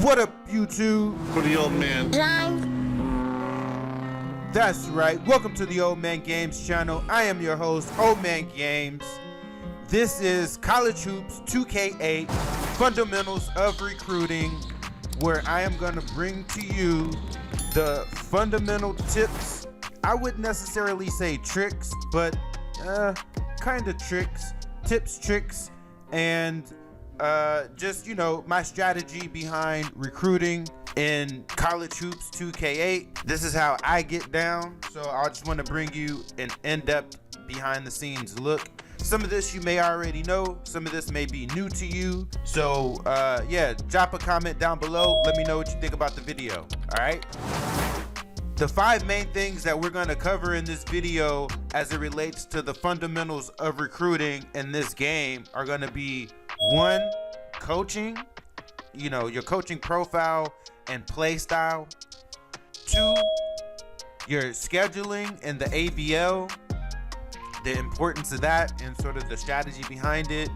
What up, YouTube? For the old man. That's right. Welcome to the Old Man Games channel. I am your host, Old Man Games. This is College Hoops 2K8 Fundamentals of Recruiting, where I am going to bring to you the fundamental tips. I wouldn't necessarily say tricks, but kind of tricks, tips, tricks, and just, you know, my strategy behind recruiting in College Hoops 2K8. This is how I get down. So I just want to bring you an in-depth behind the scenes look. Some of this you may already know, some of this may be new to you. So yeah, drop a comment down below. Let me know what you think about the video. All right. The 5 main things that we're going to cover in this video as it relates to the fundamentals of recruiting in this game are going to be 1, coaching, you know, your coaching profile and play style. 2, your scheduling and the ABL, the importance of that and sort of the strategy behind it.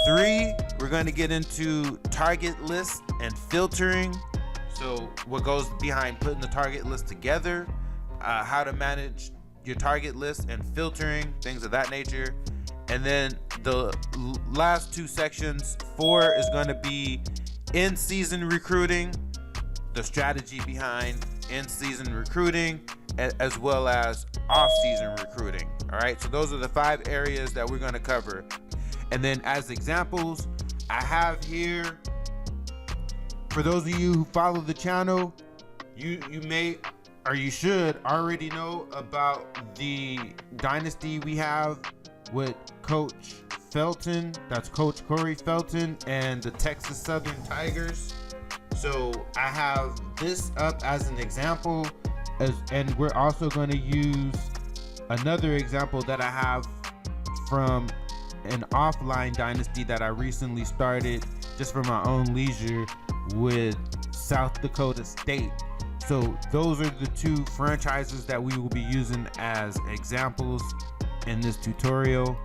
3, we're going to get into target lists and filtering. So what goes behind putting the target list together, how to manage your target list and filtering, things of that nature. And then the last 2 sections, 4 is going to be in-season recruiting, the strategy behind in-season recruiting, as well as off-season recruiting. All right, so those are the 5 areas that we're going to cover. And then as examples, I have here, for those of you who follow the channel, you may or you should already know about the dynasty we have with Coach Felton. That's Coach Corey Felton and the Texas Southern Tigers. So I have this up as an example, and we're also going to use another example that I have from an offline dynasty that I recently started just for my own leisure with South Dakota State. So those are the 2 franchises that we will be using as examples in this tutorial.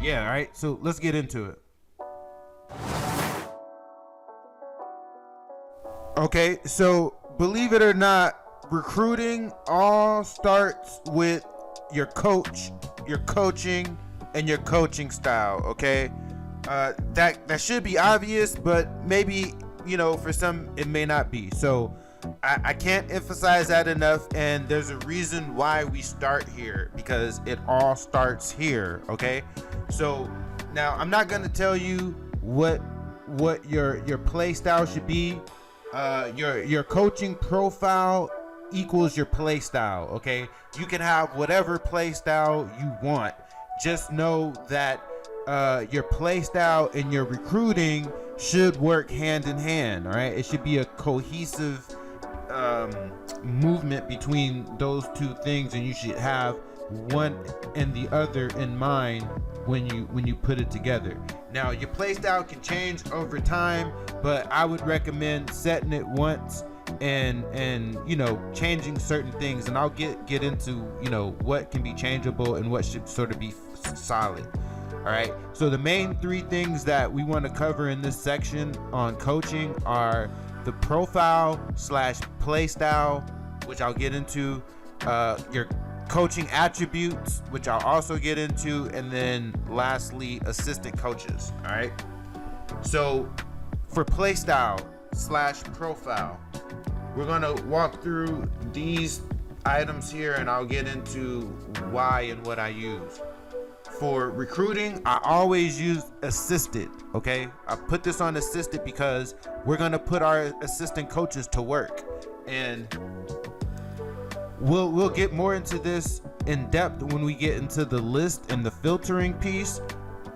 Yeah, all right, so let's get into it. Okay, so believe it or not, recruiting all starts with your coach, your coaching, and your coaching style. Okay, that should be obvious, but maybe, you know, for some it may not be. So I can't emphasize that enough, and there's a reason why we start here, because it all starts here. Okay, so now I'm not going to tell you what your play style should be. Your coaching profile equals your play style. Okay, you can have whatever play style you want. Just know that your play style and your recruiting should work hand in hand. All right, it should be a cohesive movement between those 2 things, and you should have one and the other in mind when you put it together. Now, your play style can change over time, but I would recommend setting it once and you know, changing certain things, and I'll get into, you know, what can be changeable and what should sort of be solid. All right, so the main 3 things that we want to cover in this section on coaching are the profile / play style, which I'll get into, your coaching attributes, which I'll also get into, and then lastly, assistant coaches. All right, so for play style / profile, we're gonna walk through these items here, and I'll get into why and what I use. For recruiting, I always use assisted. Okay, I put this on assisted because we're gonna put our assistant coaches to work, and we'll get more into this in depth when we get into the list and the filtering piece.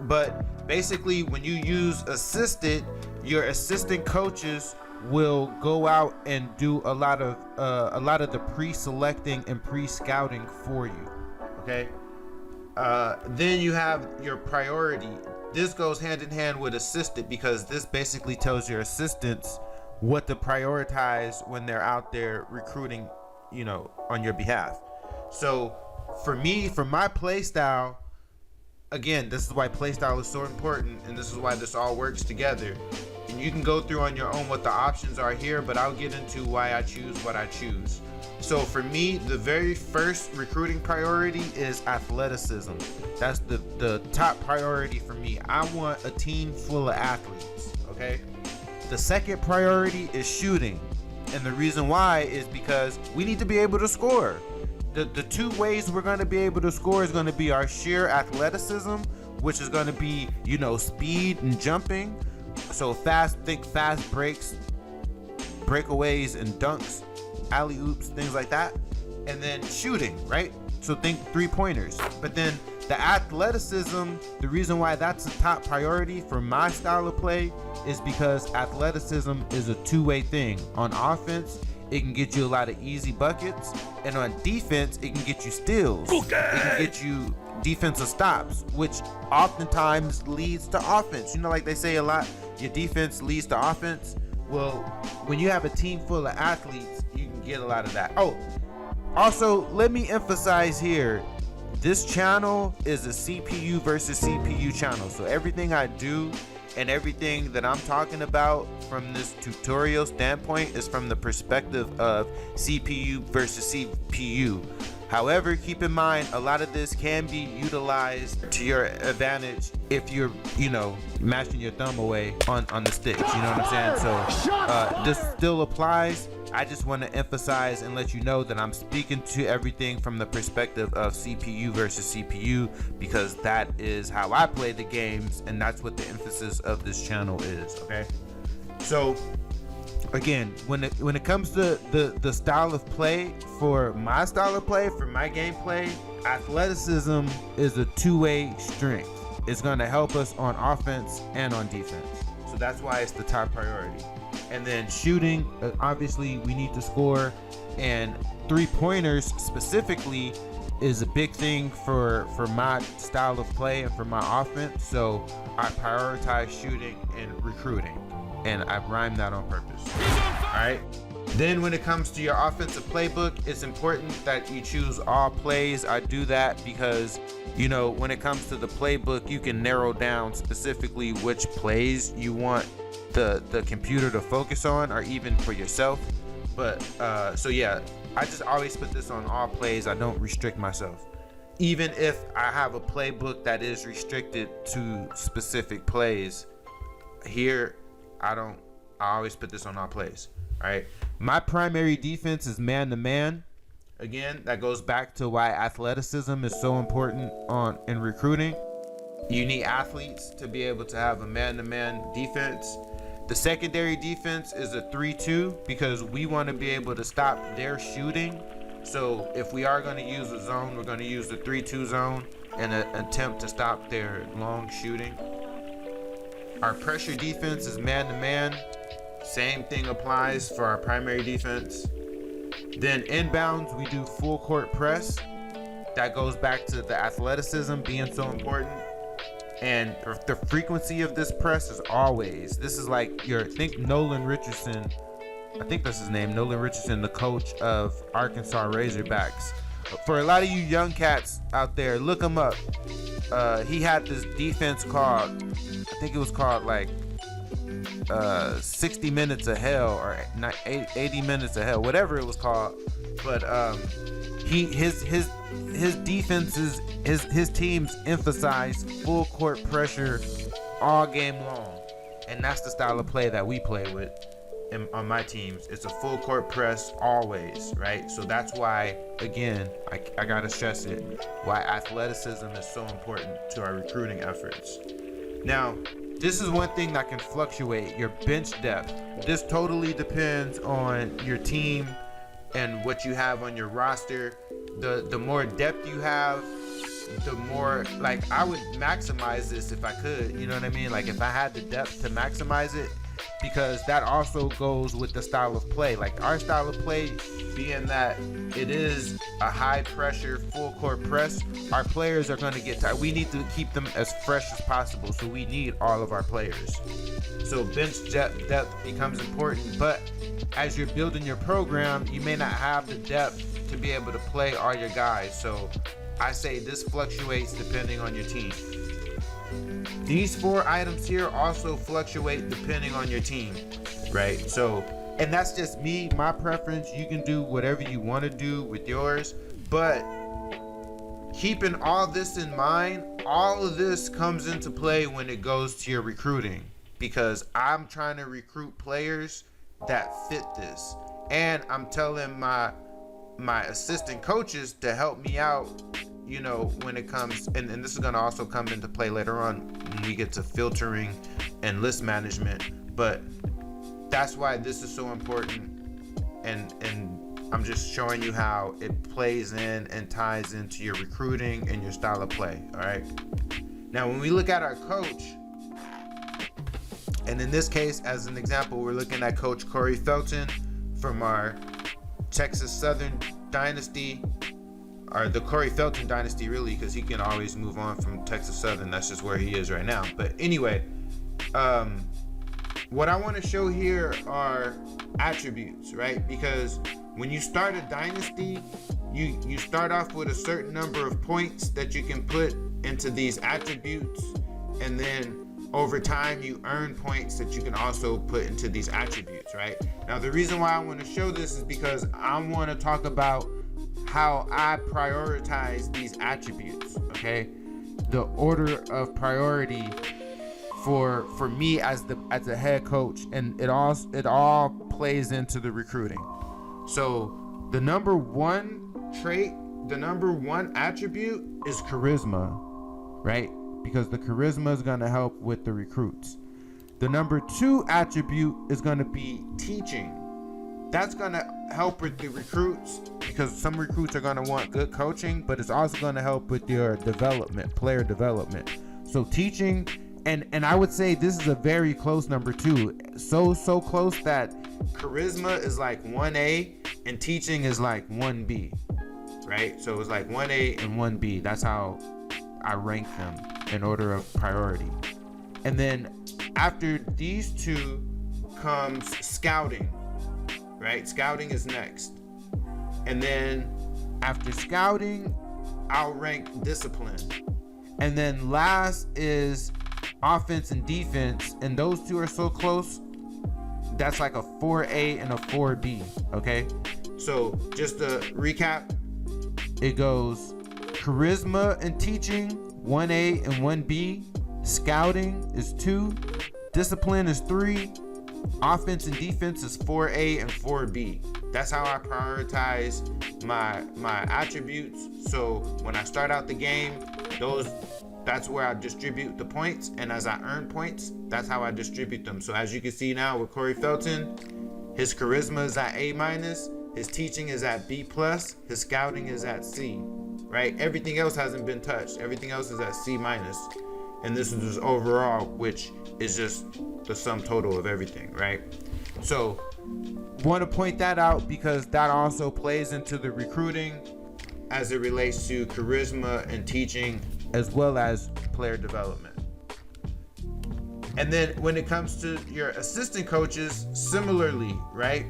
But basically, when you use assisted, your assistant coaches will go out and do a lot of the pre-selecting and pre-scouting for you. Okay. Then you have your priority. This goes hand in hand with assistant, because this basically tells your assistants what to prioritize when they're out there recruiting, you know, on your behalf. So for me, for my play style, again, this is why play style is so important, and this is why this all works together. and you can go through on your own what the options are here, but I'll get into why I choose what I choose. So for me, the very first recruiting priority is athleticism. That's the top priority for me. I want a team full of athletes, okay? The second priority is shooting. And the reason why is because we need to be able to score. The two ways we're going to be able to score is going to be our sheer athleticism, which is going to be, speed and jumping. So fast breaks, breakaways and dunks, alley oops, things like that. And then shooting, right? So think 3-pointers. But then the athleticism, the reason why that's the top priority for my style of play is because athleticism is a two-way thing. On offense, it can get you a lot of easy buckets, and on defense, it can get you steals. It can get you defensive stops, which oftentimes leads to offense. Like they say a lot, your defense leads to offense. Well, when you have a team full of athletes, you can get a lot of that. Oh, also, let me emphasize here, this channel is a CPU versus CPU channel. So everything I do and everything that I'm talking about from this tutorial standpoint is from the perspective of CPU versus CPU. However, keep in mind, a lot of this can be utilized to your advantage if you're, mashing your thumb away on the sticks. You know what I'm saying? So this still applies. I just want to emphasize and let you know that I'm speaking to everything from the perspective of CPU versus CPU, because that is how I play the games, and that's what the emphasis of this channel is. Okay, so again, when it comes to the style of play, for my style of play, for my gameplay, athleticism is a two-way strength. It's going to help us on offense and on defense. So that's why it's the top priority. And then shooting, obviously we need to score, and 3-pointers specifically is a big thing for my style of play and for my offense. So I prioritize shooting and recruiting, and I rhymed that on purpose. All right. Then when it comes to your offensive playbook, it's important that you choose all plays. I do that because, when it comes to the playbook, you can narrow down specifically which plays you want the computer to focus on, or even for yourself. But so yeah, I just always put this on all plays. I don't restrict myself. Even if I have a playbook that is restricted to specific plays, here I always put this on all plays. All right. My primary defense is man-to-man. Again, that goes back to why athleticism is so important in recruiting. You need athletes to be able to have a man-to-man defense. The secondary defense is a 3-2 because we want to be able to stop their shooting. So if we are going to use a zone, we're going to use the 3-2 zone in an attempt to stop their long shooting. Our pressure defense is man-to-man. Same thing applies for our primary defense. Then inbounds, we do full court press. That goes back to the athleticism being so important. And the frequency of this press is always, this is like think Nolan Richardson, I think that's his name, Nolan Richardson, the coach of Arkansas Razorbacks. For a lot of you young cats out there, look him up. He had this defense called, I think it was called like 60 minutes of hell, or 80 minutes of hell, whatever it was called. But his defenses, his teams emphasize full court pressure all game long, and that's the style of play that we play with on my teams. It's a full court press always, right? So that's why, again, I gotta stress it, why athleticism is so important to our recruiting efforts. Now, this is one thing that can fluctuate, your bench depth. This totally depends on your team and what you have on your roster. The more depth you have, the more, like, I would maximize this if I could, you know what I mean? Like, if I had the depth to maximize it, because that also goes with the style of play. Like, our style of play being that it is a high pressure full court press, our players are going to get tired. We need to keep them as fresh as possible, so we need all of our players. So bench depth becomes important, but as you're building your program, you may not have the depth to be able to play all your guys. So I say this fluctuates depending on your team. These 4 items here also fluctuate depending on your team, right? So, and that's just me, my preference. You can do whatever you want to do with yours, but keeping all this in mind, all of this comes into play when it goes to your recruiting, because I'm trying to recruit players that fit this, and I'm telling my assistant coaches to help me out, you know, when it comes, and this is going to also come into play later on when we get to filtering and list management. But that's why this is so important, and I'm just showing you how it plays in and ties into your recruiting and your style of play. All right, now when we look at our coach, and in this case, as an example, we're looking at Coach Corey Felton from our Texas Southern Dynasty, or the Corey Felton Dynasty, really, because he can always move on from Texas Southern. That's just where he is right now. But anyway, what I want to show here are attributes, right? Because when you start a dynasty, you start off with a certain number of points that you can put into these attributes, and then over time you earn points that you can also put into these attributes, right? Now the reason why I want to show this is because I want to talk about how I prioritize these attributes, okay? The order of priority for me as a head coach, and it all plays into the recruiting. So the number 1 trait, the number 1 attribute is charisma, right? Because the charisma is going to help with the recruits. The number 2 attribute is going to be teaching. That's going to help with the recruits, because some recruits are going to want good coaching, but it's also going to help with your development, player development. So teaching, and I would say this is a very close number 2. So close that charisma is like 1A and teaching is like 1B, right? So it's like 1A and 1B. That's how I rank them in order of priority. And then after these 2 comes scouting, right? Scouting is next. And then after scouting, I'll rank discipline. And then last is offense and defense, and those 2 are so close, that's like a 4A and a 4B, okay? So just to recap, it goes charisma and teaching, 1A and 1B, scouting is 2, discipline is 3, offense and defense is 4A and 4B. That's how I prioritize my attributes. So when I start out the game, that's where I distribute the points, and as I earn points, that's how I distribute them. So as you can see now with Corey Felton, his charisma is at A-, his teaching is at B+, his scouting is at C, right? Everything else hasn't been touched. Everything else is at C-, and this is his overall, which is just the sum total of everything, right? So want to point that out because that also plays into the recruiting as it relates to charisma and teaching, as well as player development. And then when it comes to your assistant coaches, similarly, right?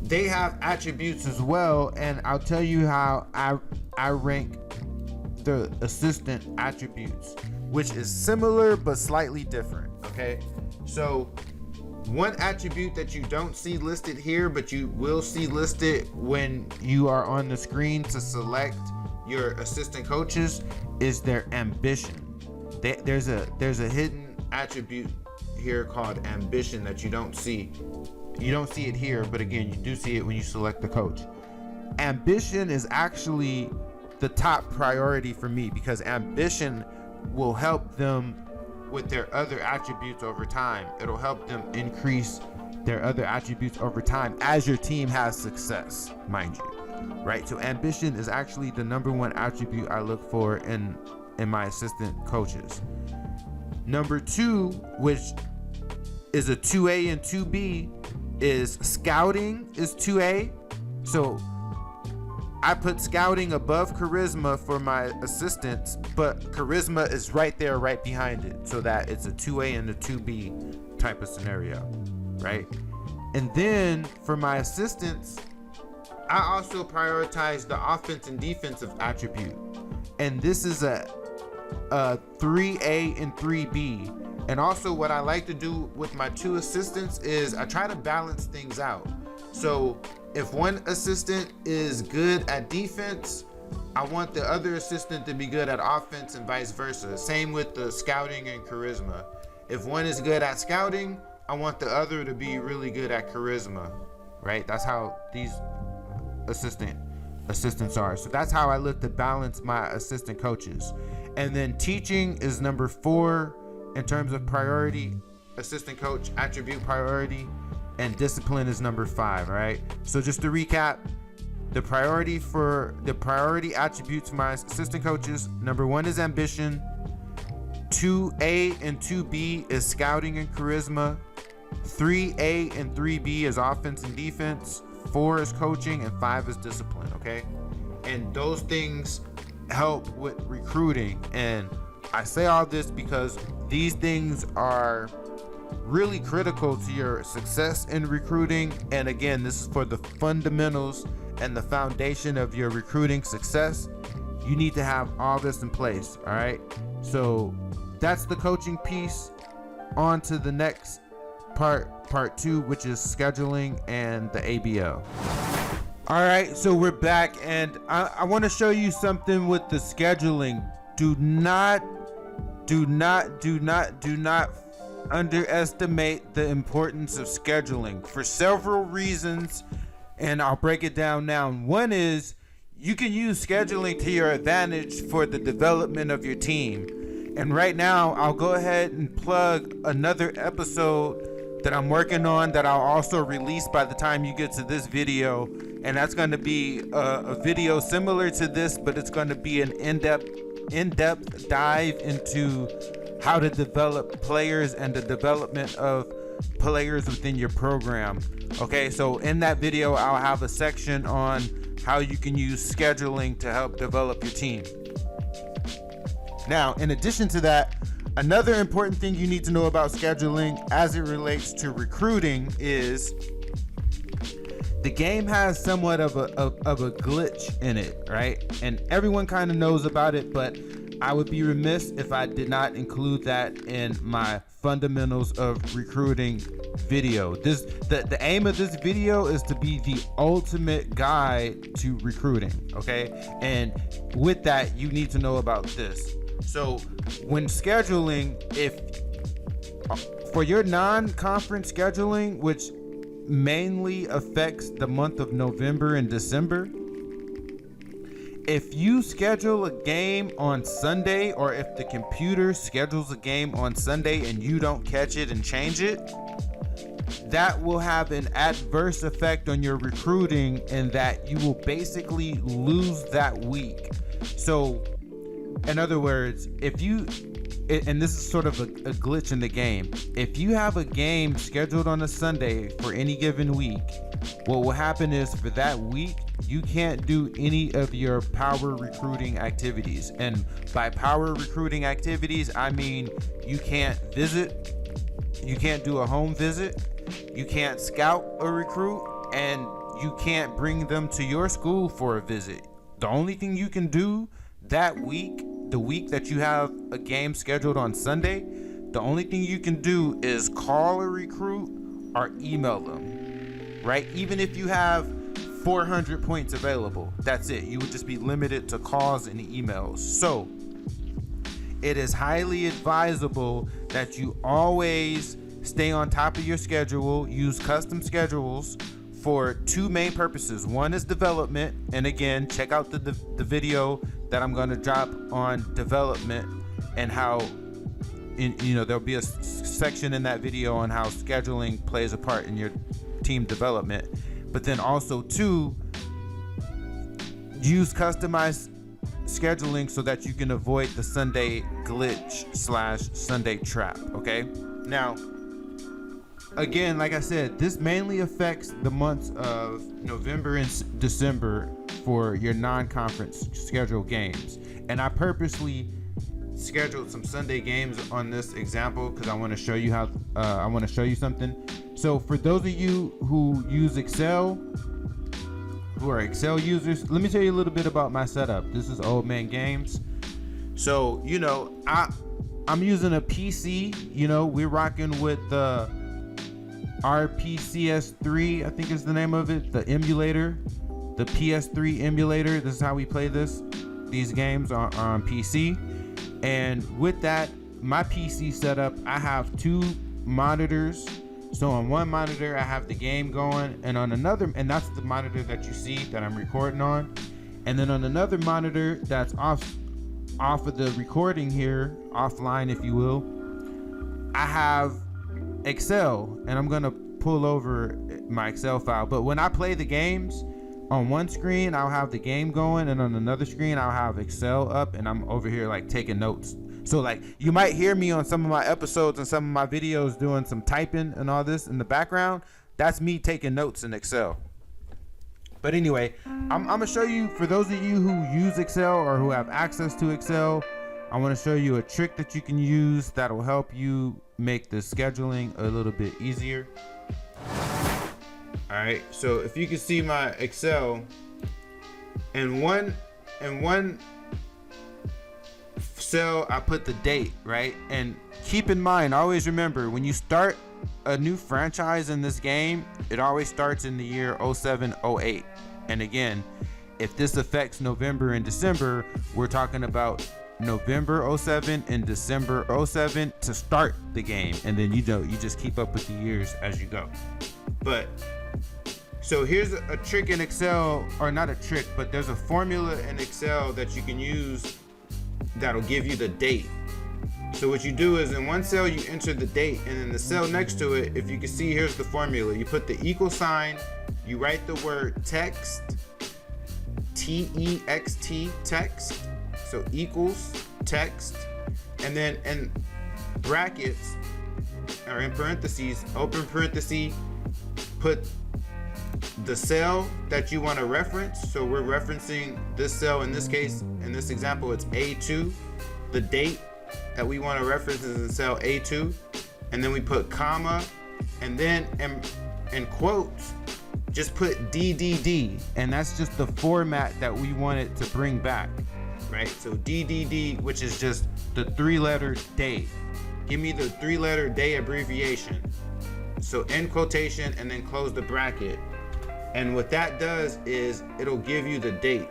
They have attributes as well, and I'll tell you how I rank the assistant attributes, which is similar but slightly different, okay? So one attribute that you don't see listed here, but you will see listed when you are on the screen to select your assistant coaches, is their ambition. There's a hidden attribute here called ambition that you don't see. You don't see it here, but again, you do see it when you select the coach. Ambition is actually the top priority for me, because ambition will help them with their other attributes over time. It'll help them increase their other attributes over time as your team has success, mind you. Right? So ambition is actually the number 1 attribute I look for in my assistant coaches. Number 2, which is a 2A and 2B, is scouting is 2A. So I put scouting above charisma for my assistants, but charisma is right there, right behind it, so that it's a 2A and a 2B type of scenario, right? And then for my assistants, I also prioritize the offense and defensive attribute. And this is 3A and 3B. And also what I like to do with my 2 assistants is I try to balance things out. So if one assistant is good at defense, I want the other assistant to be good at offense and vice versa. Same with the scouting and charisma. If one is good at scouting, I want the other to be really good at charisma, right? That's how these assistants are. So that's how I look to balance my assistant coaches. And then teaching is number 4 in terms of priority, assistant coach attribute priority, and discipline is number 5, right? So just to recap, the priority attributes for my assistant coaches, number 1 is ambition, 2A and 2B is scouting and charisma, 3A and 3B is offense and defense, 4 is coaching, and 5 is discipline, okay? And those things help with recruiting. And I say all this because these things are really critical to your success in recruiting. And again, this is for the fundamentals and the foundation of your recruiting success. You need to have all this in place, all right? So that's the coaching piece. On to the next part 2, which is scheduling and the ABO. All right, so we're back, and I want to show you something with the scheduling. Do not underestimate the importance of scheduling for several reasons, and I'll break it down now. One is you can use scheduling to your advantage for the development of your team. And right now, I'll go ahead and plug another episode that I'm working on that I'll also release by the time you get to this video. And that's going to be a video similar to this, but it's going to be an in-depth dive into how to develop players and the development of players within your program. Okay, so in that video, I'll have a section on how you can use scheduling to help develop your team. Now, in addition to that, another important thing you need to know about scheduling as it relates to recruiting is the game has somewhat of a glitch in it, right? And everyone kind of knows about it, but I would be remiss if I did not include that in my fundamentals of recruiting video. The aim of this video is to be the ultimate guide to recruiting, okay? And with that, you need to know about this. So when scheduling, if for your non-conference scheduling, which mainly affects the month of November and December, if you schedule a game on Sunday, or if the computer schedules a game on Sunday and you don't catch it and change it, that will have an adverse effect on your recruiting, and that you will basically lose that week. So in other words, if you, and this is sort of a glitch in the game, if you have a game scheduled on a Sunday for any given week, what will happen is for that week, you can't do any of your power recruiting activities. And by power recruiting activities, I mean you can't visit, you can't do a home visit, you can't scout a recruit, and you can't bring them to your school for a visit. The only thing you can do that week, the week that you have a game scheduled on Sunday, the only thing you can do is call a recruit or email them, right? Even if you have 400 points available, that's it. You would just be limited to calls and emails. So it is highly advisable that you always stay on top of your schedule, use custom schedules for 2 main purposes. One is development, and again, check out the video that I'm going to drop on development and how, there'll be a section in that video on how scheduling plays a part in your team development. But then also 2, use customized scheduling so that you can avoid the Sunday glitch / Sunday trap. Okay, now again, like I said, this mainly affects the months of November and December for your non-conference scheduled games. And I purposely scheduled some Sunday games on this example because I want to show you how, I want to show you something. So for those of you who use Excel, who are Excel users, let me tell you a little bit about my setup. This is Old Man Games. So, I'm using a PC. We're rocking with the RPCS3, I think is the name of it, the emulator, the PS3 emulator. This is how we play these games are on PC. And with that, my PC setup, I have 2 monitors. So on one monitor I have the game going, and on another, and that's the monitor that you see that I'm recording on. And then on another monitor that's off of the recording here, offline if you will, I have Excel, and I'm gonna pull over my Excel file. But when I play the games, on one screen I'll have the game going, and on another screen I'll have Excel up, and I'm over here like taking notes. So like you might hear me on some of my episodes and some of my videos doing some typing and all this in the background. That's me taking notes in Excel. But anyway, I'm gonna show you, for those of you who use Excel or who have access to Excel, I want to show you a trick that you can use that will help you make the scheduling a little bit easier. All right, so if you can see my Excel, in one cell I put the date, right? And keep in mind, always remember, when you start a new franchise in this game, it always starts in the year 07-08. And again, if this affects November and December, we're talking about November 07 and December 07 to start the game, and then you just keep up with the years as you go. But so here's a trick in Excel, or not a trick, but there's a formula in Excel that you can use that'll give you the date. So what you do is, in one cell you enter the date, and in the cell next to it, if you can see, here's the formula. You put the equal sign, you write the word text, T-E-X-T, text, so equals text, and then in brackets, or in parentheses, open parentheses, put the cell that you want to reference. So we're referencing this cell, in this case, in this example, it's A2. The date that we want to reference is in cell A2, and then we put comma, and then in quotes, just put DDD, and that's just the format that we want it to bring back, right? So DDD, which is just the 3-letter day. Give me the 3-letter day abbreviation. So end quotation and then close the bracket. And what that does is it'll give you the date.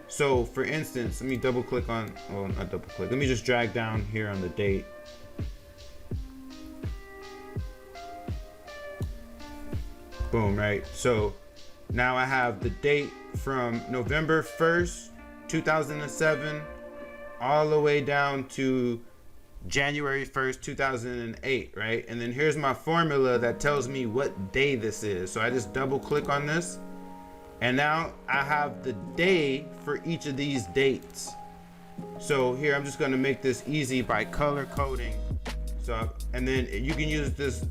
So for instance, let me double click on, well, not double click, let me just drag down here on the date. Boom, right? So now I have the date from November 1st, 2007, all the way down to January 1st, 2008, right? And then here's my formula that tells me what day this is. So I just double click on this, and now I have the day for each of these dates. So here, I'm just gonna make this easy by color coding. So, and then you can use this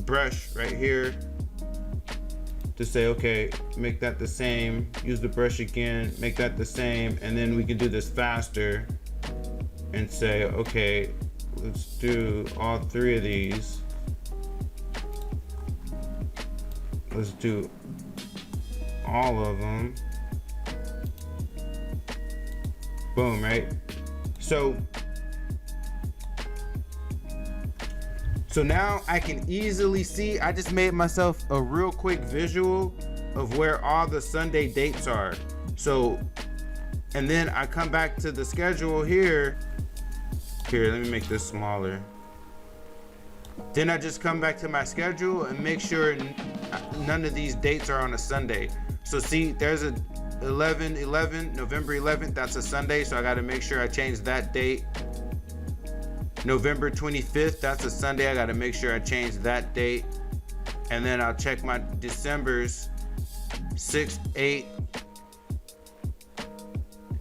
brush right here to say, okay, make that the same, use the brush again, make that the same, and then we can do this faster and say, okay, let's do all 3 of these. Let's do all of them. Boom, right? So now I can easily see, I just made myself a real quick visual of where all the Sunday dates are. So, and then I come back to the schedule here. Here, let me make this smaller. Then I just come back to my schedule and make sure none of these dates are on a Sunday. So see, there's a 11/11, November 11th, that's a Sunday, so I gotta make sure I change that date. November 25th, that's a Sunday, I gotta make sure I change that date. And then I'll check my December's 6, 8,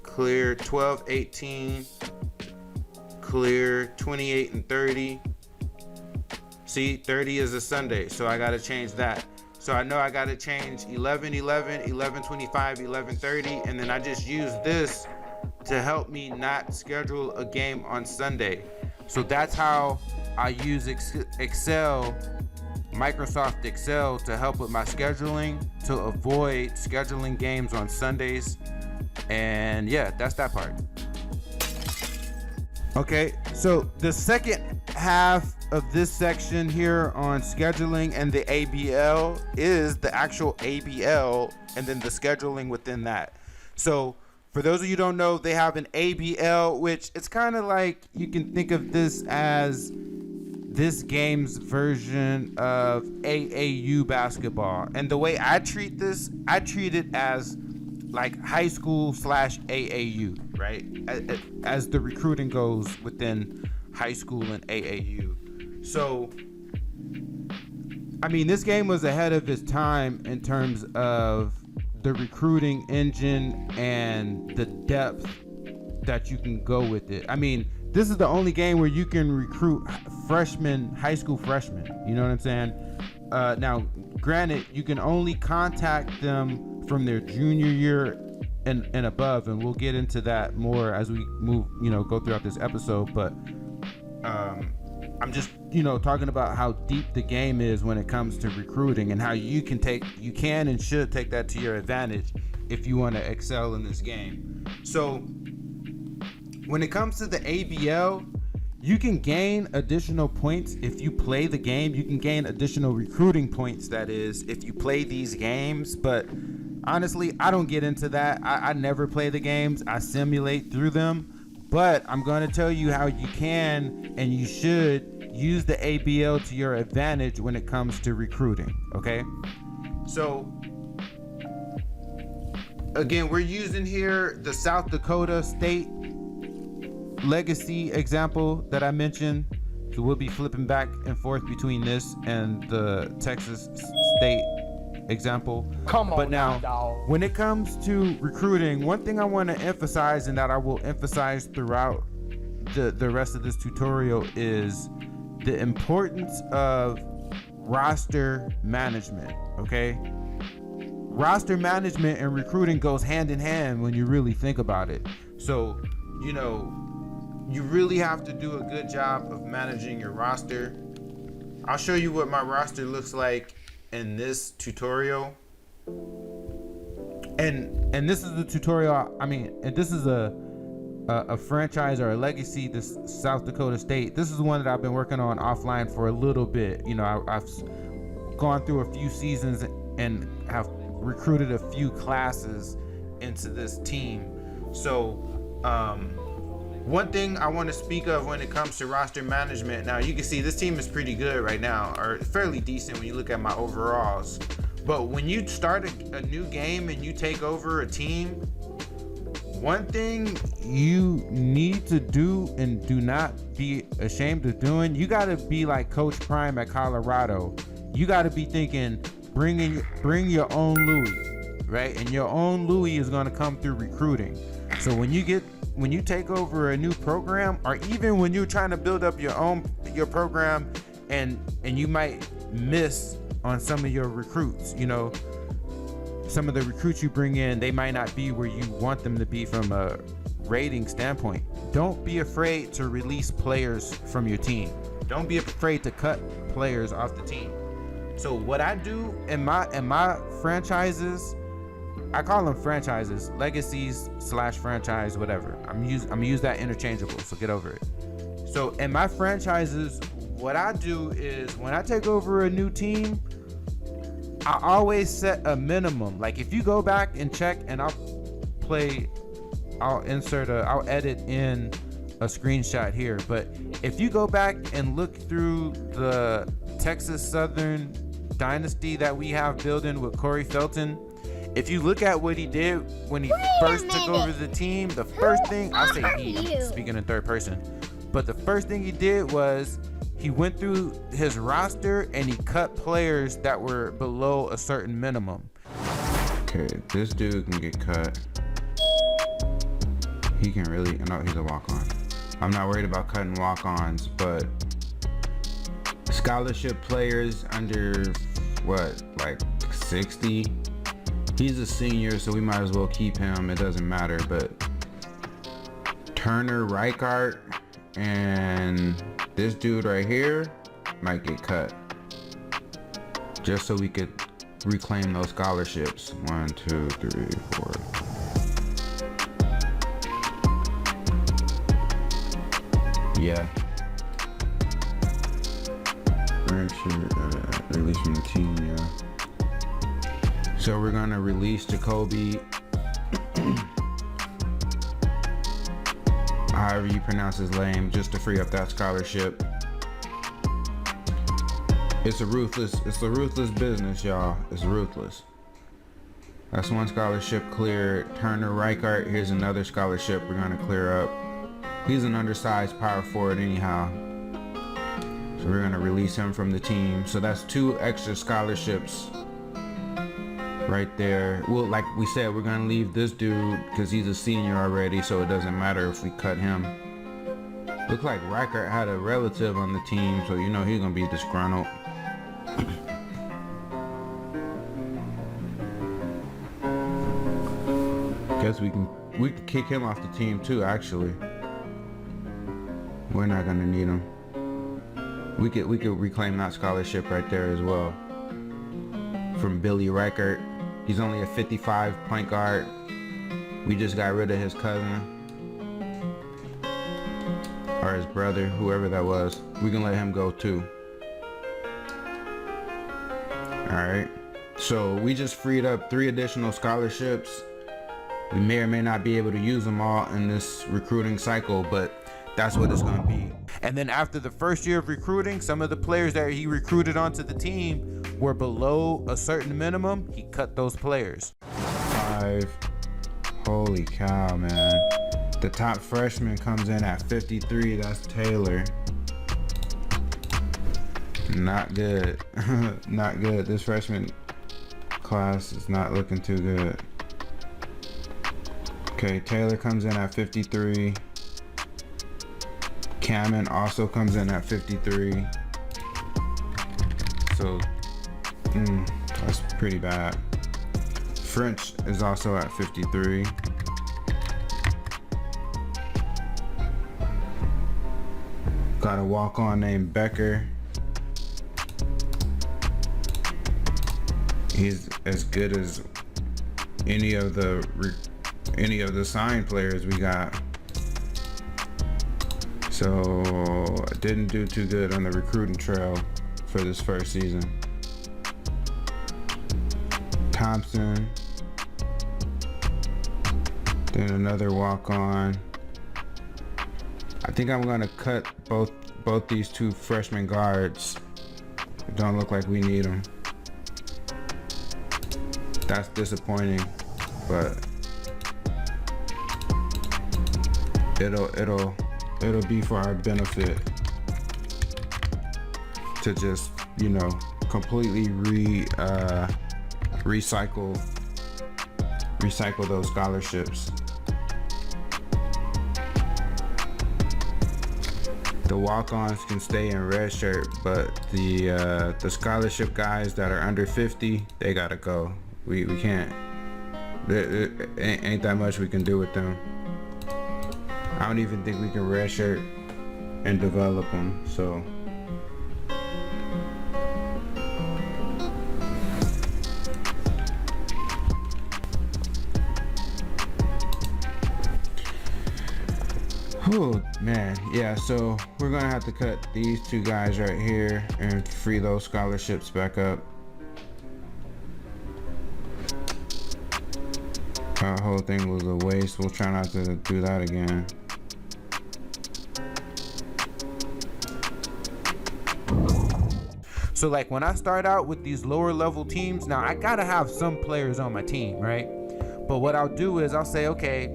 clear, 12, 18, clear, 28 and 30. See, 30 is a Sunday, so I gotta change that. So I know I gotta change 11/11, 11/25, 11/30, and then I just use this to help me not schedule a game on Sunday. So that's how I use Excel, Microsoft Excel, to help with my scheduling, to avoid scheduling games on Sundays. And yeah, that's that part. Okay, so the second half of this section here on scheduling and the ABL is the actual ABL and then the scheduling within that. So for those of you who don't know, they have an ABL, which it's kind of like, you can think of this as this game's version of AAU basketball. And the way I treat this, I treat it as like high school / AAU, right? As the recruiting goes within high school and AAU. So, I mean, this game was ahead of its time in terms of the recruiting engine and the depth that you can go with it. I mean, this is the only game where you can recruit high school freshmen. You know what I'm saying? Now, granted, you can only contact them from their junior year and above, and we'll get into that more as we move, go throughout this episode. But I'm just, talking about how deep the game is when it comes to recruiting, and how you can and should take that to your advantage if you want to excel in this game. So when it comes to the ABL, you can gain additional points if you play the game. You can gain additional recruiting points, that is, if you play these games. But honestly, I don't get into that. I never play the games. I simulate through them. But I'm going to tell you how you can and you should use the ABL to your advantage when it comes to recruiting, okay? So, again, we're using here the South Dakota State legacy example that I mentioned. So we'll be flipping back and forth between this and the Texas State example. Come on, but now, dog. When it comes to recruiting, one thing I want to emphasize, and that I will emphasize throughout the rest of this tutorial, is the importance of roster management. Okay, roster management and recruiting goes hand in hand when you really think about it. So, you really have to do a good job of managing your roster. I'll show you what my roster looks like in this tutorial. And this is the tutorial, and this is a franchise or a legacy, this South Dakota State. This is one that I've been working on offline for a little bit. I've gone through a few seasons and have recruited a few classes into this team. So, one thing I want to speak of when it comes to roster management, now you can see this team is pretty good right now, or fairly decent when you look at my overalls. But when you start a new game and you take over a team, one thing you need to do, and do not be ashamed of doing, you got to be like Coach Prime at Colorado. You got to be thinking, bring your own Louis, right? And your own Louis is going to come through recruiting. So when you take over a new program, or even when you're trying to build up your program, and you might miss on some of your recruits, some of the recruits you bring in, they might not be where you want them to be from a rating standpoint. Don't be afraid to release players from your team. Don't be afraid to cut players off the team. So what I do in my franchises, I call them franchises, legacies / franchise, whatever. I'm gonna use that interchangeable, so get over it. So in my franchises, what I do is when I take over a new team, I always set a minimum. Like if you go back and check, and I'll edit in a screenshot here, but if you go back and look through the Texas Southern dynasty that we have building with Corey Felton, if you look at what he did when he first took over the team, the first thing, I say he, speaking in third person, but the first thing he did was he went through his roster and he cut players that were below a certain minimum. Okay, this dude can get cut. He can really, no, he's a walk-on. I'm not worried about cutting walk-ons, but scholarship players under, like 60? He's a senior, so we might as well keep him. It doesn't matter, but Turner, Reichart, and this dude right here might get cut. Just so we could reclaim those scholarships. 1, 2, 3, 4. Yeah. Release from the team, yeah. So we're gonna release Jacoby, however you pronounce his name, just to free up that scholarship. It's a ruthless business, y'all. It's ruthless. That's one scholarship cleared. Turner Reichart, here's another scholarship we're gonna clear up. He's an undersized power forward anyhow. So we're gonna release him from the team. So that's 2 extra scholarships right there. Well, like we said, we're gonna leave this dude because he's a senior already, so it doesn't matter if we cut him. Looks like Reichart had a relative on the team, so you know he's gonna be disgruntled. Guess we can kick him off the team too, actually. We're not gonna need him. We could reclaim that scholarship right there as well. From Billy Reichart. He's only a 55 point guard. We just got rid of his cousin. Or his brother, whoever that was. We can let him go too. Alright. So we just freed up 3 additional scholarships. We may or may not be able to use them all in this recruiting cycle, but that's what it's going to be. And then after the first year of recruiting, some of the players that he recruited onto the team were below a certain minimum. He cut those players. 5. Holy cow, man. The top freshman comes in at 53. That's Taylor. Not good. Not good. This freshman class is not looking too good. Okay, Taylor comes in at 53. Cameron also comes in at 53. So, that's pretty bad. French is also at 53. Got a walk-on named Becker. He's as good as any of the signed players we got. So I didn't do too good on the recruiting trail for this first season. Thompson. Then another walk-on. I think I'm gonna cut both these 2 freshman guards. It don't look like we need them. That's disappointing, but it'll be for our benefit to just, you know, completely recycle those scholarships. The walk-ons can stay in red shirt, but the scholarship guys that are under 50, they gotta go. We can't. There ain't that much we can do with them. I don't even think we can redshirt and develop them, so. Oh man, yeah, so we're gonna have to cut these 2 guys right here and free those scholarships back up. Our whole thing was a waste. We'll try not to do that again. So like when I start out with these lower level teams, now I gotta have some players on my team, right? But what I'll do is I'll say, okay,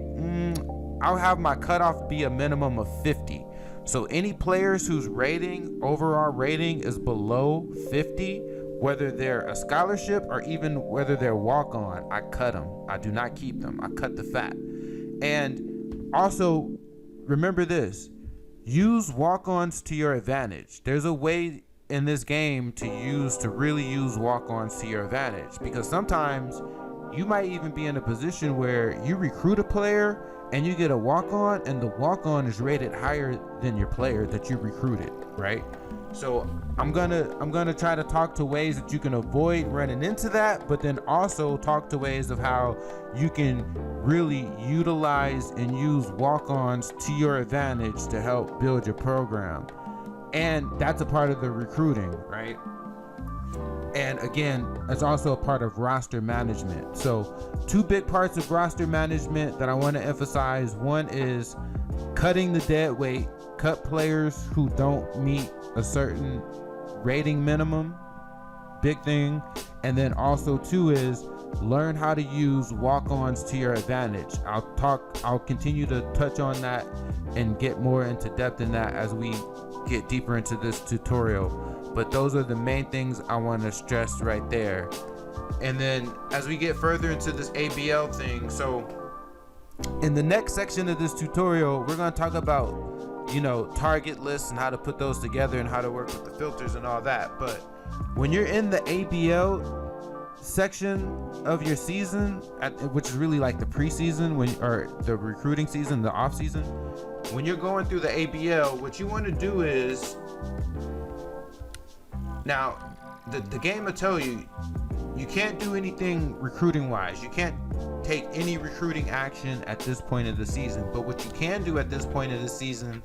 I'll have my cutoff be a minimum of 50. So any players whose overall rating is below 50, whether they're a scholarship or even whether they're walk-on, I cut them. I do not keep them. I cut the fat. And also remember this, use walk-ons to your advantage. There's a way in this game to really use walk-ons to your advantage, because sometimes you might even be in a position where you recruit a player and you get a walk-on and the walk-on is rated higher than your player that you recruited, right? So I'm gonna try to talk to ways that you can avoid running into that, but then also talk to ways of how you can really utilize and use walk-ons to your advantage to help build your program. And that's a part of the recruiting, right? And again, it's also a part of roster management. So 2 big parts of roster management that I want to emphasize. One is cutting the dead weight, cut players who don't meet a certain rating minimum, big thing. And then also 2 is learn how to use walk-ons to your advantage. I'll continue to touch on that and get more into depth in that as we get deeper into this tutorial. But those are the main things I want to stress right there. And then as we get further into this ABL thing, so in the next section of this tutorial, we're going to talk about, you know, target lists and how to put those together and how to work with the filters and all that. But when you're in the ABL section of your season, which is really like the preseason, or the recruiting season, the off season, when you're going through the ABL, what you want to do is, now the game will tell you you can't do anything recruiting wise. You can't take any recruiting action at this point of the season. But what you can do at this point of the season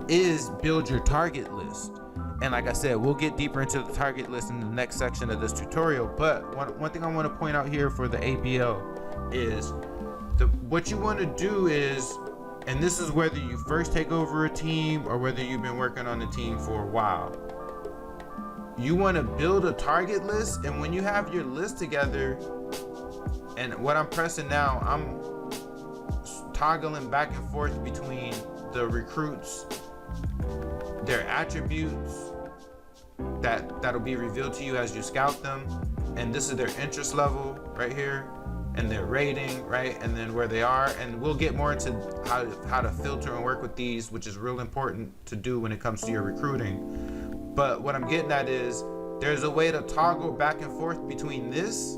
is build your target list. And like I said, we'll get deeper into the target list in the next section of this tutorial. But one thing I want to point out here for the ABL is what you want to do is, and this is whether you first take over a team or whether you've been working on the team for a while, you want to build a target list. And when you have your list together, and what I'm pressing now, I'm toggling back and forth between the recruits, their attributes that'll be revealed to you as you scout them, and this is their interest level right here, and their rating, right, and then where they are. And we'll get more into how to filter and work with these, which is real important to do when it comes to your recruiting. But what I'm getting at is there's a way to toggle back and forth between this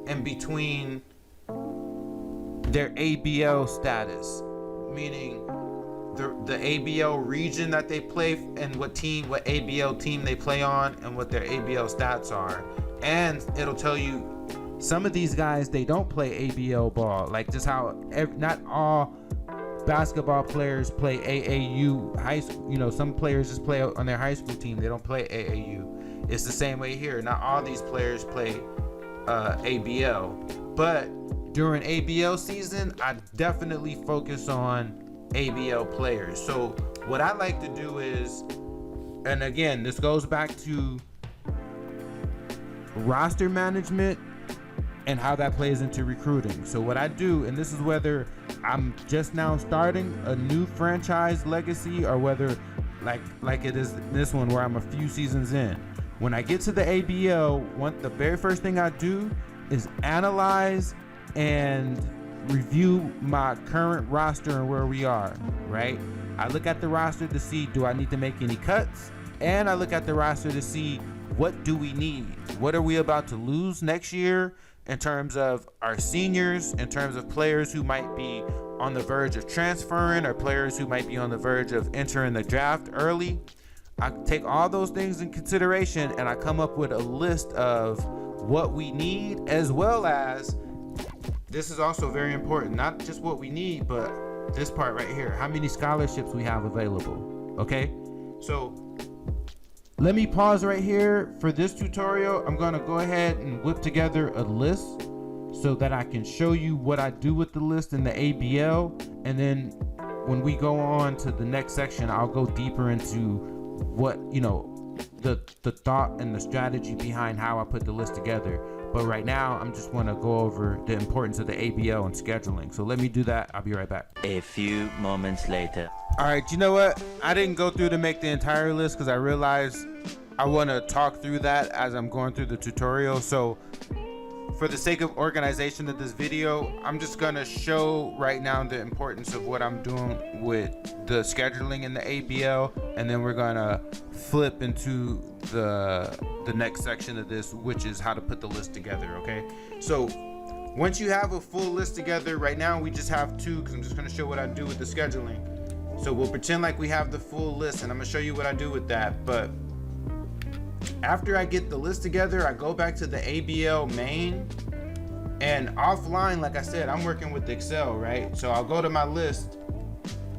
and between their ABL status, meaning the ABL region that they play and what ABL team they play on and what their ABL stats are. And it'll tell you some of these guys, they don't play ABL ball, like just how not all basketball players play AAU high school. You know, some players just play on their high school team, they don't play AAU. It's the same way here. Not all these players play ABL, but during ABL season, I definitely focus on ABL players. So what I like to do is, and again, this goes back to roster management and how that plays into recruiting. So what I do, and this is whether I'm just now starting a new franchise legacy or whether like it is this one where I'm a few seasons in. When I get to the ABL, the very first thing I do is analyze and review my current roster and where we are, right? I look at the roster to see, do I need to make any cuts? And I look at the roster to see, what do we need? What are we about to lose next year in terms of our seniors, in terms of players who might be on the verge of transferring or players who might be on the verge of entering the draft early? I take all those things in consideration and I come up with a list of what we need, as well as, this is also very important, not just what we need, but this part right here, how many scholarships we have available. Okay, so let me pause right here for this tutorial. I'm gonna go ahead and whip together a list so that I can show you what I do with the list in the ABL, and then when we go on to the next section, I'll go deeper into what, you know, the thought and the strategy behind how I put the list together. But right now, I'm just want to go over the importance of the ABL and scheduling. So let me do that. I'll be right back. A few moments later. All right, you know what? I didn't go through to make the entire list because I realized I want to talk through that as I'm going through the tutorial. So for the sake of organization of this video, I'm just going to show right now the importance of what I'm doing with the scheduling in the ABL. And then we're going to flip into the next section of this, which is how to put the list together. Okay, so once you have a full list together, right now we just have two, because I'm just going to show what I do with the scheduling. So we'll pretend like we have the full list, and I'm going to show you what I do with that. But after I get the list together, I go back to the ABL main, and offline, like I said, I'm working with Excel, right? So I'll go to my list,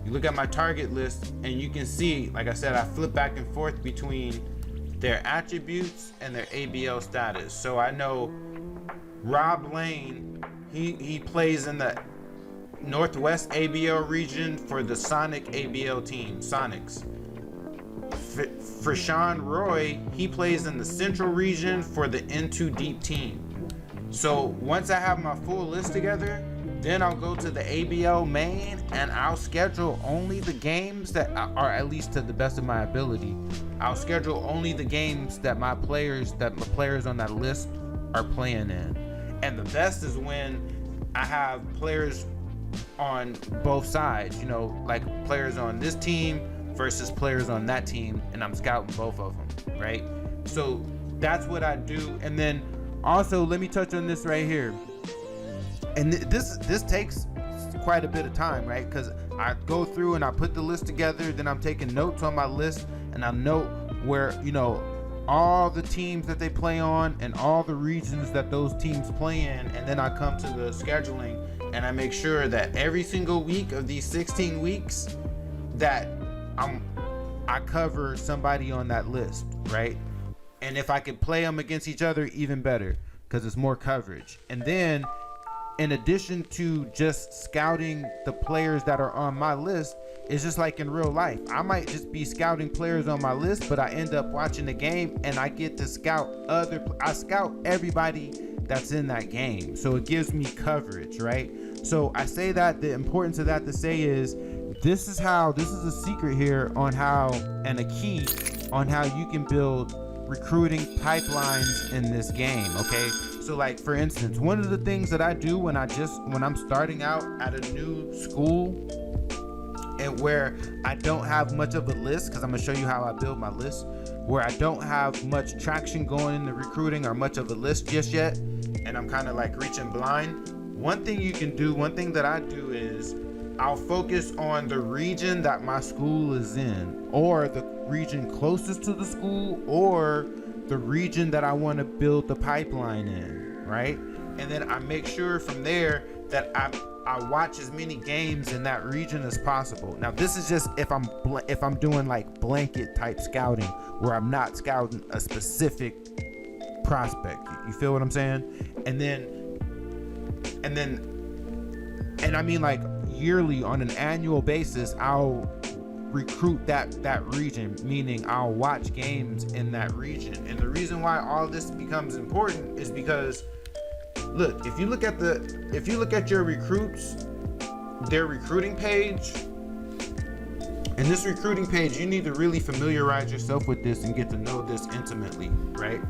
you look at my target list, and you can see, like I said, I flip back and forth between their attributes and their ABL status. So I know Rob Lane, he plays in the Northwest ABL region for the Sonic ABL team, Sonics. For Sean Roy, he plays in the Central region for the Into Deep team. So once I have my full list together, then I'll go to the ABL main and I'll schedule only the games that are, at least to the best of my ability, I'll schedule only the games that my players on that list are playing in. And the best is when I have players on both sides, you know, like players on this team versus players on that team, and I'm scouting both of them, right? So that's what I do. And then also, let me touch on this right here. And this takes quite a bit of time, right? Because I go through and I put the list together, then I'm taking notes on my list, and I note where, you know, all the teams that they play on and all the regions that those teams play in. And then I come to the scheduling and I make sure that every single week of these 16 weeks that I cover somebody on that list, right? And if I could play them against each other, even better, because it's more coverage. And then in addition to just scouting the players that are on my list, it's just like in real life. I might just be scouting players on my list, but I end up watching the game and I get to scout I scout everybody that's in that game. So it gives me coverage, right? So I say that the importance of that to say is, this is a secret here on how, and a key on how you can build recruiting pipelines in this game, okay? So like, for instance, one of the things that I do when I'm starting out at a new school and where I don't have much of a list, because I'm gonna show you how I build my list, where I don't have much traction going in the recruiting or much of a list just yet, and I'm kind of like reaching blind. One thing that I do is I'll focus on the region that my school is in, or the region closest to the school, or the region that I want to build the pipeline in, right? And then I make sure from there that I watch as many games in that region as possible. Now this is just if I'm doing like blanket type scouting, where I'm not scouting a specific prospect. You feel what I'm saying? And I mean, like, yearly, on an annual basis, I'll recruit that region, meaning I'll watch games in that region. And the reason why all this becomes important is because, look, if you look at your recruits, their recruiting page, and this recruiting page, you need to really familiarize yourself with this and get to know this intimately, right?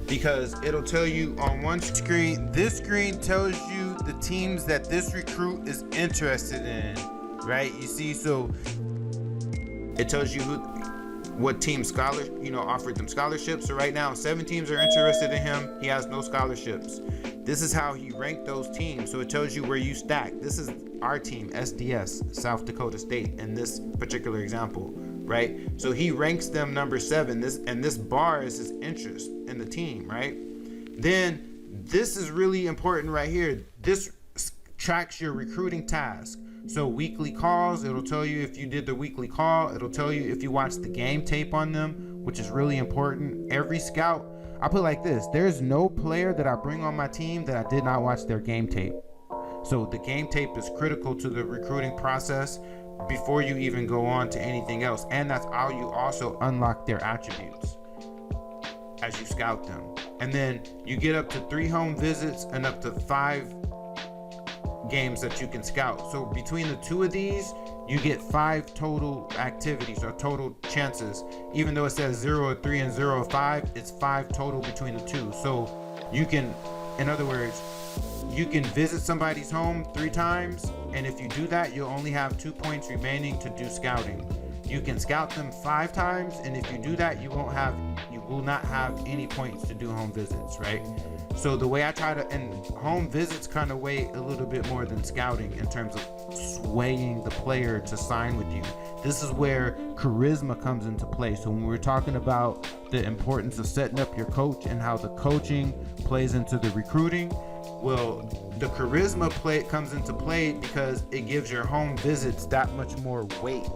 Because it'll tell you on one screen, this screen tells you the teams that this recruit is interested in, right? You see, so it tells you what team offered them scholarships. So right now, 7 teams are interested in him. He has no scholarships. This is how he ranked those teams. So it tells you where you stack. This is our team, SDS, South Dakota State, in this particular example, right? So he ranks them number 7. This bar is his interest in the team, right? Then this is really important right here. This tracks your recruiting task. So weekly calls, it'll tell you if you did the weekly call. It'll tell you if you watched the game tape on them, which is really important. Every scout, I put it like this: there's no player that I bring on my team that I did not watch their game tape. So the game tape is critical to the recruiting process before you even go on to anything else. And that's how you also unlock their attributes as you scout them. And then you get up to 3 home visits and up to 5 games that you can scout. So between the 2 of these, you get 5 total activities or total chances. Even though it says 0 of 3 and 0 of 5, it's 5 total between the 2. So you can, in other words, you can visit somebody's home 3 times, and if you do that, you'll only have 2 points remaining to do scouting. You can scout them 5 times, and if you do that, you will not have any points to do home visits, right? So the way I try to, and home visits kind of weigh a little bit more than scouting in terms of swaying the player to sign with you. This is where charisma comes into play. So when we're talking about the importance of setting up your coach and how the coaching plays into the recruiting, well, the charisma comes into play because it gives your home visits that much more weight.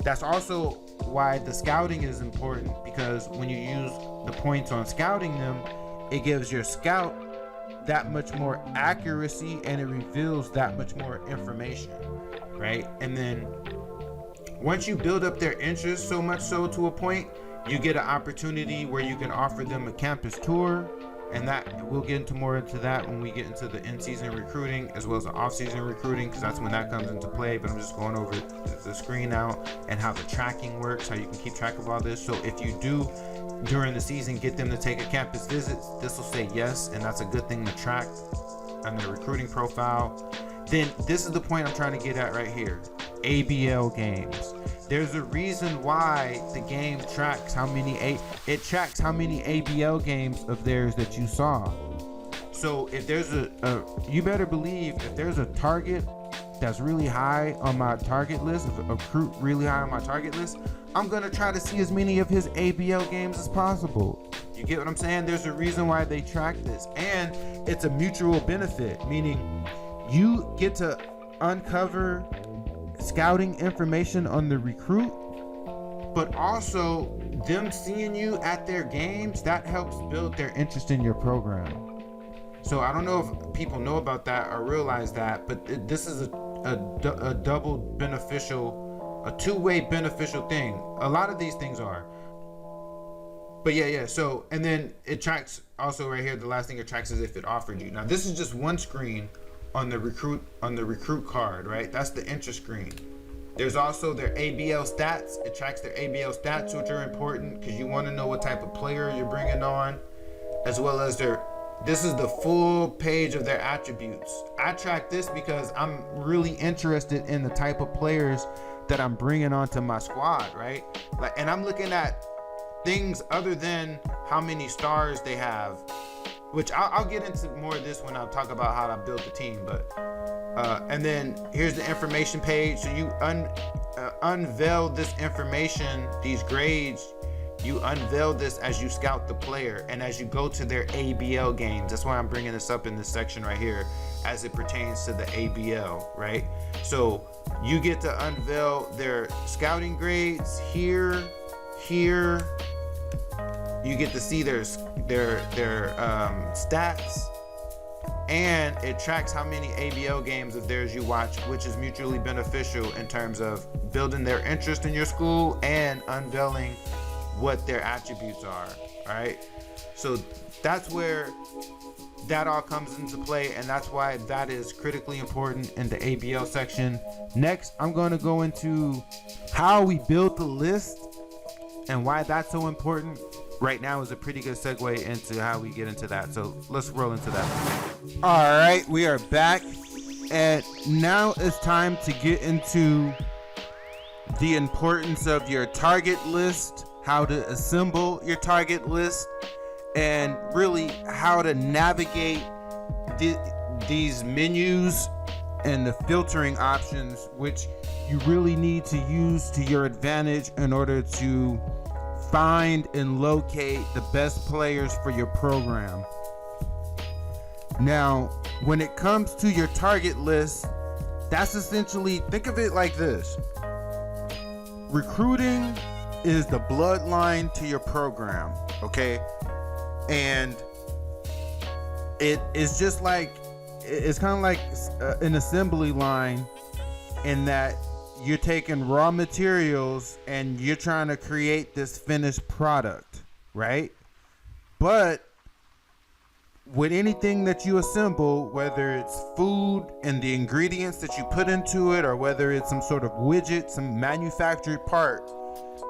That's also why the scouting is important, because when you use the points on scouting them, it gives your scout that much more accuracy and it reveals that much more information, right? And then once you build up their interest so much so to a point, you get an opportunity where you can offer them a campus tour. And that we'll get into more into that when we get into the in-season recruiting as well as the off-season recruiting, because that's when that comes into play. But I'm just going over the screen now and how the tracking works, how you can keep track of all this. So if you do during the season get them to take a campus visit, this will say yes, and that's a good thing to track on their recruiting profile. Then this is the point I'm trying to get at right here: ABL games. There's a reason why the game tracks how many ABL games of theirs that you saw. So if there's you better believe if there's a target that's really high on my target list, if a recruit really high on my target list, I'm gonna try to see as many of his ABL games as possible. You get what I'm saying? There's a reason why they track this, and it's a mutual benefit, meaning you get to uncover scouting information on the recruit, but also them seeing you at their games, that helps build their interest in your program. So I don't know if people know about that or realize that, but this is a double beneficial, a two-way beneficial thing. A lot of these things are. But yeah. So, and then it tracks also right here. The last thing it tracks is if it offered you. Now this is just one screen on the recruit card, right? That's the interest screen. There's also their ABL stats. It tracks their ABL stats, which are important because you want to know what type of player you're bringing on, as well as this is the full page of their attributes. I track this because I'm really interested in the type of players that I'm bringing onto my squad, right? And I'm looking at things other than how many stars they have, which I'll get into more of this when I talk about how to build the team. But and then here's the information page. So you unveil this information, these grades. You unveil this as you scout the player and as you go to their ABL games. That's why I'm bringing this up in this section right here as it pertains to the ABL, right? So you get to unveil their scouting grades here. You get to see their stats, and it tracks how many ABL games of theirs you watch, which is mutually beneficial in terms of building their interest in your school and unveiling what their attributes are. All right, so that's where that all comes into play, and that's why that is critically important in the ABL section. Next, I'm going to go into how we build the list and why that's so important. Right now is a pretty good segue into how we get into that. So let's roll into that. All right, we are back, and now it's time to get into the importance of your target list, how to assemble your target list, and really how to navigate these menus and the filtering options, which you really need to use to your advantage in order to find and locate the best players for your program. Now, when it comes to your target list, that's essentially, think of it like this. Recruiting is the bloodline to your program, okay? And it is just like, it's kind of like an assembly line in that you're taking raw materials and you're trying to create this finished product, right? But with anything that you assemble, whether it's food and the ingredients that you put into it, or whether it's some sort of widget, some manufactured part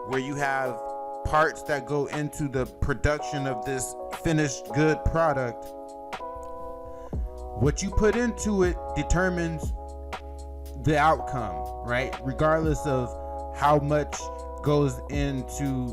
where you have parts that go into the production of this finished good product, what you put into it determines the outcome, right? Regardless of how much goes into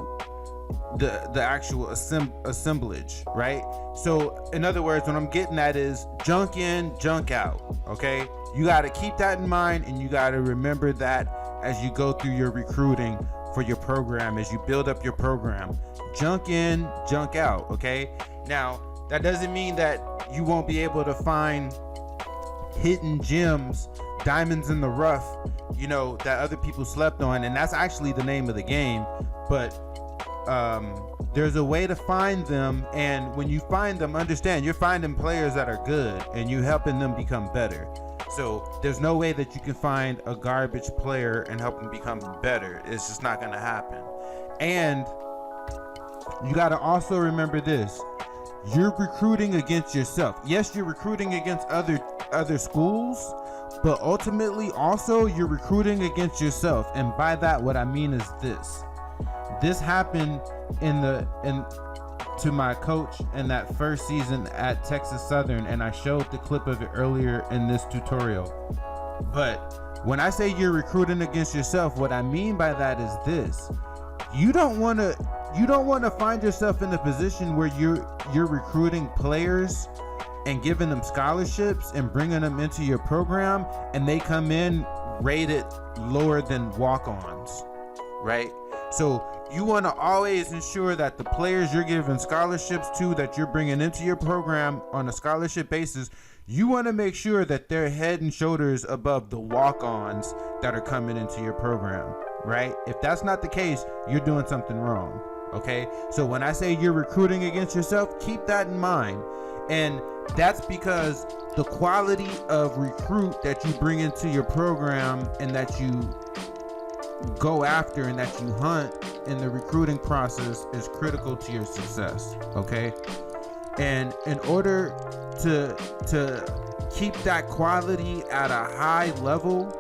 the actual assemblage, right? So in other words, what I'm getting at is junk in, junk out, okay? You got to keep that in mind, and you got to remember that as you go through your recruiting for your program, as you build up your program. Junk in, junk out, okay? Now, that doesn't mean that you won't be able to find hidden gems, diamonds in the rough, you know, that other people slept on, and that's actually the name of the game. But there's a way to find them, and when you find them, understand you're finding players that are good and you helping them become better. So there's no way that you can find a garbage player and help them become better. It's just not gonna happen. And you gotta also remember this: you're recruiting against yourself. Yes, you're recruiting against other schools, but ultimately also you're recruiting against yourself. And by that, what I mean is this happened to my coach in that first season at Texas Southern, and I showed the clip of it earlier in this tutorial. But when I say you're recruiting against yourself, what I mean by that is this: you don't want to find yourself in a position where you're recruiting players and giving them scholarships and bringing them into your program, and they come in rated lower than walk-ons, right? So you want to always ensure that the players you're giving scholarships to, that you're bringing into your program on a scholarship basis, you want to make sure that they're head and shoulders above the walk-ons that are coming into your program, right? If that's not the case, you're doing something wrong, okay? So when I say you're recruiting against yourself, keep that in mind. And that's because the quality of recruit that you bring into your program and that you go after and that you hunt in the recruiting process is critical to your success, okay? And in order to keep that quality at a high level,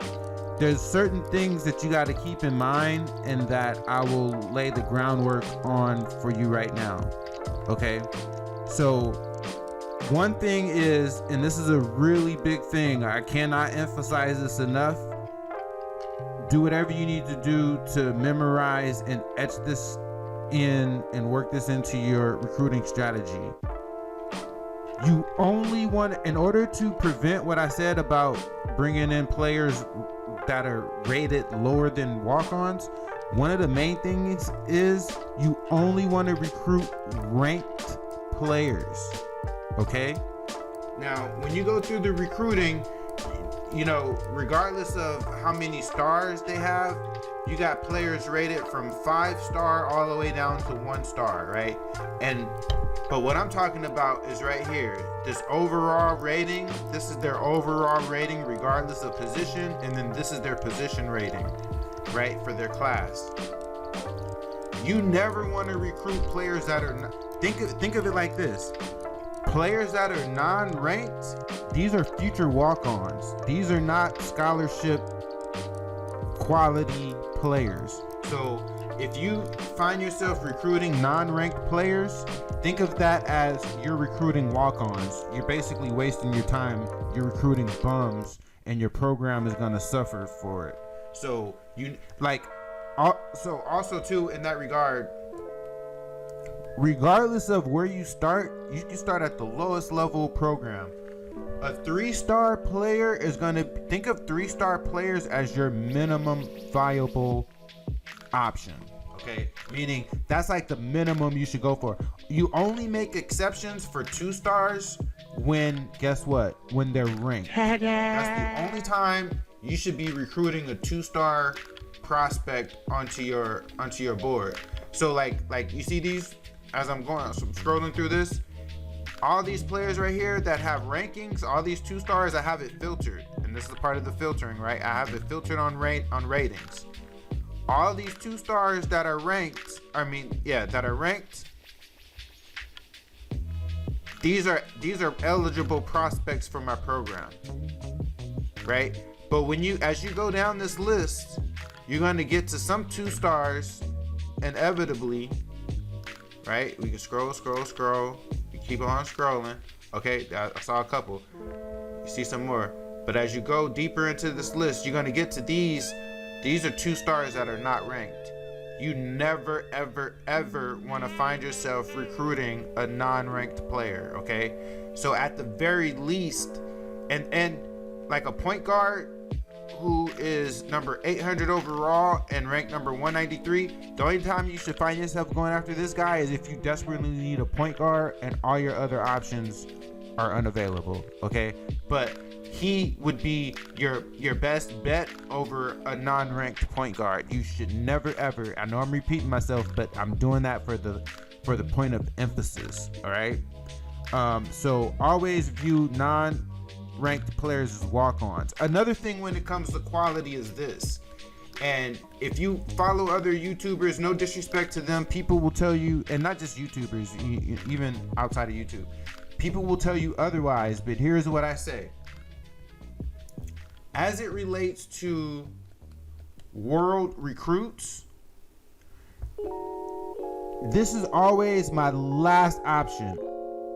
there's certain things that you got to keep in mind, and that I will lay the groundwork on for you right now, okay? So one thing is, and this is a really big thing, I cannot emphasize this enough: do whatever you need to do to memorize and etch this in and work this into your recruiting strategy. You only want, in order to prevent what I said about bringing in players that are rated lower than walk-ons, one of the main things is you only want to recruit ranked players, okay? Now, when you go through the recruiting, you know, regardless of how many stars they have, you got players rated from 5-star all the way down to 1-star, right? But what I'm talking about is right here, this overall rating. This is their overall rating regardless of position, and then this is their position rating, right, for their class. You never want to recruit players that are not, think of it like this: players that are non-ranked, these are future walk-ons. These are not scholarship quality players. So if you find yourself recruiting non-ranked players, think of that as you're recruiting walk-ons. You're basically wasting your time. You're recruiting bums, and your program is gonna suffer for it. So you so also too, in that regard, regardless of where you start, you can start at the lowest level program. A 3-star player is going to think of 3-star players as your minimum viable option, okay? Meaning that's like the minimum you should go for. You only make exceptions for 2 stars when, guess what? When they're ranked. That's the only time you should be recruiting a 2-star prospect onto your board. So like you see these, as I'm scrolling through this, all these players right here that have rankings, all these 2 stars, I have it filtered, and this is a part of the filtering, right? I have it filtered on ratings. All these 2 stars that are ranked, these are eligible prospects for my program, right? But as you go down this list, you're going to get to some 2 stars inevitably, right? We can scroll. Keep on scrolling. Okay, I saw a couple. You see some more. But as you go deeper into this list, you're going to get to these. These are 2 stars that are not ranked. You never, ever, ever want to find yourself recruiting a non-ranked player, okay? So at the very least, and like a point guard, who is number 800 overall and ranked number 193. The only time you should find yourself going after this guy is if you desperately need a point guard and all your other options are unavailable, okay? But he would be your best bet over a non-ranked point guard. You should never ever, I know I'm repeating myself, but I'm doing that for the point of emphasis, all right? So always view non-ranked players as walk-ons. Another thing when it comes to quality is this, and if you follow other YouTubers, no disrespect to them, people will tell you, and not just YouTubers, even outside of YouTube, people will tell you otherwise, but here's what I say. As it relates to world recruits, this is always my last option.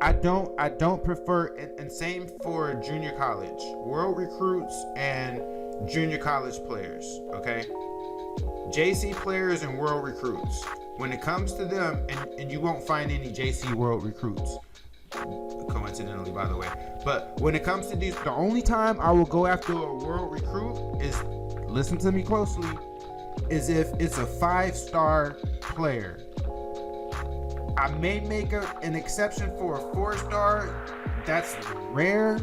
I don't prefer, and same for junior college, world recruits and junior college players, okay? JC players and world recruits. When it comes to them, and you won't find any JC world recruits, coincidentally, by the way. But when it comes to these, the only time I will go after a world recruit is, listen to me closely, is if it's a 5-star player. I may make an exception for a 4-star. That's rare.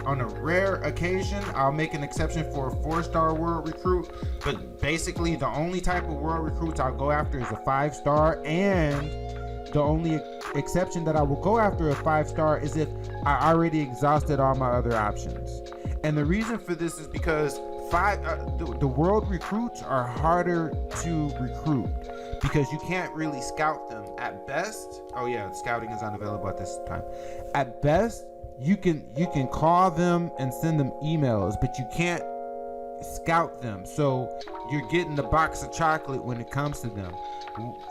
On a rare occasion, I'll make an exception for a 4-star world recruit. But basically, the only type of world recruits I'll go after is a 5-star, and the only exception that I will go after a 5-star is if I already exhausted all my other options. And the reason for this is because the world recruits are harder to recruit because you can't really scout them. At best, oh yeah, scouting is unavailable at this time. At best, you can call them and send them emails, but you can't scout them. So you're getting the box of chocolate when it comes to them.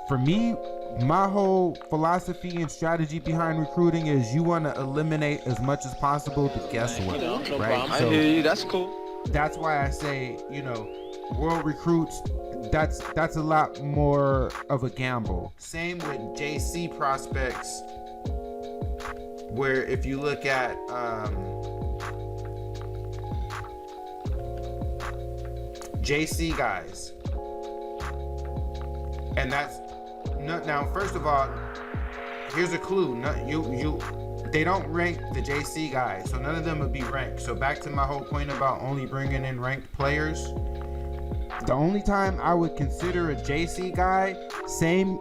For me, my whole philosophy and strategy behind recruiting is you want to eliminate as much as possible the guesswork, right? I hear you. That's cool. That's why I say, world recruits, that's a lot more of a gamble. Same with JC prospects, where if you look at JC guys, and that's now first of all, here's a clue. They don't rank the JC guys, so none of them would be ranked. So back to my whole point about only bringing in ranked players. The only time I would consider a JC guy, same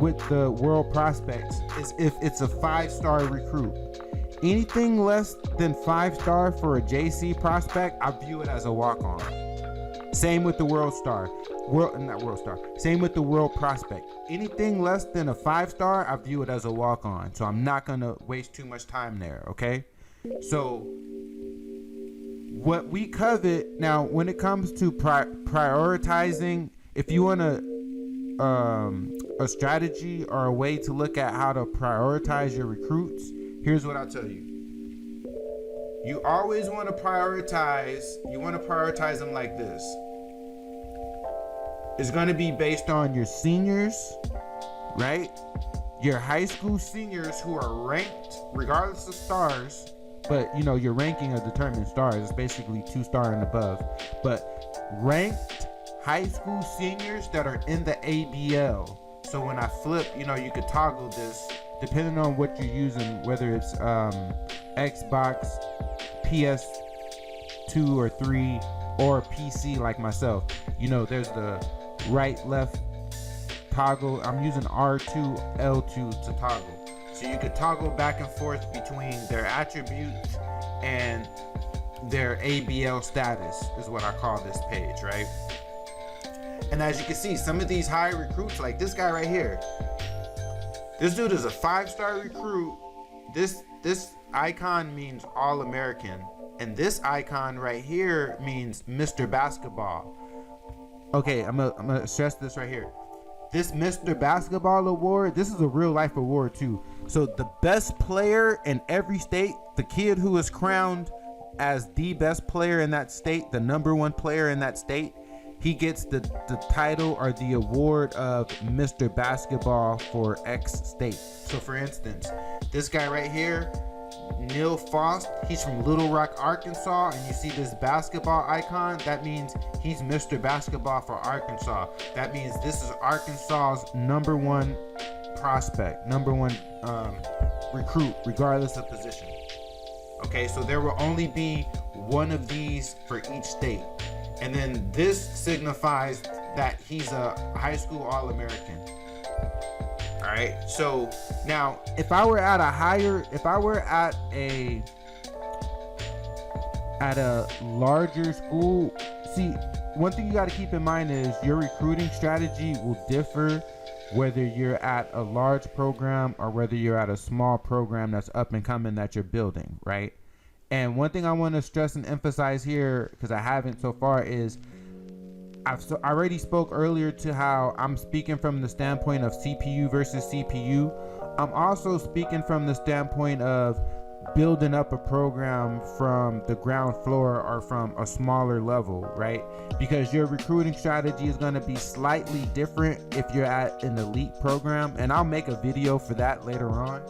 with the world prospects, is if it's a 5-star recruit. Anything less than 5-star for a JC prospect, I view it as a walk-on. Same with the Same with the world prospect. Anything less than a 5-star, I view it as a walk-on. So I'm not gonna waste too much time there, okay? So what we covet now, when it comes to prioritizing, if you want a strategy or a way to look at how to prioritize your recruits, here's what I'll tell you. You always want to prioritize them like this. It's going to be based on your seniors, right? Your high school seniors who are ranked regardless of stars, but your ranking of determined stars is basically 2-star and above. But ranked high school seniors that are in the ABL. So when I flip, you could toggle this depending on what you're using, whether it's Xbox, PS2 or 3, or PC like myself. There's the right, left toggle. I'm using R2, L2 to toggle. So you could toggle back and forth between their attributes and their ABL status is what I call this page, right? And as you can see, some of these high recruits, like this guy right here, this dude is a 5-star recruit. This icon means All-American, and this icon right here means Mr. Basketball. Okay, I'm gonna stress this right here. This Mr. Basketball award, this is a real life award too. So the best player in every state, the kid who is crowned as the best player in that state, the number 1 player in that state, he gets the title or the award of Mr. Basketball for X state. So for instance, this guy right here, Neil Faust. He's from Little Rock, Arkansas, and you see this basketball icon. That means he's Mr. Basketball for Arkansas. That means this is Arkansas's number one prospect, number one recruit, regardless of position. Okay, so there will only be one of these for each state. And then this signifies that he's a high school All-American. All right, so now if I were at a larger school, see, one thing you got to keep in mind is your recruiting strategy will differ whether you're at a large program or whether you're at a small program that's up and coming that you're building, right? And one thing I want to stress and emphasize here, because I haven't so far, is I already spoke earlier to how I'm speaking from the standpoint of CPU versus CPU. I'm also speaking from the standpoint of building up a program from the ground floor or from a smaller level, right? Because your recruiting strategy is going to be slightly different if you're at an elite program, and I'll make a video for that later on.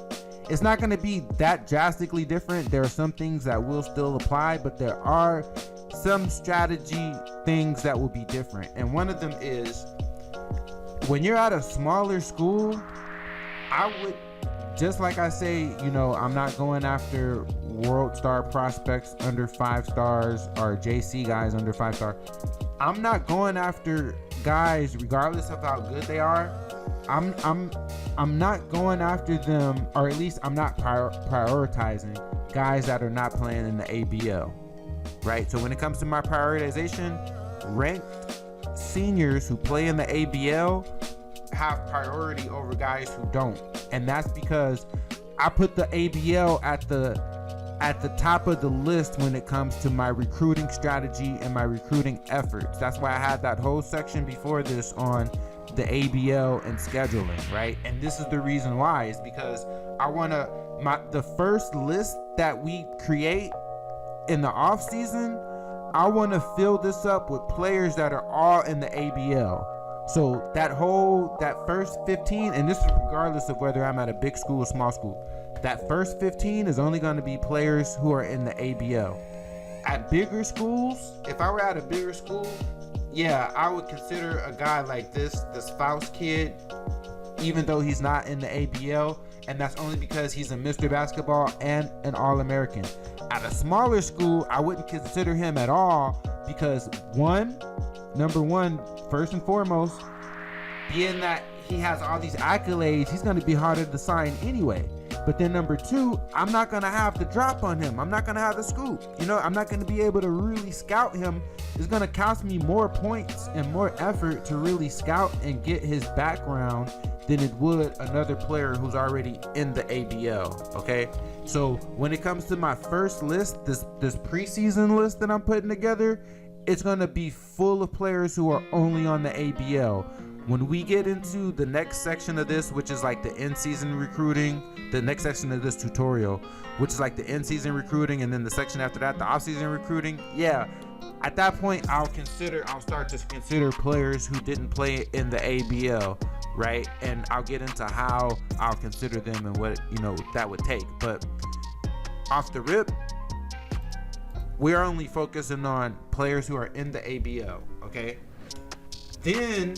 It's not going to be that drastically different. There are some things that will still apply, but there are some strategy things that will be different. And one of them is when you're at a smaller school, I would, just like I say, you know, I'm not going after world star prospects under 5 stars or JC guys under 5 stars. I'm not going after guys regardless of how good they are. I'm not going after them, or at least I'm not prioritizing guys that are not playing in the ABL, right? So when it comes to my prioritization, ranked seniors who play in the ABL have priority over guys who don't. And that's because I put the ABL at the top of the list when it comes to my recruiting strategy and my recruiting efforts. That's why I had that whole section before this on the ABL and scheduling, right? And this is the reason why, is because I want to, the first list that we create in the off season, I want to fill this up with players that are all in the ABL. So that first 15, and this is regardless of whether I'm at a big school or small school, that first 15 is only going to be players who are in the ABL. At bigger schools, if I were at a bigger school, yeah, I would consider a guy like this Faust kid, even though he's not in the ABL, and that's only because he's a Mr. Basketball and an All-American. At a smaller school, I wouldn't consider him at all because number one, first and foremost, being that he has all these accolades, he's going to be harder to sign anyway. But then number two, I'm not going to have the drop on him. I'm not going to have the scoop. You know, I'm not going to be able to really scout him. It's going to cost me more points and more effort to really scout and get his background than it would another player who's already in the ABL, okay? So when it comes to my first list, this preseason list that I'm putting together, it's going to be full of players who are only on the ABL. When we get into the next section of this, which is like the in-season recruiting, the next section of this tutorial, which is like the in-season recruiting, and then the section after that, the off-season recruiting, yeah, at that point, I'll start to consider players who didn't play in the ABL, right? And I'll get into how I'll consider them and what, you know, that would take. But off the rip, we're only focusing on players who are in the ABL, okay? Then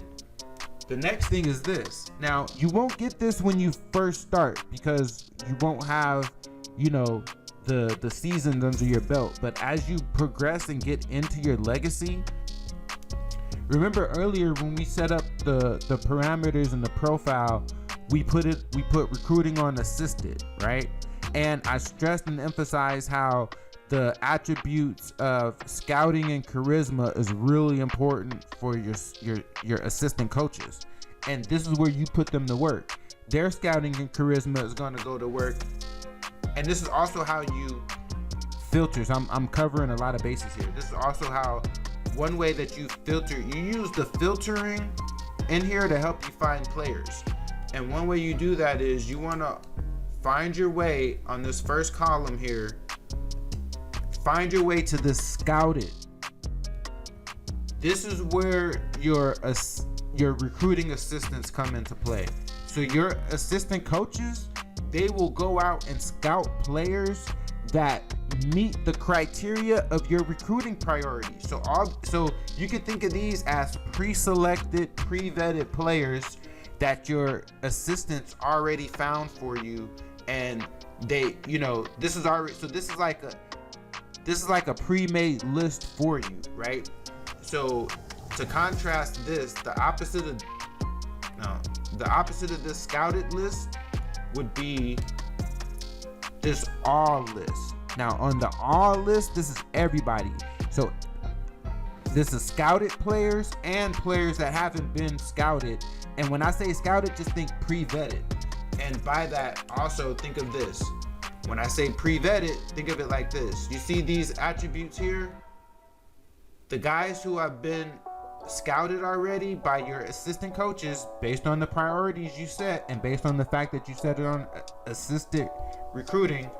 the next thing is this. Now, you won't get this when you first start because you won't have, you know, the seasons under your belt. But as you progress and get into your legacy, remember earlier when we set up the parameters and the profile, we put recruiting on assisted, right? And I stressed and emphasized how the attributes of scouting and charisma is really important for your assistant coaches. And this is where you put them to work. Their scouting and charisma is going to go to work. And this is also how you filters. I'm covering a lot of bases here. This is also how, one way that you filter, you use the filtering in here to help you find players. And one way you do that is you want to find your way on this first column here. Find your way to the scouted. This is where your recruiting assistants come into play. So your assistant coaches, they will go out and scout players that meet the criteria of your recruiting priorities. So you can think of these as pre-selected, pre-vetted players that your assistants already found for you, and they, this is like a pre-made list for you, right? So to contrast this, the opposite of this scouted list would be this all list. Now on the all list, this is everybody. So this is scouted players and players that haven't been scouted. And when I say scouted, just think pre-vetted. And by that, also think of this. When I say pre-vetted, think of it like this. You see these attributes here? The guys who have been scouted already by your assistant coaches based on the priorities you set and based on the fact that you set it on assistant recruiting,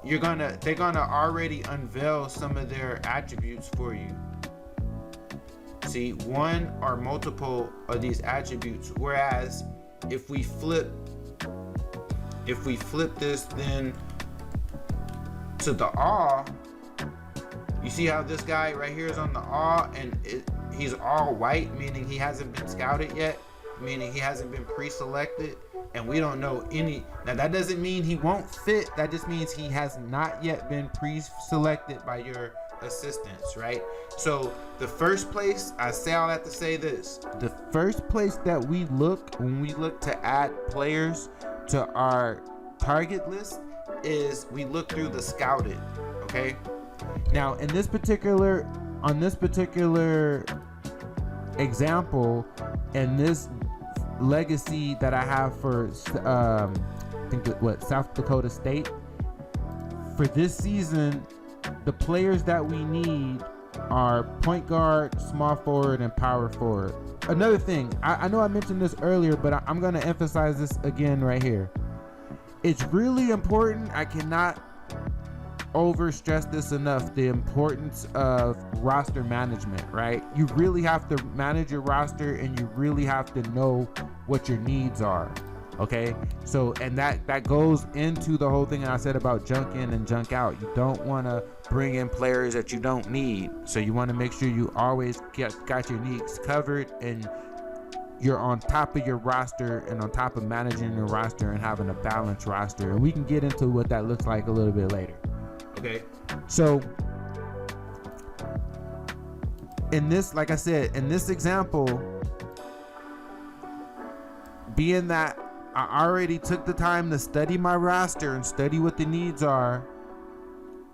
they're gonna already unveil some of their attributes for you. See, one or multiple of these attributes. Whereas if we flip this then to the all, you see how this guy right here is on the all, and he's all white, meaning he hasn't been scouted yet, meaning he hasn't been pre-selected, and we don't know any. Now that doesn't mean he won't fit, that just means he has not yet been pre-selected by your assistants, right? So the first place, I say all that to say this, the first place that we look when we look to add players to our target list is we look through the scouted, okay? Now on this particular example, and this legacy that I have for South Dakota State, for this season, the players that we need are point guard, small forward, and power forward. Another thing, I know I mentioned this earlier, but I'm going to emphasize this again right here. It's really important. I cannot overstress this enough, the importance of roster management, right? You really have to manage your roster, and you really have to know what your needs are, okay? So, and that goes into the whole thing I said about junk in and junk out. You don't want to bring in players that you don't need, so you want to make sure you always got your needs covered, and you're on top of your roster and on top of managing your roster and having a balanced roster. And we can get into what that looks like a little bit later. Okay, so in this, like I said, in this example, being that I already took the time to study my roster and study what the needs are,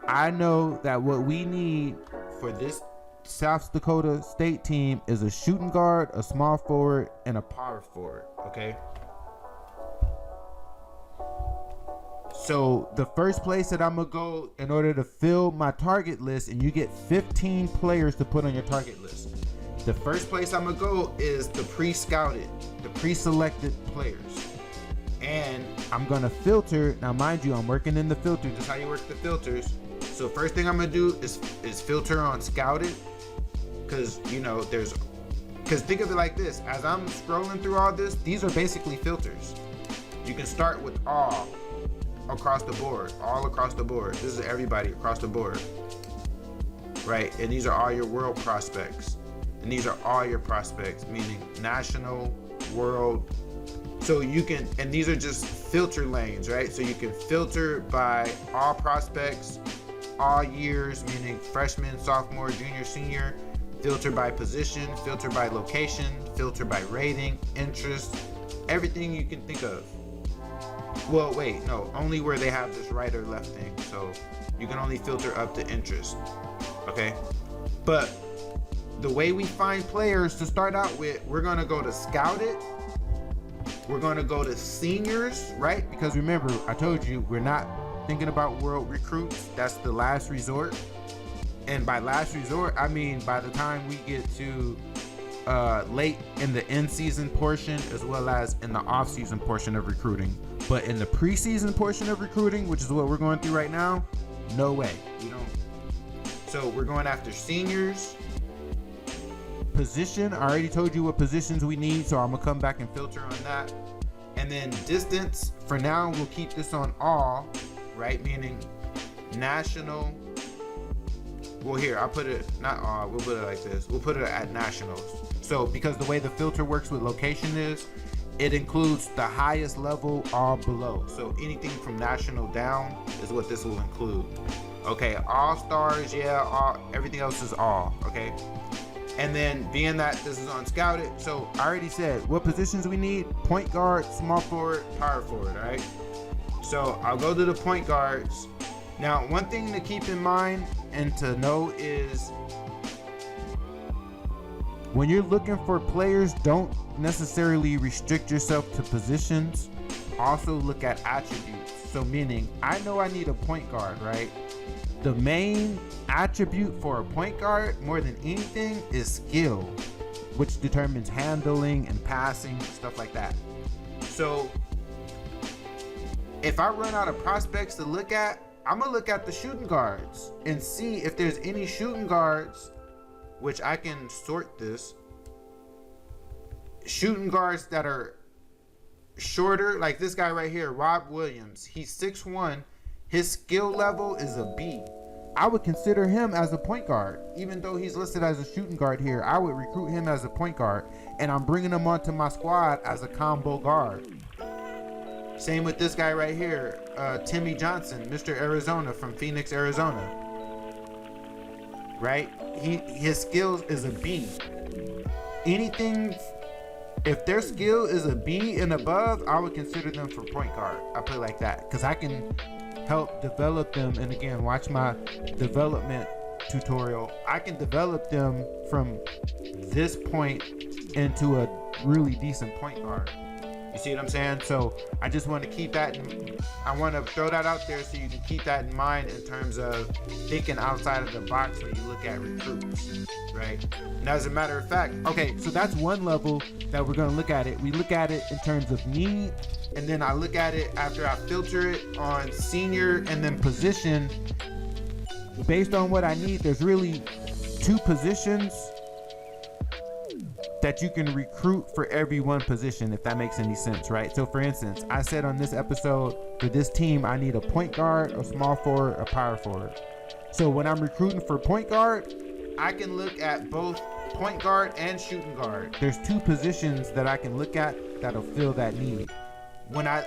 I know that what we need for this South Dakota State team is a shooting guard, a small forward, and a power forward, okay? So the first place that I'm gonna go in order to fill my target list, and you get 15 players to put on your target list. The first place I'm gonna go is the pre-scouted, the pre-selected players. And I'm gonna filter. Now mind you, I'm working in the filter, just how you work the filters. So first thing I'm gonna do is filter on scouted, because because think of it like this. As I'm scrolling through all this, these are basically filters. You can start with all across the board, all across the board. This is everybody across the board, right? And these are all your world prospects, and these are all your prospects, meaning national, world. So you can, and these are just filter lanes, right? So you can filter by all prospects, all years, meaning freshman, sophomore, junior, senior, filter by position, filter by location, filter by rating, interest, everything you can think of. Well, wait, no, only where they have this right or left thing. So you can only filter up to interest, okay? But the way we find players to start out with, we're gonna go to scouted, we're gonna go to seniors, right? Because remember, I told you, we're not thinking about world recruits. That's the last resort. And by last resort, I mean by the time we get to late in the in-season portion, as well as in the off-season portion of recruiting. But in the preseason portion of recruiting, which is what we're going through right now, no way. We don't. So we're going after seniors. Position, I already told you what positions we need, so I'm gonna come back and filter on that. And then distance, for now, we'll keep this on all, right? Meaning national. Well, here, I'll put it, not all, we'll put it like this. We'll put it at nationals. So because the way the filter works with location is, it includes the highest level all below. So anything from national down is what this will include. Okay, all stars, yeah, everything else is all, okay? And then being that this is on Scouted, so I already said what positions we need: point guard, small forward, power forward, all right? So I'll go to the point guards. Now, one thing to keep in mind and to know is when you're looking for players, don't necessarily restrict yourself to positions. Also look at attributes. So meaning, I know I need a point guard, right? The main attribute for a point guard, more than anything, is skill, which determines handling and passing, stuff like that. So if I run out of prospects to look at, I'm gonna look at the shooting guards and see if there's any shooting guards, which I can sort this. Shooting guards that are shorter, like this guy right here, Rob Williams. He's 6'1". His skill level is a B. I would consider him as a point guard. Even though he's listed as a shooting guard here, I would recruit him as a point guard, and I'm bringing him onto my squad as a combo guard. Same with this guy right here, Timmy Johnson, Mr. Arizona from Phoenix, Arizona. Right? His skills is a B. Anything, if their skill is a B and above, I would consider them for point guard. I put it like that, because I can help develop them. And again, watch my development tutorial. I can develop them from this point into a really decent point guard. You see what I'm saying? So I just want to keep that I want to throw that out there so you can keep that in mind in terms of thinking outside of the box when you look at recruits, right? And as a matter of fact, okay, so that's one level that we're going to look at it. We look at it in terms of need, and then I look at it after I filter it on senior and then position. Based on what I need, there's really two positions that you can recruit for every one position, if that makes any sense, right? So for instance, I said on this episode, for this team, I need a point guard, a small forward, a power forward. So when I'm recruiting for point guard, I can look at both point guard and shooting guard. There's two positions that I can look at that'll fill that need. When I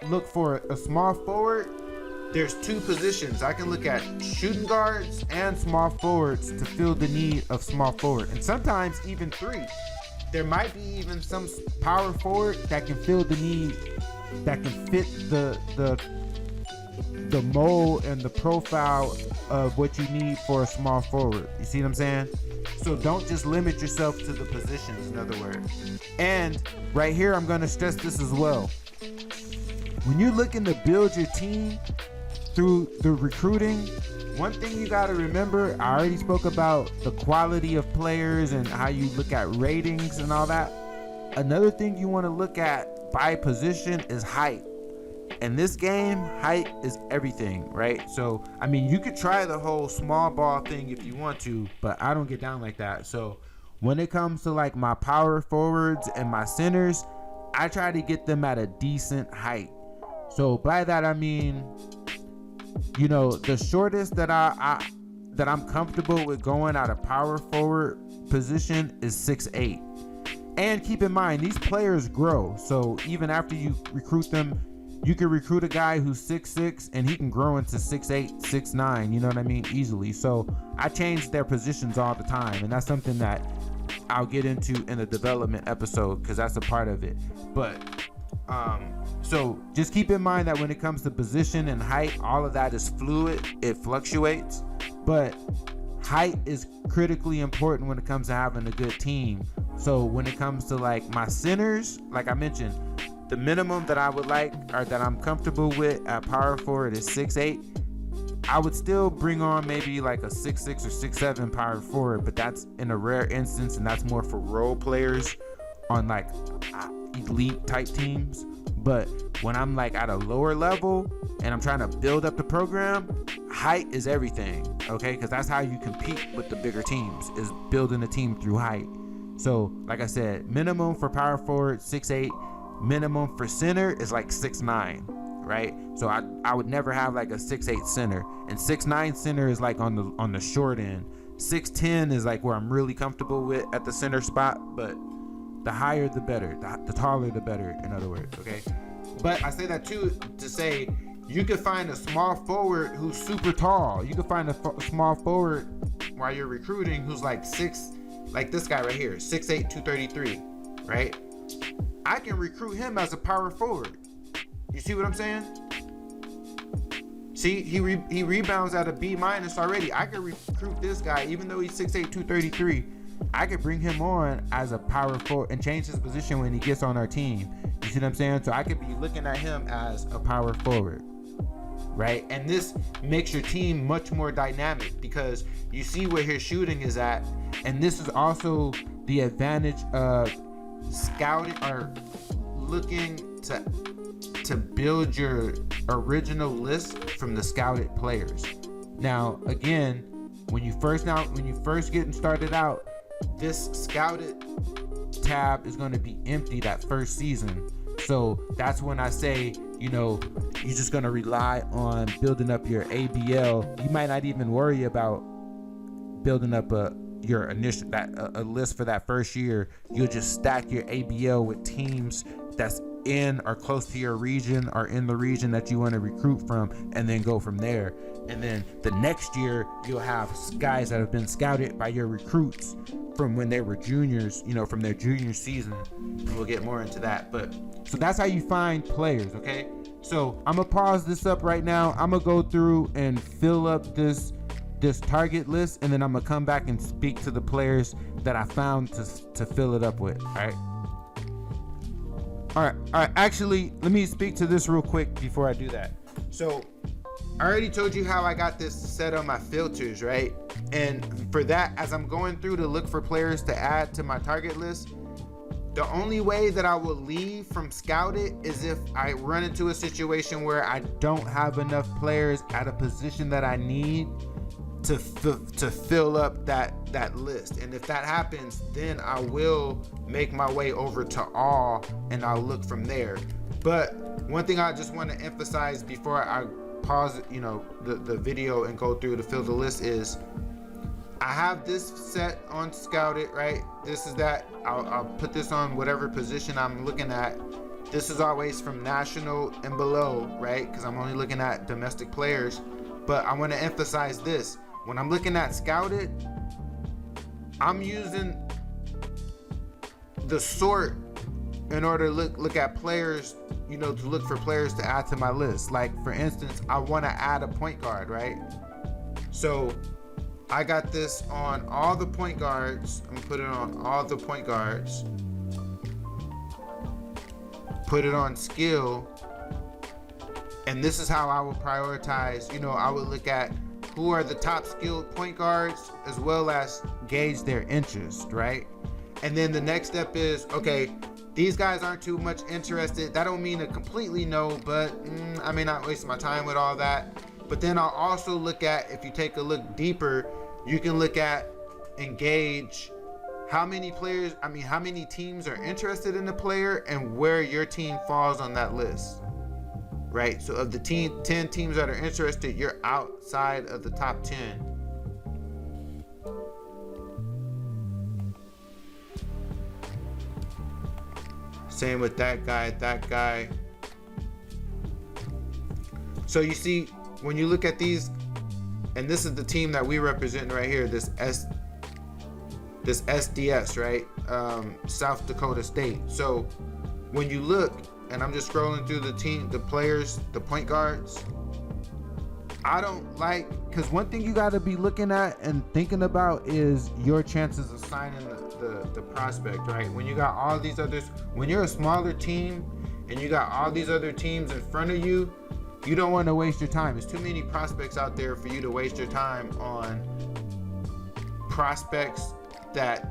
look for a small forward, there's two positions. I can look at shooting guards and small forwards to fill the need of small forward, and sometimes even three. There might be even some power forward that can fill the need, that can fit the mold and the profile of what you need for a small forward. You see what I'm saying? So don't just limit yourself to the positions, in other words. And right here, I'm going to stress this as well. When you're looking to build your team through the recruiting, one thing you got to remember, I already spoke about the quality of players and how you look at ratings and all that. Another thing you want to look at by position is height. In this game, height is everything, right? So, I mean, you could try the whole small ball thing if you want to, but I don't get down like that. So when it comes to like my power forwards and my centers, I try to get them at a decent height. So by that, I mean, you know, the shortest that I'm comfortable with going at a power forward position is 6'8". And keep in mind, these players grow. So even after you recruit them, you can recruit a guy who's 6'6" and he can grow into 6'8", 6'9", you know what I mean, easily. So I change their positions all the time, and that's something that I'll get into in the development episode because that's a part of it. But so just keep in mind that when it comes to position and height, all of that is fluid, it fluctuates, but height is critically important when it comes to having a good team. So when it comes to like my centers, like I mentioned, the minimum that I would like, or that I'm comfortable with at power forward, is 6'8". I would still bring on maybe like a 6'6" or 6'7" power forward, but that's in a rare instance, and that's more for role players on like elite type teams. But when I'm like at a lower level and I'm trying to build up the program, height is everything, okay? Because that's how you compete with the bigger teams, is building a team through height. So like I said, minimum for power forward 6'8", minimum for center is like 6'9", right? So I would never have like a 6'8" center, and 6'9" center is like on the short end. 6'10" is like where I'm really comfortable with at the center spot, but the higher the better, the taller the better, in other words, okay? But I say that too to say you could find a small forward who's super tall. You could find a small forward while you're recruiting who's like like this guy right here, 6'8", 233, right? I can recruit him as a power forward. You see what I'm saying? See, he rebounds at a B- already. I could recruit this guy, even though he's 6'8", 233. I could bring him on as a power forward and change his position when he gets on our team. You see what I'm saying? So I could be looking at him as a power forward, right? And this makes your team much more dynamic because you see where his shooting is at. And this is also the advantage of scouting or looking to build your original list from the scouted players. Now, again, when you first getting started out, this scouted tab is going to be empty that first season. So that's when I say, you're just going to rely on building up your ABL. You might not even worry about building up a list for that first year. You'll just stack your ABL with teams that's in or close to your region or in the region that you want to recruit from, and then go from there. And then the next year you'll have guys that have been scouted by your recruits from when they were juniors, from their junior season, and we'll get more into that. But so that's how you find players. Okay, so I'm gonna pause this up right now. I'm gonna go through and fill up this target list, and then I'm gonna come back and speak to the players that I found to fill it up with. All right. Actually, let me speak to this real quick before I do that. So I already told you how I got this set on my filters, right? And for that, as I'm going through to look for players to add to my target list, the only way that I will leave from Scouted is if I run into a situation where I don't have enough players at a position that I need to fill up that list. And if that happens, then I will make my way over to all and I'll look from there. But one thing I just want to emphasize before I pause the video and go through to fill the list is I have this set on Scouted, right? This is that. I'll put this on whatever position I'm looking at. This is always from national and below, right? Because I'm only looking at domestic players. But I want to emphasize this. When I'm looking at Scouted, I'm using the sort in order to look at players, to look for players to add to my list. Like, for instance, I want to add a point guard, right? So I got this on all the point guards. I'm putting it on all the point guards. Put it on skill. And this is how I will prioritize. I would look at who are the top skilled point guards as well as gauge their interest, right? And then the next step is, okay, these guys aren't too much interested. That don't mean a completely no, but I may not waste my time with all that. But then I'll also look at, if you take a look deeper, you can look at and gauge how many teams are interested in the player and where your team falls on that list. Right, so of the 10 teams that are interested, you're outside of the top 10. Same with that guy. So you see, when you look at these, and this is the team that we represent right here, this SDS, right? South Dakota State. So when you look, and I'm just scrolling through the players, the point guards, I don't like, because one thing you got to be looking at and thinking about is your chances of signing the prospect, right? When you got all these others, when you're a smaller team and you got all these other teams in front of you, you don't want to waste your time. There's too many prospects out there for you to waste your time on prospects that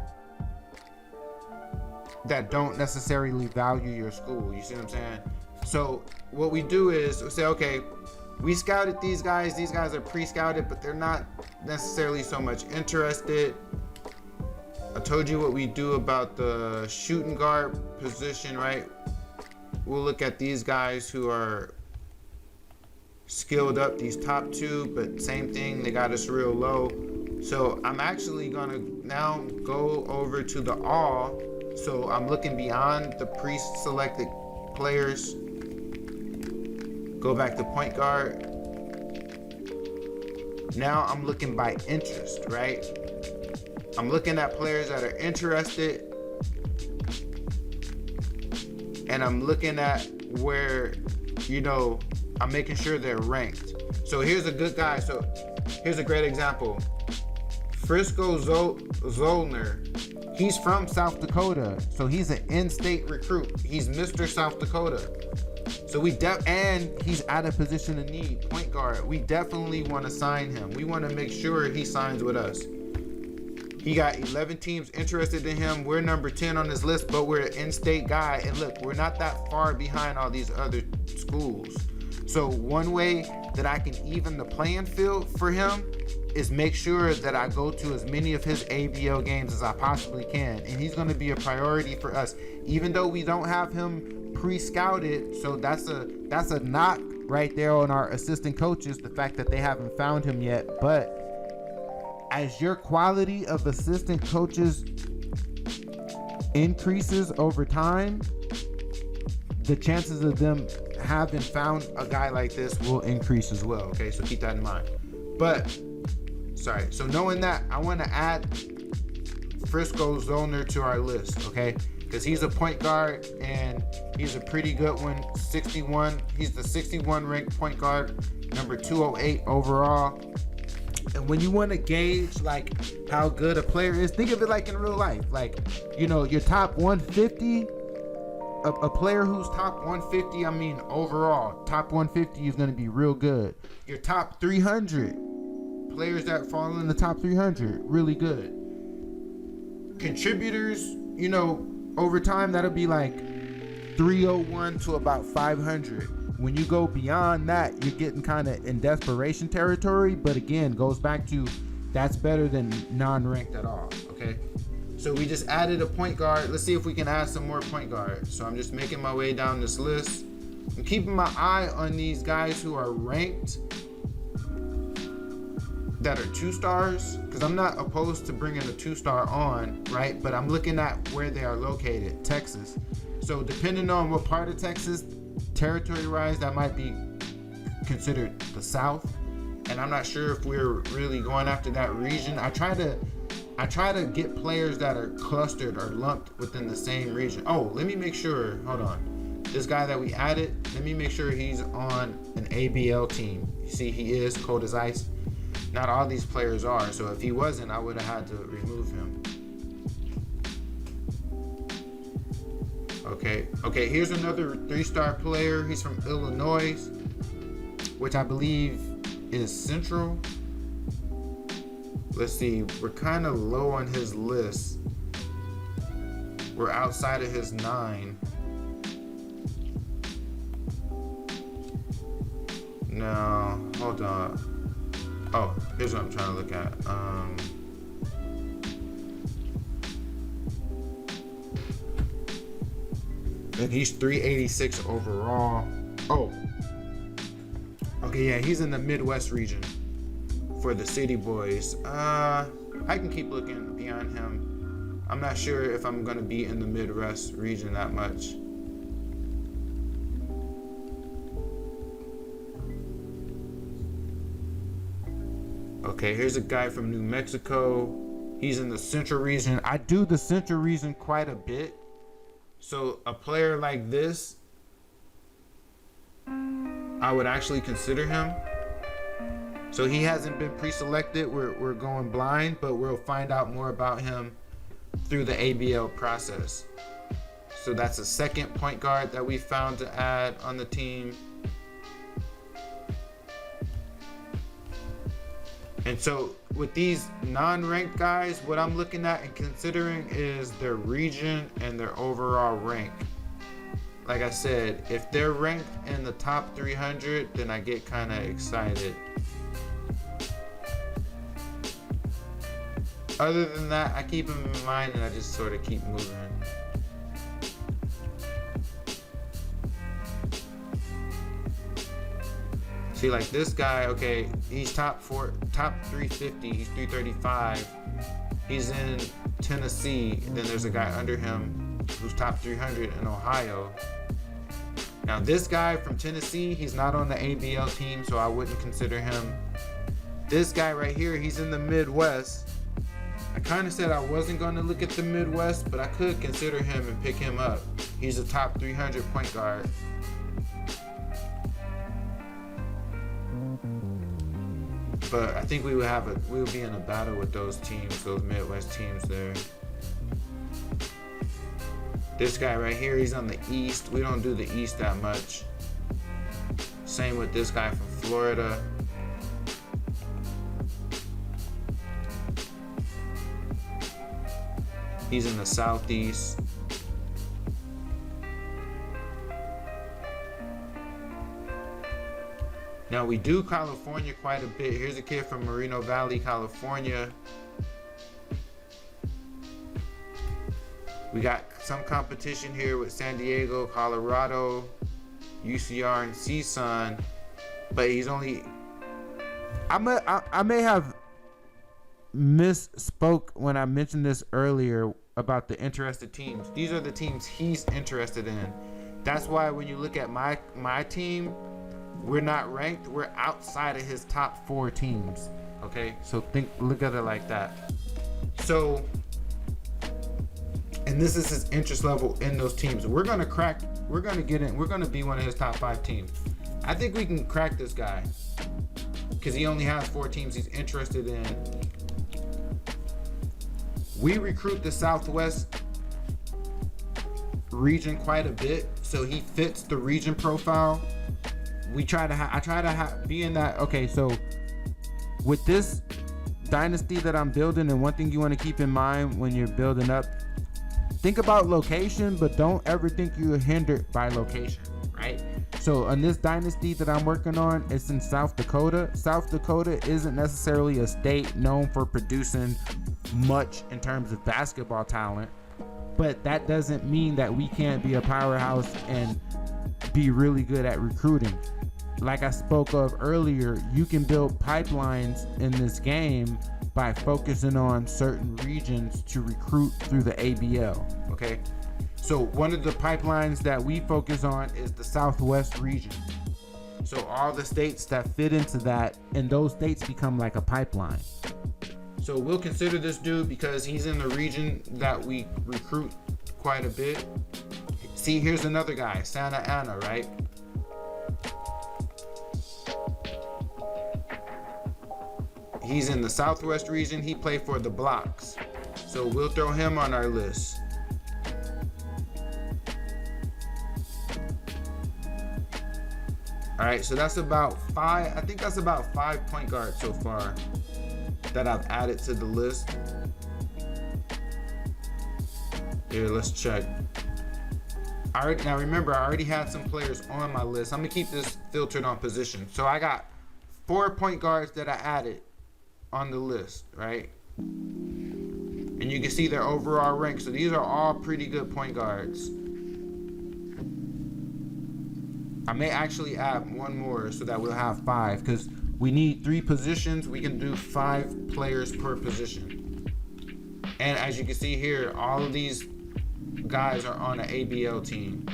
don't necessarily value your school. You see what I'm saying? So what we do is we say, okay, we scouted these guys are pre-scouted, but they're not necessarily so much interested. I told you what we do about the shooting guard position, right? we'll look at these guys who are skilled up, these top two, but same thing, they got us real low. So I'm actually gonna now go over to the all. So I'm looking beyond the pre-selected players. Go back to point guard. Now I'm looking by interest, right? I'm looking at players that are interested, and I'm looking at where, I'm making sure they're ranked. So here's a good guy. So here's a great example. Frisco Zollner. He's from South Dakota, so he's an in-state recruit. He's Mr. South Dakota. So and he's at a position of need, point guard. We definitely want to sign him. We want to make sure he signs with us. He got 11 teams interested in him. We're number 10 on his list, but we're an in-state guy. And look, we're not that far behind all these other schools. So one way that I can even the playing field for him is make sure that I go to as many of his ABL games as I possibly can. And he's going to be a priority for us, even though we don't have him pre-scouted. So that's a knock right there on our assistant coaches, the fact that they haven't found him yet. But as your quality of assistant coaches increases over time, the chances of them having found a guy like this will increase as well. Okay, so keep that in mind. So knowing that, I want to add Frisco Zollner to our list, okay? Because he's a point guard and he's a pretty good one. 61. He's the 61 ranked point guard, number 208 overall. And when you want to gauge like how good a player is, think of it like in real life. Like, your top 150, a player who's top 150, overall, top 150 is going to be real good. Your top 300, players that fall in the top 300, really good. Contributors, over time, that'll be like 301 to about 500. When you go beyond that, you're getting kind of in desperation territory. But again, goes back to that's better than non-ranked at all. Okay. So we just added a point guard. Let's see if we can add some more point guards. So I'm just making my way down this list. I'm keeping my eye on these guys who are ranked that are 2-stars, because I'm not opposed to bringing a 2-star on, right? But I'm looking at where they are located, Texas. So depending on what part of Texas, territory-wise, that might be considered the South. And I'm not sure if we're really going after that region. I try to get players that are clustered or lumped within the same region. Oh, let me make sure. Hold on. This guy that we added, let me make sure he's on an ABL team. You see, he is cold as ice. Not all these players are. So if he wasn't, I would have had to remove him. Okay, here's another 3-star player. He's from Illinois, which I believe is Central. Let's see, we're kind of low on his list. We're outside of his 9. No, hold on. Oh, here's what I'm trying to look at. And he's 386 overall. Oh. Okay, yeah, he's in the Midwest region for the City Boys. I can keep looking beyond him. I'm not sure if I'm going to be in the Midwest region that much. Okay, here's a guy from New Mexico. He's in the Central region. I do the Central region quite a bit. So a player like this, I would actually consider him. So he hasn't been pre-selected. We're going blind, but we'll find out more about him through the ABL process. So that's a second point guard that we found to add on the team. And so with these non-ranked guys, what I'm looking at and considering is their region and their overall rank. Like I said, if they're ranked in the top 300, then I get kind of excited. Other than that, I keep them in mind and I just sort of keep moving. See, like this guy, okay, he's top 350, he's 335. He's in Tennessee. Then there's a guy under him who's top 300 in Ohio. Now this guy from Tennessee, he's not on the ABL team, so I wouldn't consider him. This guy right here, he's in the Midwest. I kind of said I wasn't going to look at the Midwest, but I could consider him and pick him up. He's a top 300 point guard. But I think we would be in a battle with those teams, those Midwest teams there. This guy right here, he's on the East. We don't do the East that much. Same with this guy from Florida. He's in the Southeast. Now we do California quite a bit. Here's a kid from Moreno Valley, California. We got some competition here with San Diego, Colorado, UCR, and CSUN. But he's only... I may have misspoke when I mentioned this earlier about the interested teams. These are the teams he's interested in. That's why when you look at my team, we're not ranked. We're outside of his top 4 teams. Okay, so look at it like that. So, and this is his interest level in those teams. We're gonna get in. We're gonna be one of his top 5 teams. I think we can crack this guy because he only has 4 teams he's interested in. We recruit the Southwest region quite a bit, so he fits the region profile. I try to be in that. Okay, so with this dynasty that I'm building, and one thing you want to keep in mind when you're building up, think about location, but don't ever think you're hindered by location, right? So on this dynasty that I'm working on, it's in South Dakota. South Dakota isn't necessarily a state known for producing much in terms of basketball talent, but that doesn't mean that we can't be a powerhouse and be really good at recruiting. Like I spoke of earlier, you can build pipelines in this game by focusing on certain regions to recruit through the ABL. Okay, so one of the pipelines that we focus on is the Southwest region. So all the states that fit into that, and those states become like a pipeline. So we'll consider this dude because he's in the region that we recruit quite a bit. See, here's another guy, Santa Ana, right? He's in the Southwest region. He played for the Blocks. So we'll throw him on our list. All right, so that's about 5. I think that's about 5 point guards so far that I've added to the list. Here, let's check. Now remember, I already had some players on my list. I'm gonna keep this filtered on position. So I got 4 point guards that I added on the list, right? And you can see their overall rank. So these are all pretty good point guards. I may actually add one more so that we'll have 5, because we need 3 positions. We can do 5 players per position. And as you can see here, all of these guys are on an ABL team.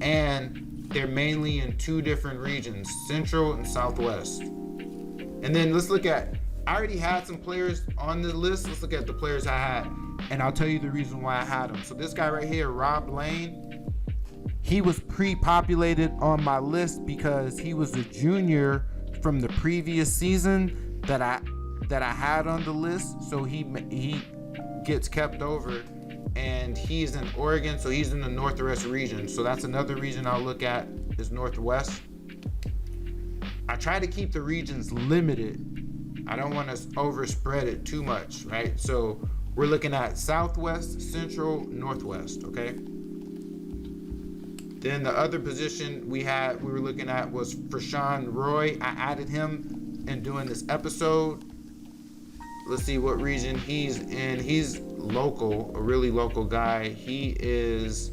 And they're mainly in 2 different regions, Central and Southwest. And then let's look at, I already had some players on the list. Let's look at the players I had, and I'll tell you the reason why I had them. So this guy right here, Rob Lane, he was pre-populated on my list because he was a junior from the previous season that I had on the list. So he gets kept over, and he's in Oregon, so he's in the Northwest region. So that's another region I'll look at is Northwest. I try to keep the regions limited. I don't want to overspread it too much, right? So we're looking at Southwest, Central, Northwest, okay? Then the other position we were looking at was Fashawn Roy. I added him in doing this episode. Let's see what region he's in. He's local, a really local guy. He is,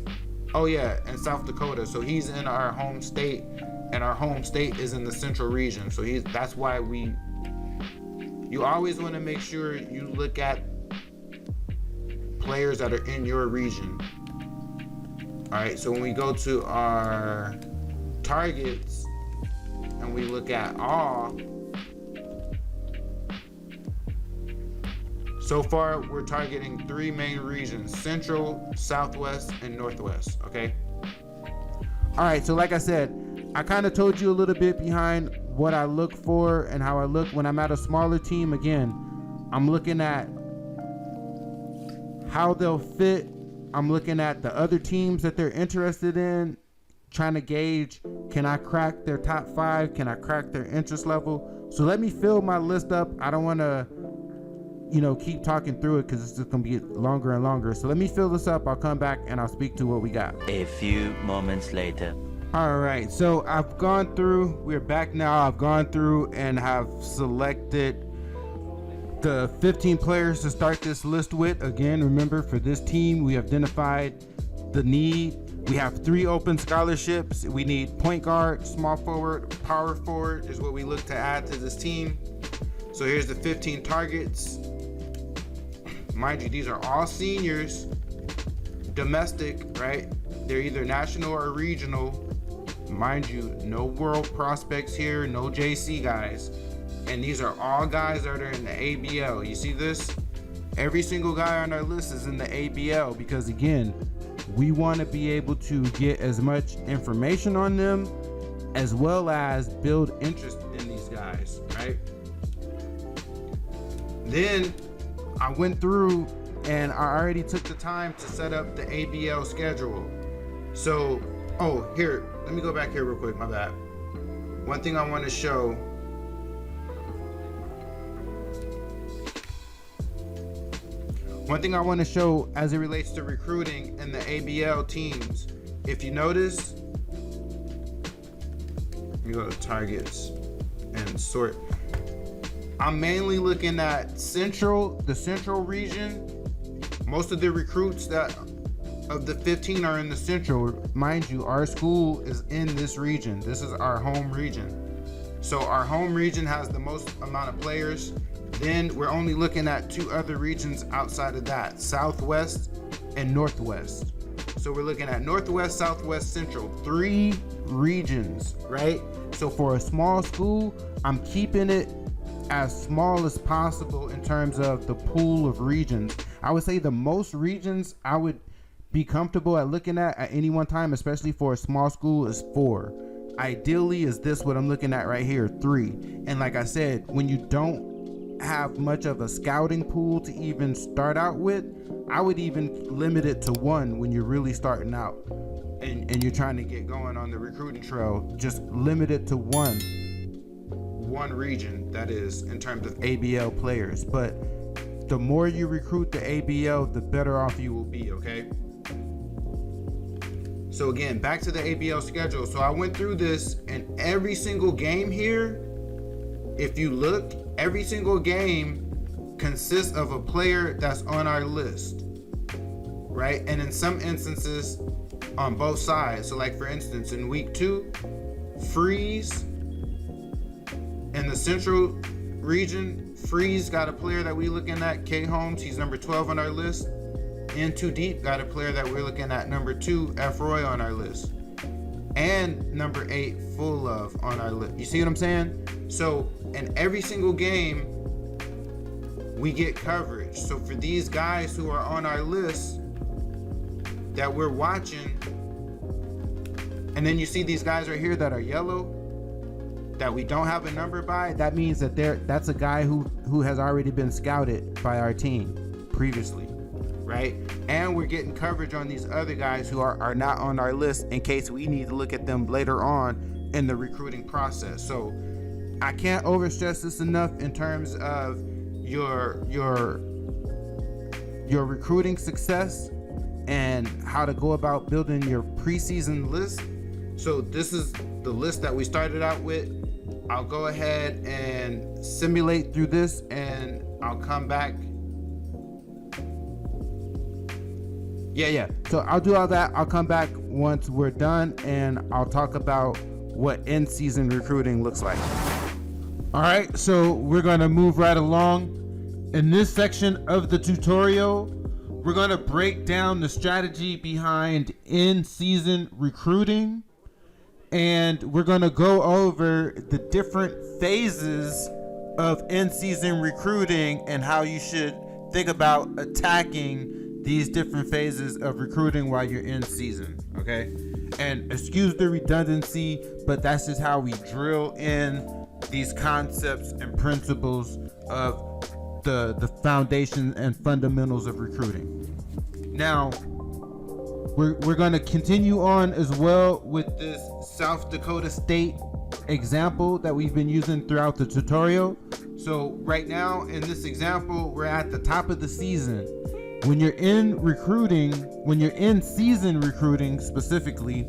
oh yeah, in South Dakota. So he's in our home state. and our home state is in the central region. So that's why you always want to make sure you look at players that are in your region. All right, so when we go to our targets and we look at all, so far we're targeting 3 main regions: Central, Southwest, and Northwest. Okay. All right, so like I said, I kind of told you a little bit behind what I look for and how I look when I'm at a smaller team. Again, I'm looking at how they'll fit. I'm looking at the other teams that they're interested in, trying to gauge, can I crack their top 5? Can I crack their interest level? So let me fill my list up. I don't want to, keep talking through it because it's just going to be longer and longer. So let me fill this up. I'll come back and I'll speak to what we got. A few moments later. All right, so I've gone through, we're back now. I've gone through and have selected the 15 players to start this list with. Again, remember, for this team, we identified the need. We have 3 open scholarships. We need point guard, small forward, power forward is what we look to add to this team. So here's the 15 targets. Mind you, these are all seniors, domestic, right? They're either national or regional. Mind you, no world prospects here, no JC guys. And these are all guys that are in the ABL. You see this? Every single guy on our list is in the ABL because, again, we want to be able to get as much information on them as well as build interest in these guys, right? Then I went through and I already took the time to set up the ABL schedule. So, here, let me go back here real quick, my bad. One thing I want to show. One thing I want to show as it relates to recruiting and the ABL teams. If you notice, let me go to targets and sort. I'm mainly looking at the central region. Most of the recruits of the 15 are in the central. Mind you, our school is in this region. This is our home region. So our home region has the most amount of players. Then we're only looking at 2 other regions outside of that, Southwest and Northwest. So we're looking at Northwest, Southwest, Central, 3 regions, right? So for a small school, I'm keeping it as small as possible in terms of the pool of regions. I would say the most regions I would be comfortable at looking at any one time, especially for a small school, is 4. Ideally is this what I'm looking at right here, 3. And like I said, when you don't have much of a scouting pool to even start out with, I would even limit it to 1 when you're really starting out and you're trying to get going on the recruiting trail. Just limit it to one region, that is, in terms of ABL players. But the more you recruit the ABL, the better off you will be, okay? So again, back to the ABL schedule. So I went through this, and every single game here, if you look, every single game consists of a player that's on our list, right? And in some instances, on both sides. So like, for instance, in week 2, Freeze in the central region, Freeze got a player that we looking at, K Holmes, he's number 12 on our list. In Too Deep got a player that we're looking at, number 2, F Roy, on our list. And number 8, Full Love, on our list. You see what I'm saying? So in every single game, we get coverage. So for these guys who are on our list that we're watching, and then you see these guys right here that are yellow, that we don't have a number by, that means that that's a guy who has already been scouted by our team previously, right? And we're getting coverage on these other guys who are not on our list in case we need to look at them later on in the recruiting process. So I can't overstress this enough in terms of your recruiting success and how to go about building your preseason list. So this is the list that we started out with. I'll go ahead and simulate through this, and I'll come back. Yeah. So I'll do all that. I'll come back once we're done, and I'll talk about what in-season recruiting looks like. All right, so we're gonna move right along. In this section of the tutorial, we're gonna break down the strategy behind in-season recruiting, and we're gonna go over the different phases of in-season recruiting and how you should think about attacking these different phases of recruiting while you're in season, okay? And excuse the redundancy, but that's just how we drill in these concepts and principles of the foundation and fundamentals of recruiting. Now, we're going to continue on as well with this South Dakota State example that we've been using throughout the tutorial. So right now in this example, we're at the top of the season. When you're in recruiting, when you're in season recruiting specifically,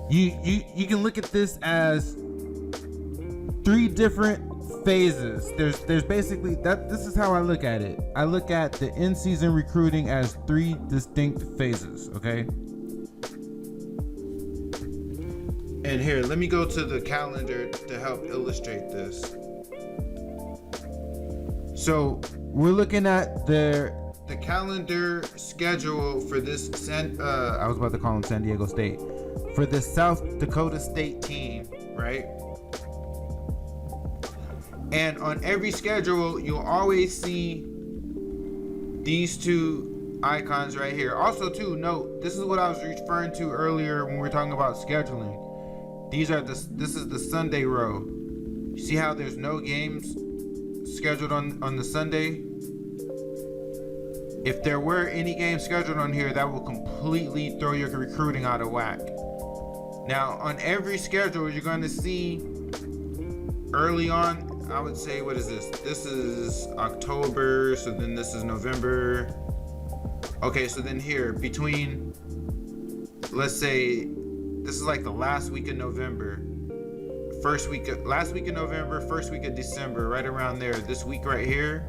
you can look at this as three different phases. There's basically that. This is how I look at it. I look at the in-season recruiting as three distinct phases. Okay. And here, let me go to the calendar to help illustrate this. So we're looking at the calendar schedule for this I was about to call them San Diego State, for the South Dakota State team, right? And on every schedule, you'll always see these two icons right here. Also, too, note, this is what I was referring to earlier when we were talking about scheduling. This is the Sunday row. You see how there's no games scheduled on the Sunday? If there were any games scheduled on here, that will completely throw your recruiting out of whack. Now, on every schedule, you're going to see early on, I would say, what is this? This is October, so then this is November. Okay, so then here, between, let's say, this is like the last week of November. Last week of November, first week of December, right around there. This week right here,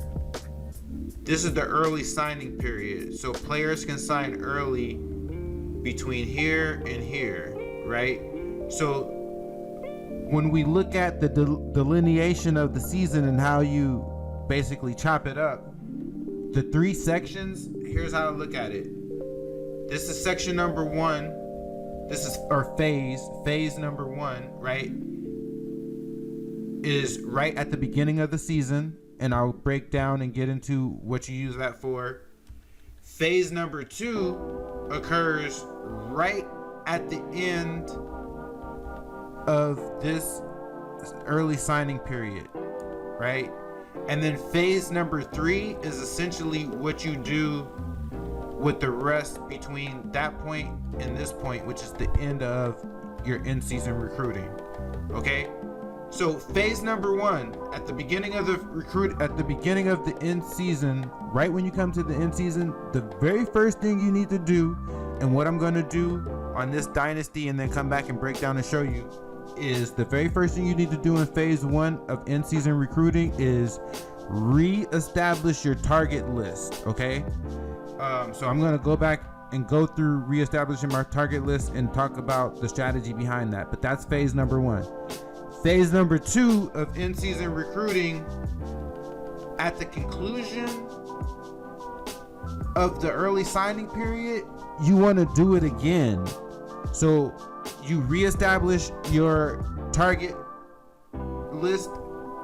this is the early signing period. So players can sign early between here and here, right? So when we look at the delineation of the season and how you basically chop it up, the three sections, here's how I look at it. This is section number one. This is our phase number one, right? Is right at the beginning of the season, and I'll break down and get into what you use that for. Phase number two occurs right at the end of this early signing period, right? And then phase number three is essentially what you do with the rest between that point and this point, which is the end of your in-season recruiting. Okay, so phase number one, at the beginning of the in-season, right when you come to the in-season, the very first thing you need to do, and what I'm going to do on this dynasty and then come back and break down and show you, is the very first thing you need to do in phase one of in-season recruiting is re-establish your target list. Okay, so I'm going to go back and go through re-establishing my target list and talk about the strategy behind that. But that's phase number one. Phase number two of in-season recruiting, at the conclusion of the early signing period, you want to do it again. So you re-establish your target list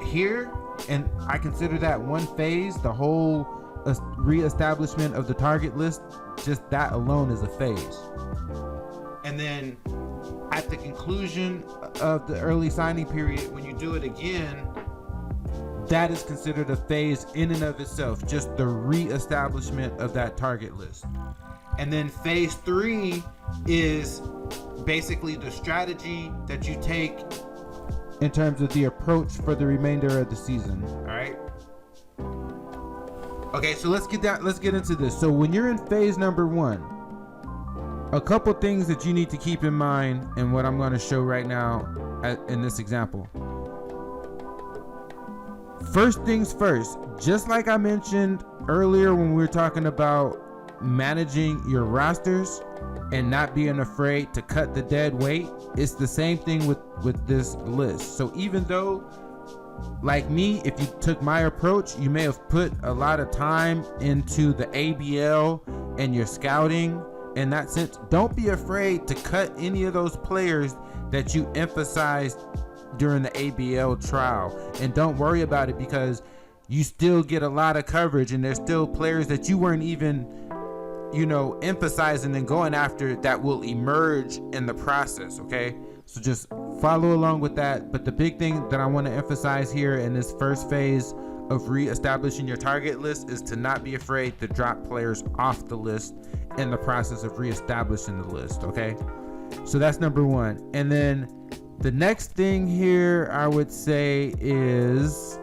here, and I consider that one phase. The whole re-establishment of the target list, just that alone is a phase. And then at the conclusion of the early signing period, when you do it again, that is considered a phase in and of itself, just the re-establishment of that target list. And then phase three is basically the strategy that you take in terms of the approach for the remainder of the season. All right. Okay, so let's get into this. So when you're in phase number one, a couple things that you need to keep in mind, and what I'm going to show right now in this example. First things first, just like I mentioned earlier when we were talking about managing your rosters, and not being afraid to cut the dead weight. It's the same thing with this list. So even though, like me, if you took my approach, you may have put a lot of time into the ABL and your scouting in that sense. Don't be afraid to cut any of those players that you emphasized during the ABL trial, and don't worry about it, because you still get a lot of coverage, and there's still players that you weren't even emphasizing and going after that will emerge in the process. Okay, so just follow along with that. But the big thing that I want to emphasize here in this first phase of re-establishing your target list is to not be afraid to drop players off the list in the process of re-establishing the list. Okay, so that's number one. And then the next thing here I would say is,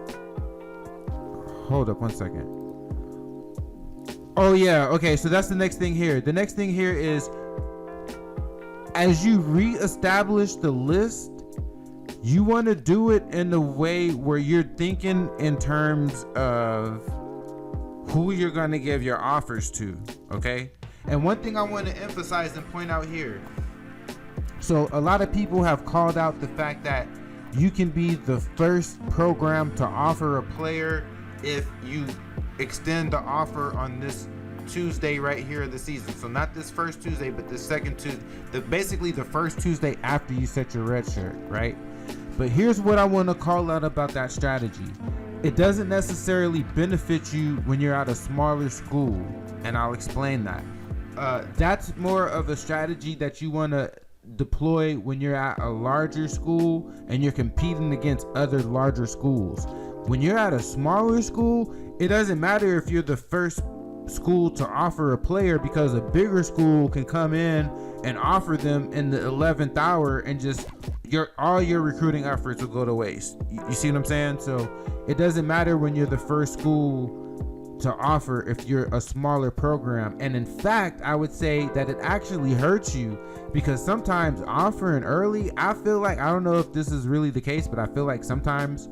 hold up one second. Oh yeah, okay, so that's the next thing here. The next thing here is, as you re-establish the list, you want to do it in a way where you're thinking in terms of who you're going to give your offers to, okay? And one thing I want to emphasize and point out here, so a lot of people have called out the fact that you can be the first program to offer a player if you extend the offer on this Tuesday right here of the season. So not this first Tuesday, but the second Tuesday, basically the first Tuesday after you set your red shirt, right? But here's what I want to call out about that strategy. It doesn't necessarily benefit you when you're at a smaller school, and I'll explain that. That's more of a strategy that you want to deploy when you're at a larger school and you're competing against other larger schools. When you're at a smaller school, it doesn't matter if you're the first school to offer a player, because a bigger school can come in and offer them in the 11th hour, and just all your recruiting efforts will go to waste. You see what I'm saying? So it doesn't matter when you're the first school to offer if you're a smaller program. And in fact, I would say that it actually hurts you, because sometimes offering early, I feel like, I don't know if this is really the case, but I feel like sometimes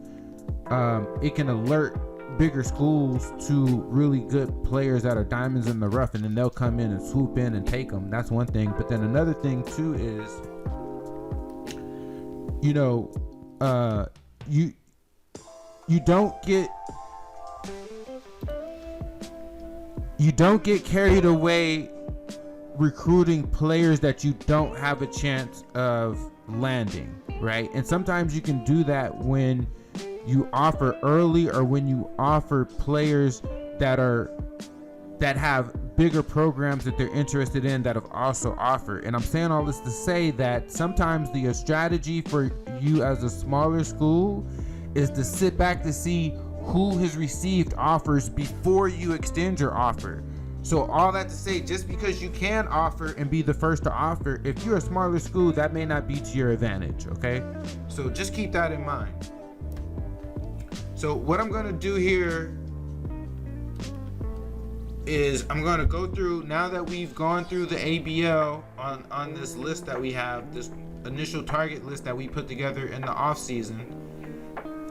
it can alert bigger schools to really good players that are diamonds in the rough, and then they'll come in and swoop in and take them. That's one thing. But then another thing too is, you don't get carried away recruiting players that you don't have a chance of landing, right? And sometimes you can do that when you offer early, or when you offer players that have bigger programs that they're interested in that have also offered. And I'm saying all this to say that sometimes the strategy for you as a smaller school is to sit back to see who has received offers before you extend your offer. So all that to say, just because you can offer and be the first to offer, if you're a smaller school, that may not be to your advantage, okay? So just keep that in mind. So what I'm going to do here is I'm going to go through, now that we've gone through the ABL on this list that we have, this initial target list that we put together in the off season.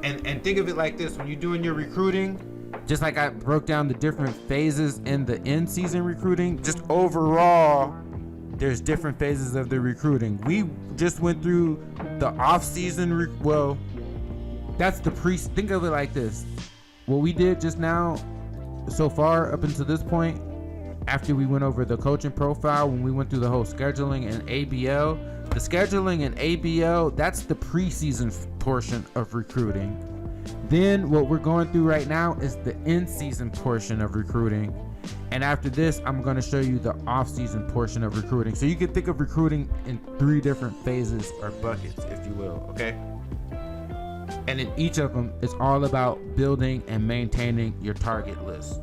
And think of it like this: when you're doing your recruiting, just like I broke down the different phases in the in-season recruiting, just overall, there's different phases of the recruiting. We just went through the off-season, that's the think of it like this. What we did just now, so far up until this point, after we went over the coaching profile, when we went through the whole scheduling and ABL, the scheduling and ABL, that's the preseason portion of recruiting. Then what we're going through right now is the in-season portion of recruiting. And after this, I'm going to show you the off-season portion of recruiting. So you can think of recruiting in 3 different phases or buckets, if you will, okay? And in each of them, it's all about building and maintaining your target list.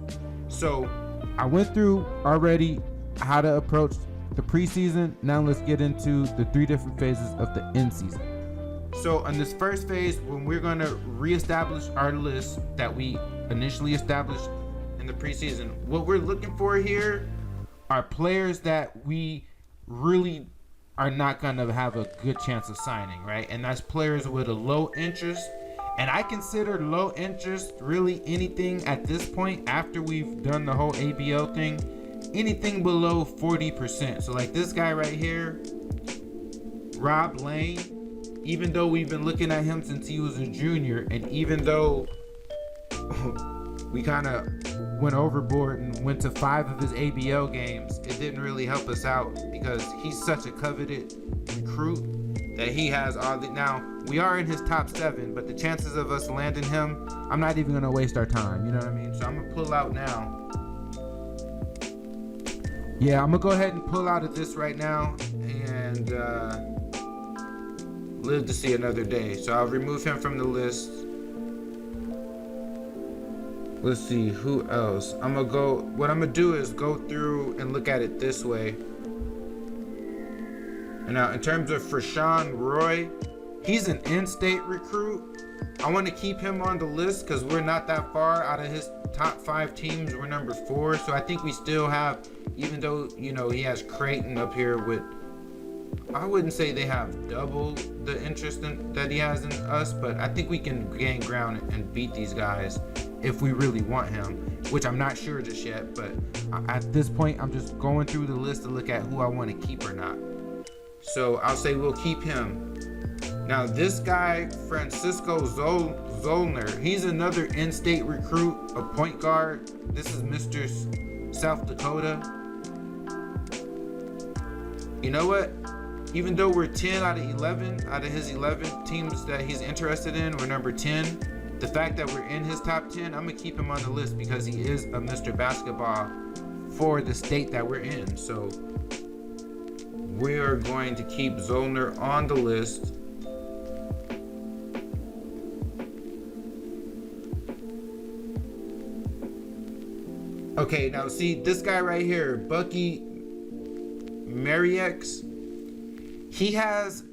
So I went through already how to approach the preseason. Now let's get into the 3 different phases of the in-season. So on this first phase, when we're going to reestablish our list that we initially established in the preseason, what we're looking for here are players that we really are not going to have a good chance of signing, right? And that's players with a low interest. And I consider low interest really anything at this point, after we've done the whole ABL thing. anything below 40%. So like this guy right here, Rob Lane, even though we've been looking at him since he was a junior, and even though we kind of went overboard and went to 5 of his ABL games, it didn't really help us out because he's such a coveted recruit that he has all the. Now we are in his top 7, but the chances of us landing him, I'm not even gonna waste our time. You know what I mean? So I'm gonna pull out now. Yeah, I'm gonna go ahead and pull out of this right now and live to see another day. So I'll remove him from the list. Let's see who else. What I'm gonna do is go through and look at it this way. And now in terms of Fashawn Roy, he's an in-state recruit. I want to keep him on the list because we're not that far out of his top 5 teams. We're number 4. So I think we still have, even though, you know, he has Creighton up here with, I wouldn't say they have double the interest that he has in us, but I think we can gain ground and beat these guys if we really want him, which I'm not sure just yet. But at this point, I'm just going through the list to look at who I want to keep or not. So I'll say we'll keep him. Now this guy, Francisco Zollner, he's another in-state recruit, a point guard. This is Mr. South Dakota. You know what? Even though we're 10 out of 11, out of his 11 teams that he's interested in, we're number 10. The fact that we're in his top 10, I'm gonna keep him on the list because he is a Mr. Basketball for the state that we're in. So we are going to keep Zollner on the list. Okay, now see this guy right here, Bucky Mariex. He has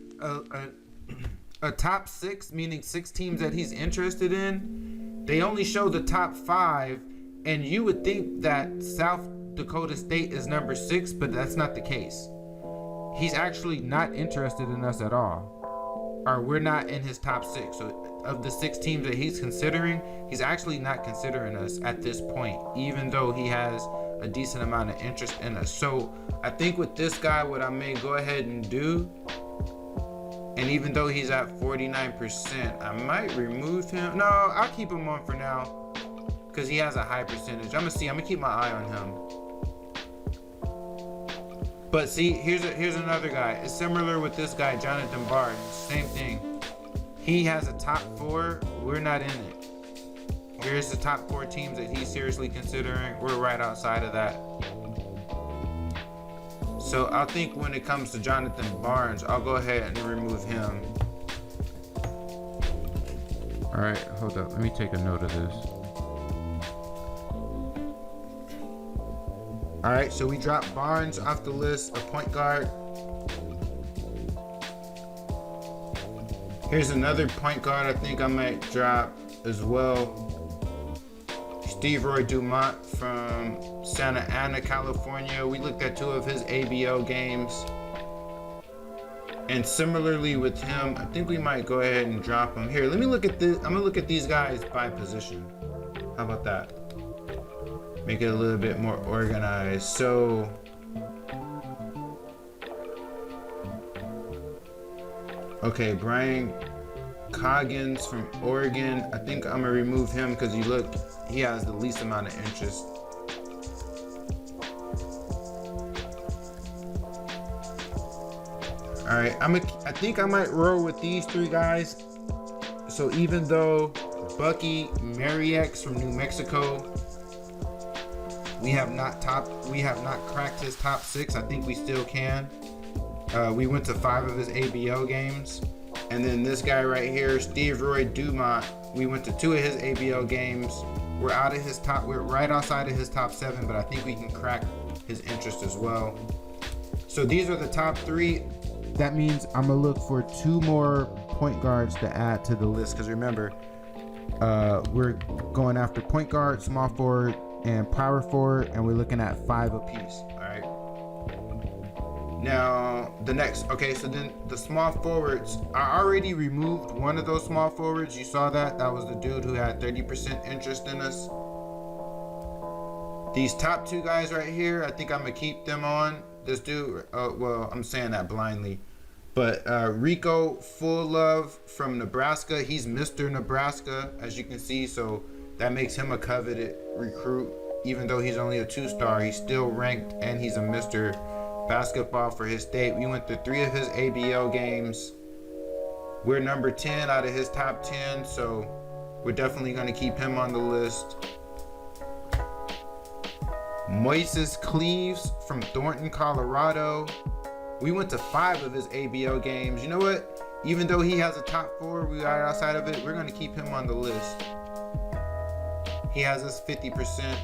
a top 6, meaning 6 teams that he's interested in. They only show the top 5, and you would think that South Dakota State is number 6, but that's not the case. He's actually not interested in us at all, or we're not in his top 6. So of the 6 teams that he's considering, he's actually not considering us at this point, even though he has a decent amount of interest in us. So I think with this guy, what I may go ahead and do, and even though he's at 49%, I might remove him. No, I'll keep him on for now because he has a high percentage. I'm gonna keep my eye on him. But see, here's another guy. It's similar with this guy, Jonathan Barnes. Same thing. He has a top 4. We're not in it. Here's the top 4 teams that he's seriously considering. We're right outside of that. So I think when it comes to Jonathan Barnes, I'll go ahead and remove him. All right, hold up. Let me take a note of this. All right, so we dropped Barnes off the list, a point guard. Here's another point guard I think I might drop as well. Steve Roy Dumont from Santa Ana, California. We looked at 2 of his ABO games. And similarly with him, I think we might go ahead and drop him. Here, let me look at this. I'm gonna look at these guys by position. How about that? Make it a little bit more organized. So okay, Brian Coggins from Oregon. I think I'm gonna remove him because he has the least amount of interest. All right, I think I might roll with these 3 guys. So even though Bucky Mariex from New Mexico, we have not cracked his top 6. I think we still can. We went to 5 of his ABO games. And then this guy right here, Steve Roy Dumont, we went to 2 of his ABO games. We're right outside of his top 7, but I think we can crack his interest as well. So these are the top 3. That means I'm gonna look for 2 more point guards to add to the list. Because remember, we're going after point guard, small forward, and power forward, and we're looking at 5 apiece. All right. Now the next, okay, so then the small forwards, I already removed one of those small forwards. You saw that was the dude who had 30% interest in us. These top two guys right here, I think I'm gonna keep them on. This dude, well, I'm saying that blindly, but Rico Full Love from Nebraska, he's Mr. Nebraska, as you can see, so that makes him a coveted recruit. Even though he's only a 2-star, he's still ranked and he's a Mr. Basketball for his state. We went to 3 of his ABL games. We're number 10 out of his top 10, so we're definitely gonna keep him on the list. Moises Cleaves from Thornton, Colorado. We went to 5 of his ABL games. You know what? Even though he has a top 4, we got outside of it, we're going to keep him on the list. He has us 50%.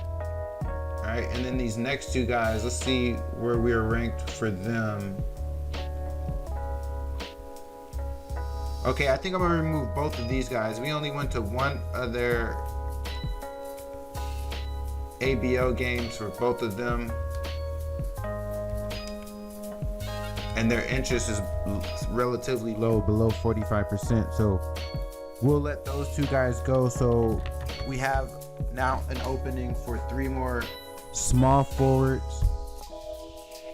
All right, and then these next 2 guys, let's see where we're ranked for them. Okay, I think I'm going to remove both of these guys. We only went to 1 of their ABL games for both of them, and their interest is relatively low, below 45%, so we'll let those 2 guys go. So we have now an opening for 3 more small forwards.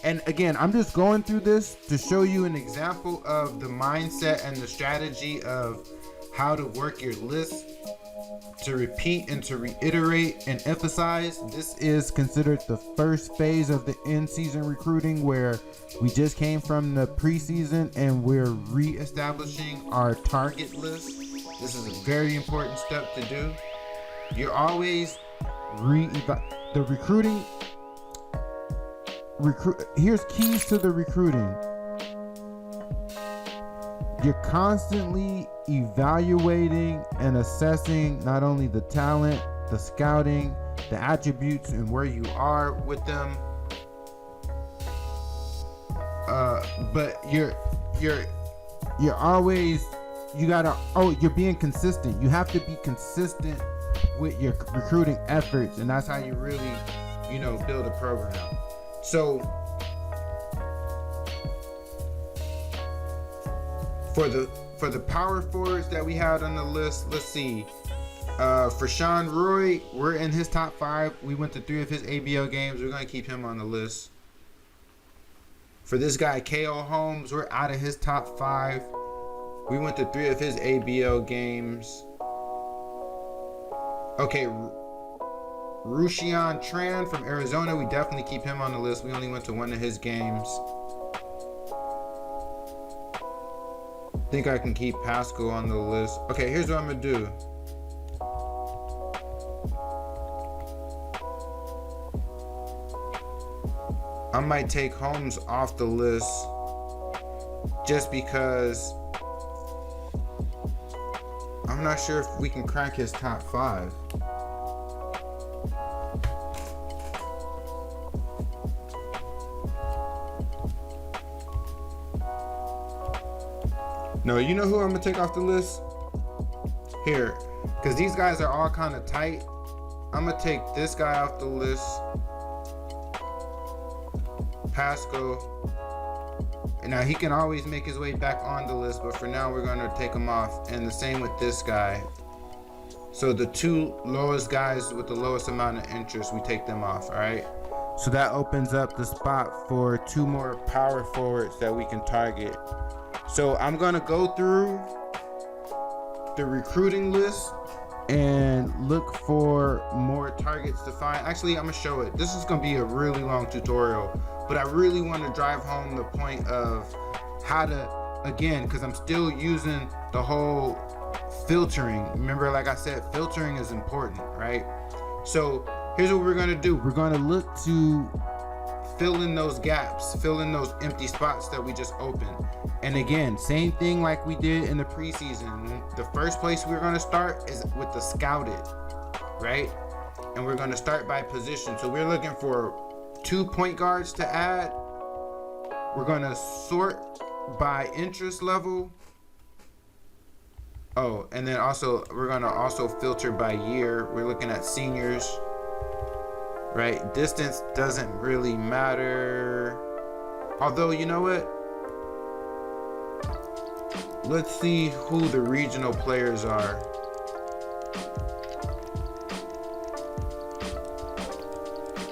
And again, I'm just going through this to show you an example of the mindset and the strategy of how to work your list, to repeat and to reiterate and emphasize. This is considered the first phase of the in-season recruiting, where we just came from the preseason and we're re-establishing our target list. This is a very important step to do. You're always the recruiting. Here's keys to the recruiting. You're constantly evaluating and assessing not only the talent, the scouting, the attributes, and where you are with them, but you're always, you're being consistent. You have to be consistent with your recruiting efforts, and that's how you really, build a program. So for the power forwards that we had on the list, let's see. For Sean Roy, we're in his top 5. We went to 3 of his ABL games. We're gonna keep him on the list. For this guy, K.O. Holmes, we're out of his top 5. We went to 3 of his ABL games. Okay, Rushian Tran from Arizona, we definitely keep him on the list. We only went to 1 of his games. I think I can keep Pascal on the list. Okay, here's what I'm gonna do. I might take Holmes off the list just because I'm not sure if we can crack his top 5. No, you know who I'm gonna take off the list? Here, because these guys are all kind of tight. I'm gonna take this guy off the list, Pascal. And now he can always make his way back on the list, but for now we're gonna take him off. And the same with this guy. So the 2 lowest guys with the lowest amount of interest, we take them off, all right? So that opens up the spot for 2 more power forwards that we can target. So I'm gonna go through the recruiting list and look for more targets to find. Actually, I'm gonna show it. This is gonna be a really long tutorial, but I really want to drive home the point of how to, again, because I'm still using the whole filtering. Remember, like I said, filtering is important, right? So here's what we're gonna do. We're gonna look to fill in those gaps, fill in those empty spots that we just opened. And again, same thing like we did in the preseason. The first place we're gonna start is with the scouted, right? And we're gonna start by position. So we're looking for 2 point guards to add. We're gonna sort by interest level. Oh, and then also we're gonna also filter by year. We're looking at seniors, right? Distance doesn't really matter. Although, you know what? Let's see who the regional players are.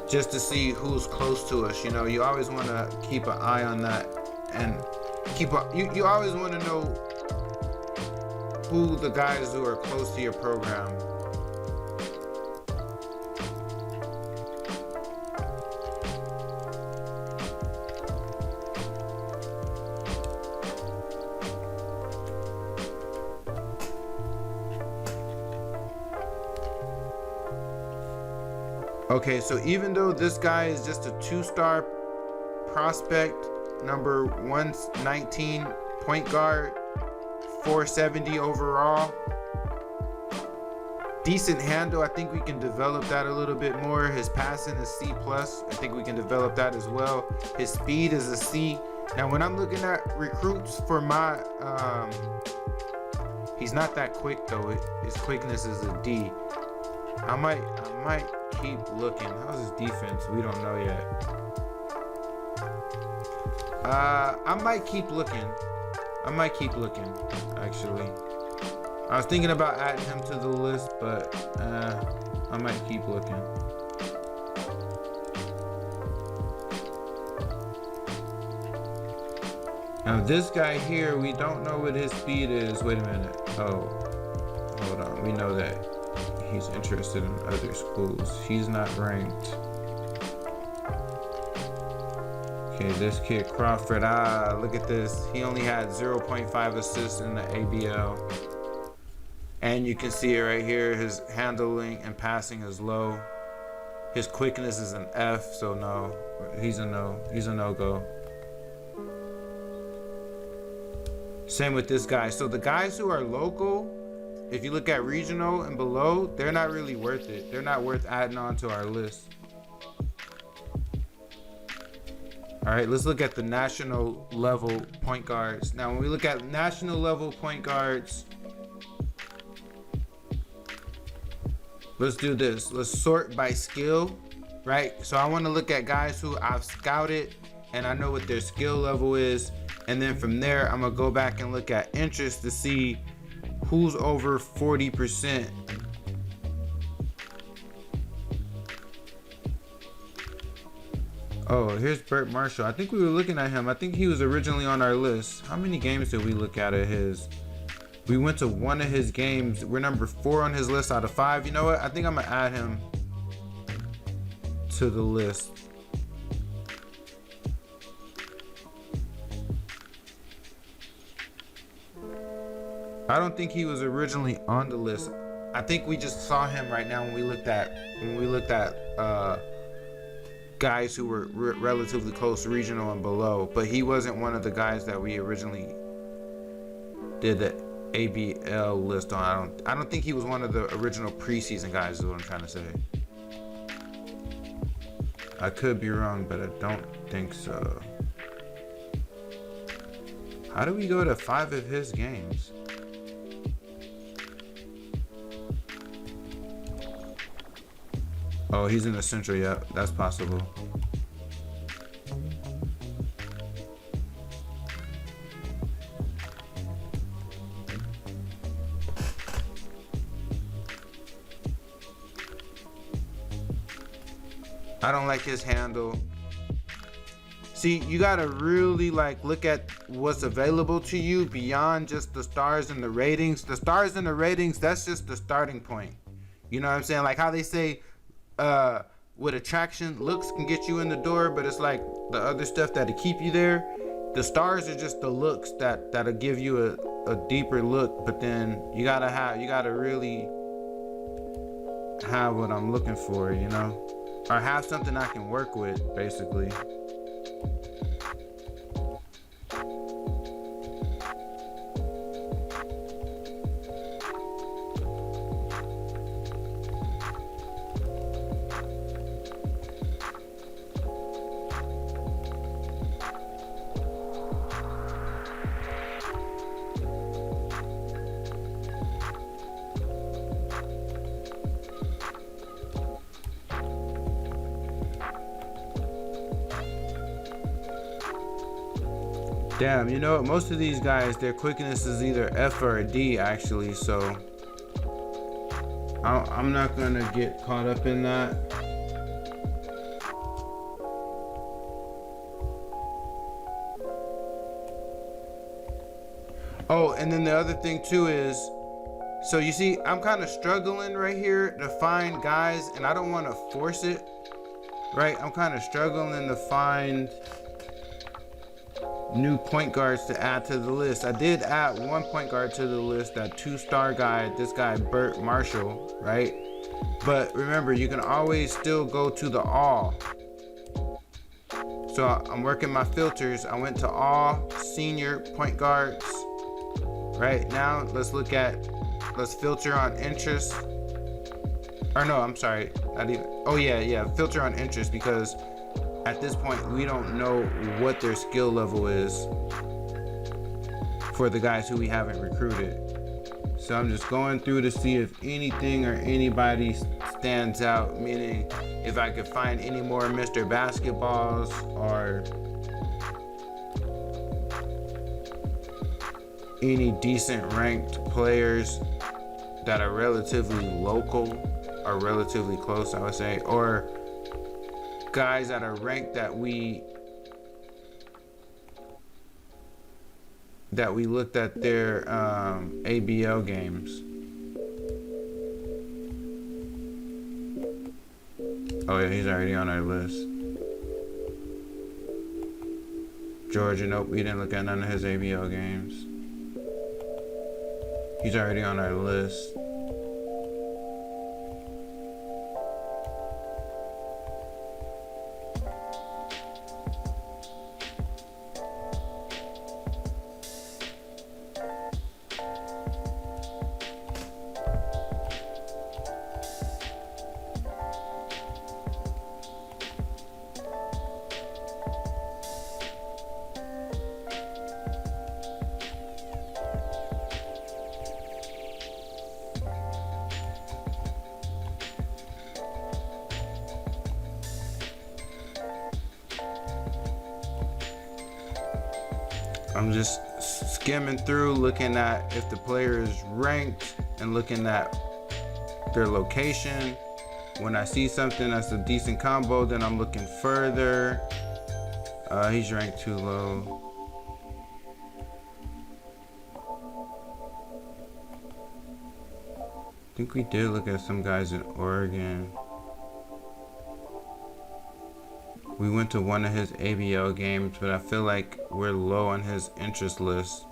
just to see who's close to us. You know, you always want to keep an eye on that, and you always want to know who the guys who are close to your program. Okay, so even though this guy is just a 2-star prospect, number 119 point guard, 470 overall, decent handle. I think we can develop that a little bit more. His passing is C+. I think we can develop that as well. His speed is a C. Now, when I'm looking at recruits for my, he's not that quick though. His quickness is a D. I might keep looking. How's his defense? We don't know yet. I might keep looking. Actually. I was thinking about adding him to the list, but I might keep looking. Now this guy here, we don't know what his speed is. Wait a minute. Oh, hold on. We know that he's interested in other schools. He's not ranked. Okay, this kid Crawford, look at this. He only had 0.5 assists in the ABL. And you can see it right here. His handling and passing is low. His quickness is an F, so no. He's a no. He's a no-go. Same with this guy. So the guys who are local, if you look at regional and below, they're not really worth it. They're not worth adding on to our list. All right, let's look at the national level point guards. Now, when we look at national level point guards, let's do this. Let's sort by skill, right? So I want to look at guys who I've scouted and I know what their skill level is. And then from there, I'm gonna go back and look at interest to see who's over 40%. Oh, here's Burt Marshall. I think we were looking at him. I think he was originally on our list. How many games did we look at his? We went to one of his games. We're number 4 on his list out of 5. You know what? I think I'm gonna add him to the list. I don't think he was originally on the list. I think we just saw him right now when we looked at guys who were relatively close, regional and below. But he wasn't one of the guys that we originally did the ABL list on. I don't think he was one of the original preseason guys, is what I'm trying to say. I could be wrong, but I don't think so. How do we go to 5 of his games? Oh, he's in the Central. Yep, that's possible. I don't like his handle. See, you gotta really look at what's available to you beyond just the stars and the ratings. The stars and the ratings, that's just the starting point. You know what I'm saying? Like how they say, with attraction, looks can get you in the door, but it's like the other stuff that'll keep you there. The stars are just the looks that'll give you a deeper look, but then you gotta really have what I'm looking for, you know, or have something I can work with, basically. Damn, you know what? Most of these guys, their quickness is either F or a D, actually. So I'm not gonna get caught up in that. Oh, and then the other thing too is, so you see, I'm kind of struggling right here to find guys, and I don't want to force it, right? I'm kind of struggling to find new point guards to add to the list. I did add one point guard to the list, that 2-star guy, this guy Burt Marshall, right? But remember, you can always still go to the all. So I'm working my filters. I went to all senior point guards. Right now, let's filter on interest. Or no, I'm sorry, not even. Oh yeah, filter on interest, because at this point we don't know what their skill level is for the guys who we haven't recruited. So I'm just going through to see if anything or anybody stands out, meaning if I could find any more Mr. Basketballs or any decent ranked players that are relatively local or relatively close, I would say, or guys that are ranked that we looked at their ABL games. Oh yeah, he's already on our list. Georgia, nope, we didn't look at none of his ABL games. He's already on our list. I'm just skimming through, looking at if the player is ranked and looking at their location. When I see something that's a decent combo, then I'm looking further. He's ranked too low. I think we did look at some guys in Oregon. We went to one of his ABL games, but I feel like we're low on his interest list.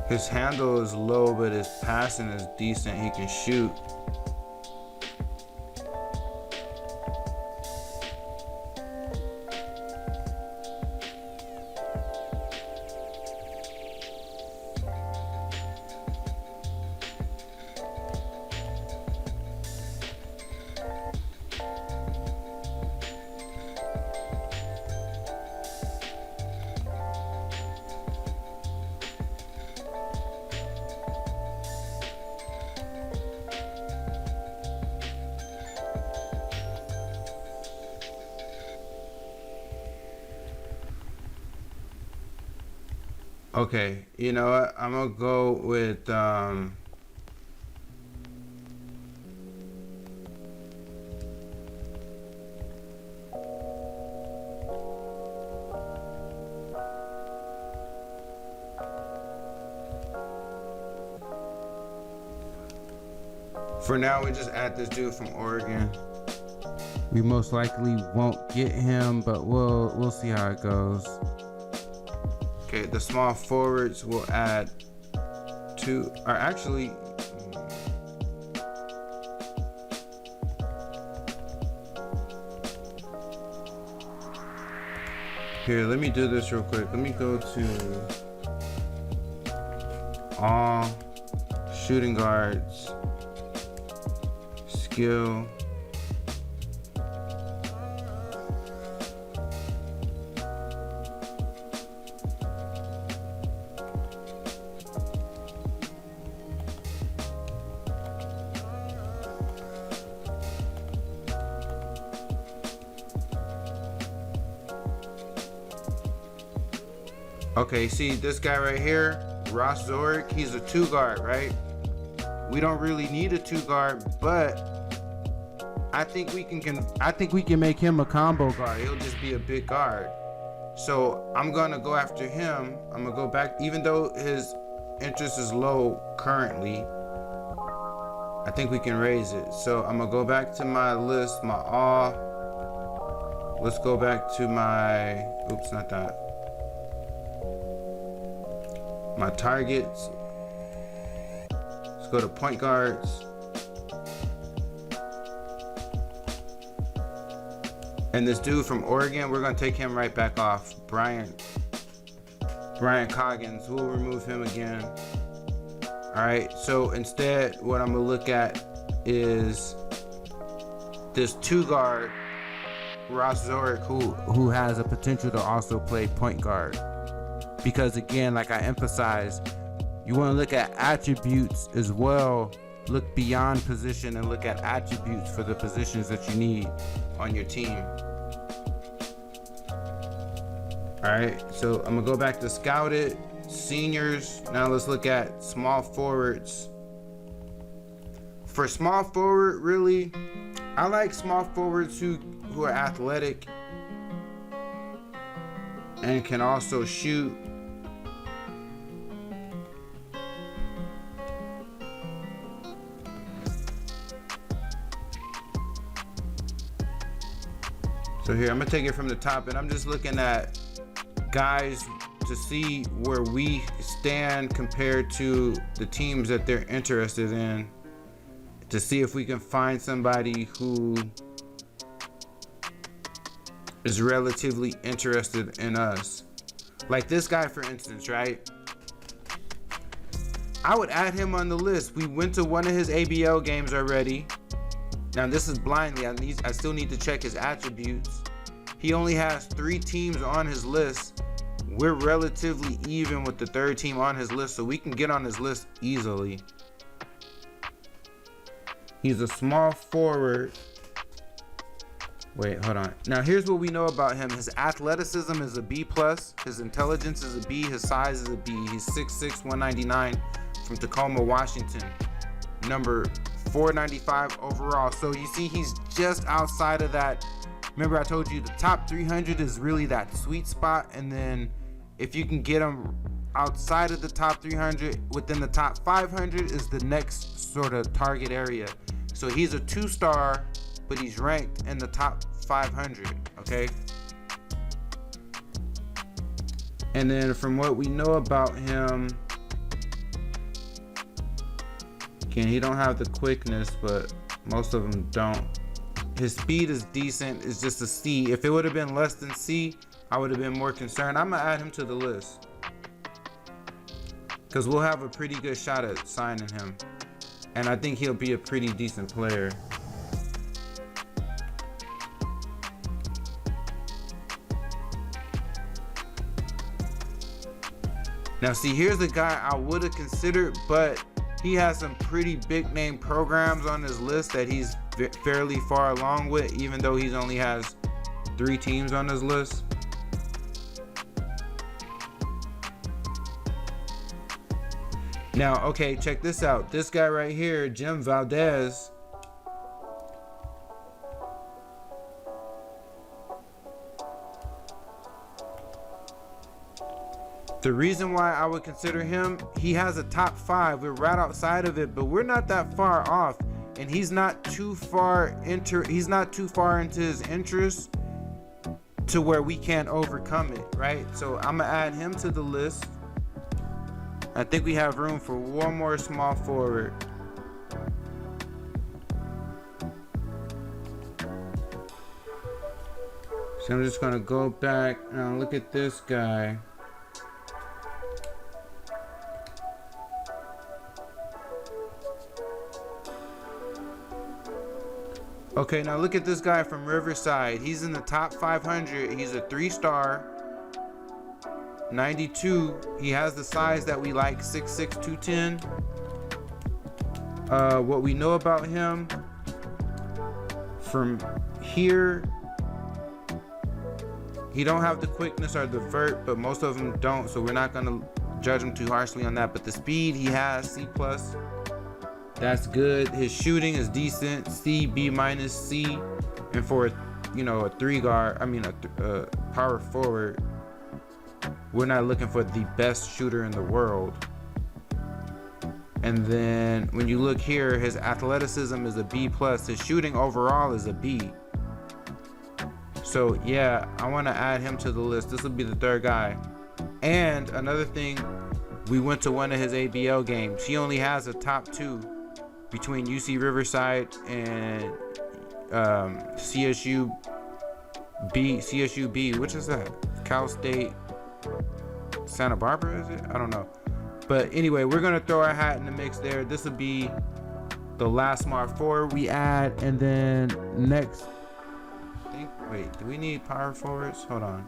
His handle is low, but his passing is decent. He can shoot. Okay, you know what? I'm gonna go with for now we just add this dude from Oregon. We most likely won't get him, but we'll see how it goes. Okay, the small forwards will add two, or actually, here, let me do this real quick. Let me go to all shooting guards, skill. Okay, see this guy right here, Ross Zoric, he's a 2 guard, right? We don't really need a 2 guard, but I think we can make him a combo guard. He'll just be a big guard. So I'm gonna go after him. I'm gonna go back, even though his interest is low currently. I think we can raise it. So I'm gonna go back to my list, my all. Let's go back to my, oops, not that. My targets. Let's go to point guards. And this dude from Oregon, we're gonna take him right back off. Brian Coggins, we'll remove him again. All right, so instead, what I'm gonna look at is this 2 guard, Ross Zoric, who has a potential to also play point guard. Because again, like I emphasized, you wanna look at attributes as well. Look beyond position and look at attributes for the positions that you need on your team. All right, so I'm gonna go back to scouted, seniors. Now let's look at small forwards. For small forward, really, I like small forwards who are athletic and can also shoot. So here, I'm gonna take it from the top, and I'm just looking at guys to see where we stand compared to the teams that they're interested in, to see if we can find somebody who is relatively interested in us. Like this guy, for instance, right? I would add him on the list. We went to one of his ABL games already. Now this is blindly. I still need to check his attributes. He only has 3 teams on his list. We're relatively even with the 3rd team on his list, so we can get on his list easily. He's a small forward. Wait, hold on. Now here's what we know about him. His athleticism is a B+, his intelligence is a B, his size is a B. He's 6'6", 199 from Tacoma, Washington. Number 495 overall. So you see he's just outside of that. Remember I told you the top 300 is really that sweet spot, and then if you can get him outside of the top 300, within the top 500 is the next sort of target area. So he's a 2-star, but he's ranked in the top 500, okay? And then from what we know about him, again, he don't have the quickness, but most of them don't. His speed is decent, it's just a C. If it would have been less than C, I would have been more concerned. I'm gonna add him to the list, because we'll have a pretty good shot at signing him. And I think he'll be a pretty decent player. Now see, here's a guy I would have considered, but he has some pretty big name programs on his list that he's fairly far along with, even though he's only has 3 teams on his list. Now, okay, check this out. This guy right here, Jim Valdez. The reason why I would consider him, he has a top 5. We're right outside of it, but we're not that far off. And he's not too far into his interest to where we can't overcome it, right? So I'm gonna add him to the list. I think we have room for one more small forward. So I'm just gonna go back and look at this guy. Okay, now look at this guy from Riverside. He's in the top 500. He's a 3-star. 92. He has the size that we like, 6'6", 210. What we know about him from here, he don't have the quickness or the vert, but most of them don't, so we're not gonna judge him too harshly on that. But the speed he has, C+. That's good. His shooting is decent, C, B minus, C. And for a 3 guard, a power forward, we're not looking for the best shooter in the world. And then when you look here, his athleticism is a B plus. His shooting overall is a B. So yeah, I want to add him to the list. This will be the 3rd guy. And another thing, we went to one of his ABL games. He only has a top 2 between UC Riverside and CSU B, which is that? Cal State Santa Barbara, is it? I don't know. But anyway, we're gonna throw our hat in the mix there. This will be the last small forward we add, and then next, wait, do we need power forwards? Hold on.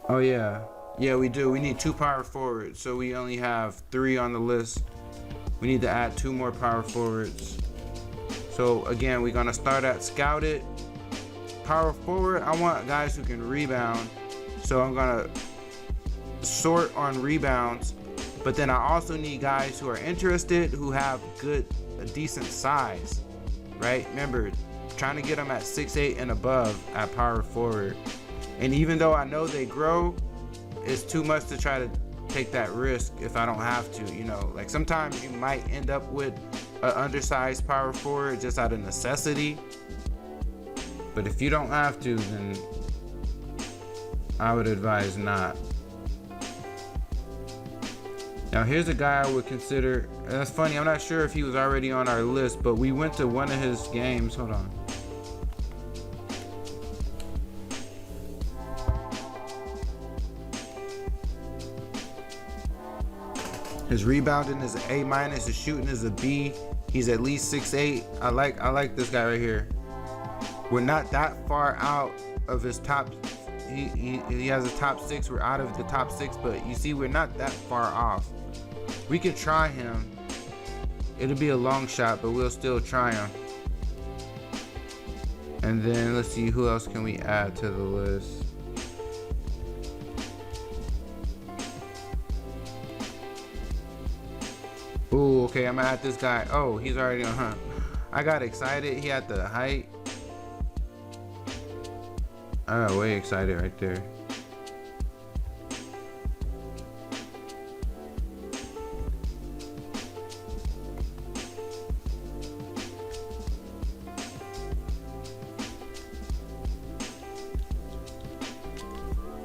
Oh yeah, we do. We need 2 power forwards, so we only have 3 on the list. We need to add 2 more power forwards. So again, we're gonna start at scouted. Power forward, I want guys who can rebound, so I'm gonna sort on rebounds. But then I also need guys who are interested, who have a decent size, right? Remember, trying to get them at 6'8" and above at power forward. And even though I know they grow, it's too much to try to take that risk if I don't have to, like sometimes you might end up with an undersized power forward just out of necessity. But if you don't have to, then I would advise not. Now here's a guy I would consider, and that's funny, I'm not sure if he was already on our list, but we went to one of his games. Hold on. His rebounding is an A minus. His shooting is a B. He's at least 6'8". I like this guy right here. We're not that far out of his top. He has a top 6. We're out of the top 6, but you see, we're not that far off. We could try him. It'll be a long shot, but we'll still try him. And then let's see, who else can we add to the list? Ooh, okay, I'm gonna add this guy. Oh, he's already on. I got excited. He had the height. I got way excited right there.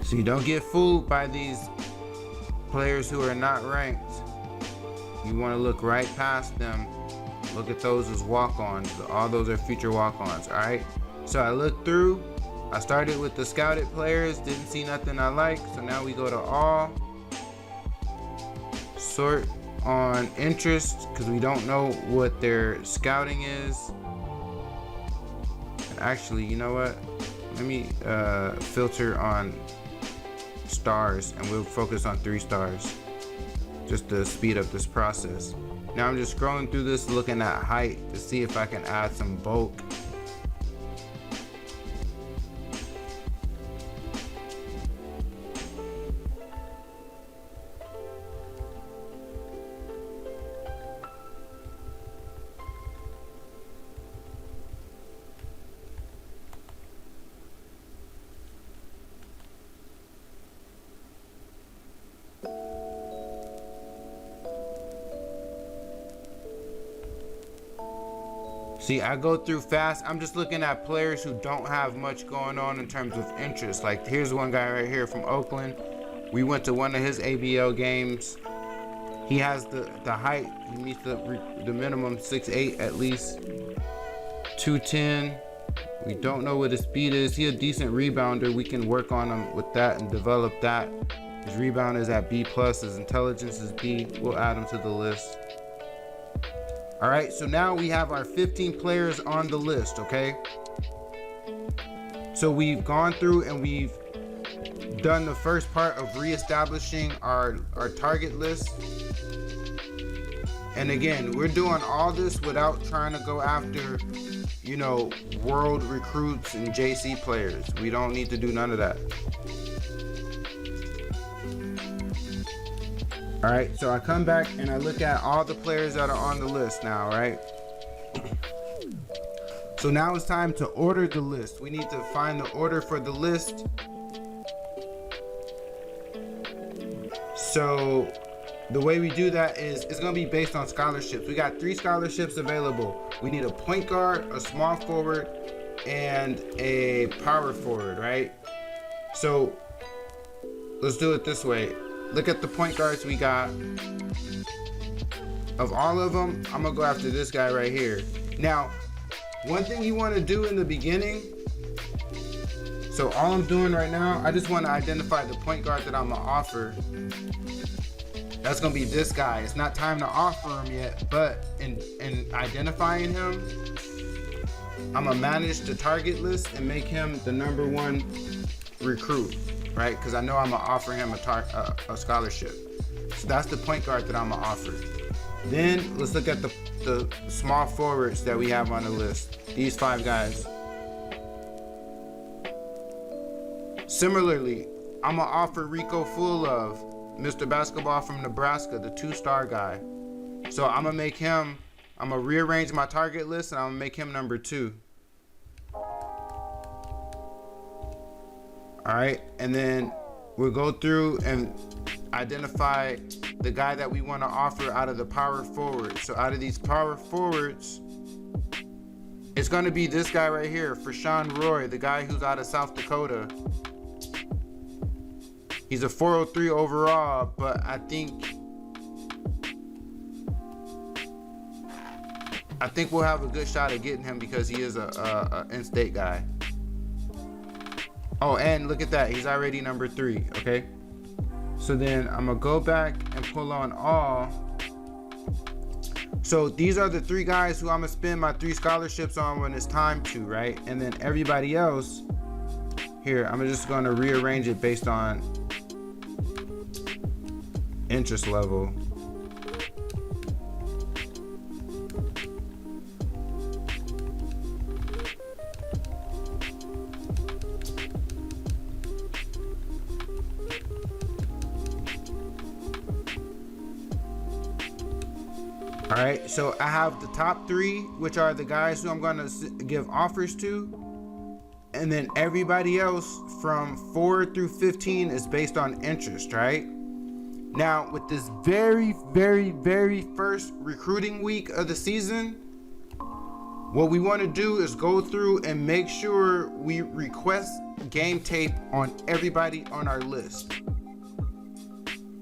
So you don't get fooled by these players who are not ranked. You want to look right past them. Look at those as walk-ons. All those are future walk-ons, all right? So I looked through. I started with the scouted players. Didn't see nothing I liked. So now we go to all. Sort on interest, because we don't know what their scouting is. And actually, you know what? Let me filter on stars, and we'll focus on 3 stars. Just to speed up this process. Now I'm just scrolling through this, looking at height to see if I can add some bulk. See, I go through fast. I'm just looking at players who don't have much going on in terms of interest. Like, here's one guy right here from Oakland. We went to one of his ABL games. He has the height. He meets the minimum 6'8", at least 210. We don't know what his speed is. He's a decent rebounder. We can work on him with that and develop that. His rebound is at B+. His intelligence is B. We'll add him to the list. All right, so now we have our 15 players on the list, okay? So we've gone through and we've done the first part of reestablishing our target list. And again, we're doing all this without trying to go after, you know, world recruits and JC players. We don't need to do none of that. All right, so I come back and I look at all the players that are on the list now, right? So now it's time to order the list. We need to find the order for the list. So the way we do that is it's going to be based on scholarships. We got 3 scholarships available. We need a point guard, a small forward, and a power forward, right? So let's do it this way. Look at the point guards we got. Of all of them, I'm going to go after this guy right here. Now, one thing you want to do in the beginning, so all I'm doing right now, I just want to identify the point guard that I'm going to offer. That's going to be this guy. It's not time to offer him yet, but in identifying him, I'm going to manage the target list and make him the #1 recruit, right? Because I know I'm going to offer him a scholarship. So that's the point guard that I'm going to offer. Then let's look at the small forwards that we have on the list. These 5 guys. Similarly, I'm going to offer Rico Full-Love, Mr. Basketball from Nebraska, the 2-star guy. So I'm going to make him, I'm going to rearrange my target list and I'm going to make him #2. All right, and then we'll go through and identify the guy that we want to offer out of the power forwards. So out of these power forwards, it's going to be this guy right here, Fashawn Roy, the guy who's out of South Dakota. He's a 403 overall, but I think we'll have a good shot at getting him because he is a in-state guy. Oh, and look at that. He's already #3, okay? So then I'm going to go back and pull on all. So these are the 3 guys who I'm going to spend my 3 scholarships on when it's time to, right? And then everybody else, here, I'm just going to rearrange it based on interest level. All right, so I have the top 3, which are the guys who I'm going to give offers to. And then everybody else from 4 through 15 is based on interest, right? Now, with this very, very, very first recruiting week of the season, what we want to do is go through and make sure we request game tape on everybody on our list.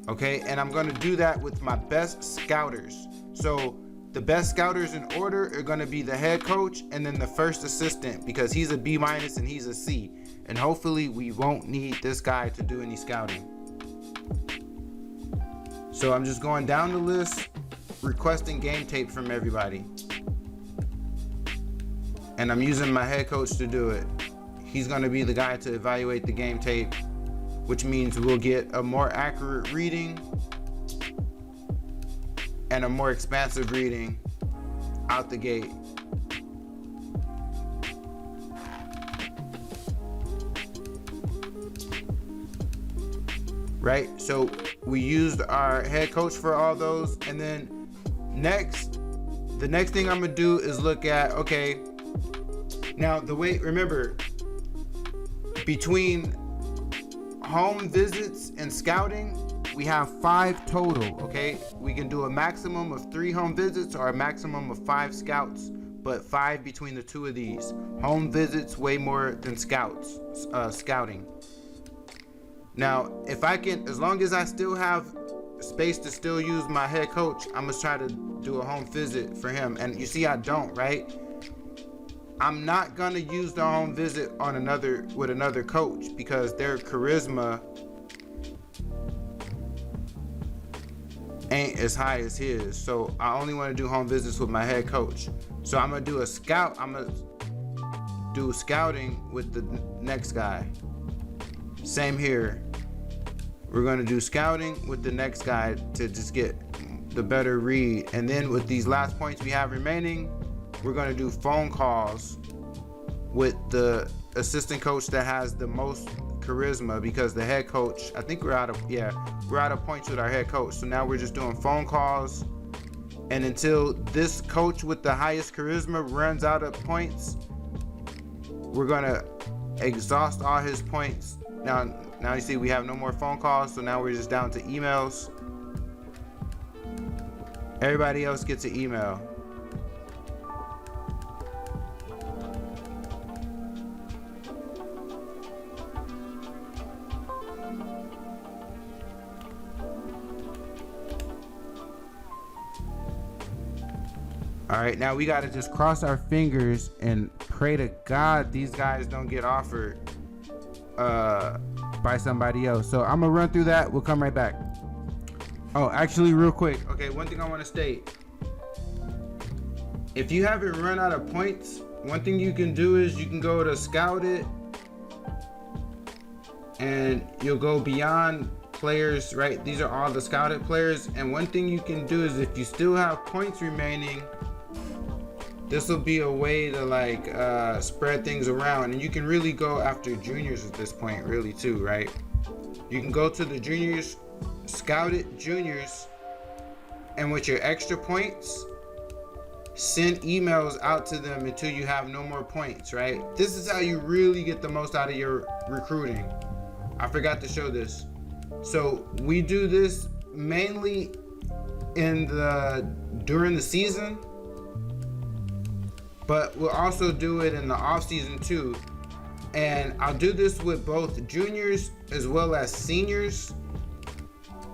Okay, and I'm going to do that with my best scouters. So the best scouters in order are going to be the head coach and then the first assistant, because he's a B- and he's a C. And hopefully we won't need this guy to do any scouting. So I'm just going down the list, requesting game tape from everybody. And I'm using my head coach to do it. He's going to be the guy to evaluate the game tape, which means we'll get a more accurate reading and a more expansive reading out the gate. Right? So we used our head coach for all those. And then the next thing I'm gonna do is look at, okay, now remember, between home visits and scouting, we have 5 total, okay? We can do a maximum of 3 home visits or a maximum of 5 scouts, but 5 between the 2 of these. Home visits way more than scouting. Now, if I can, as long as I still have space to still use my head coach, I'm gonna try to do a home visit for him. And you see, I don't, right? I'm not gonna use the home visit with another coach because their charisma ain't as high as his. So I only want to do home visits with my head coach. So I'm gonna do I'm gonna do scouting with the next guy. Same here. We're going to do scouting with the next guy to just get the better read. And then with these last points we have remaining, we're going to do phone calls with the assistant coach that has the most charisma, because the head coach, I think we're out of points with our head coach. So now we're just doing phone calls, and until this coach with the highest charisma runs out of points, we're gonna exhaust all his points. Now you see we have no more phone calls, so now we're just down to emails. Everybody else gets an email. All right, now we got to just cross our fingers and pray to God these guys don't get offered by somebody else. So I'm gonna run through that. We'll come right back. Oh, actually, real quick. Okay, one thing I want to state. If you haven't run out of points, one thing you can do is you can go to Scout It, and you'll go beyond players, right? These are all the scouted players. And one thing you can do is if you still have points remaining, this will be a way to spread things around, and you can really go after juniors at this point, really too, right? You can go to the juniors, scout it juniors, and with your extra points, send emails out to them until you have no more points, right? This is how you really get the most out of your recruiting. I forgot to show this. So we do this mainly during the season, but we'll also do it in the off season too. And I'll do this with both juniors as well as seniors.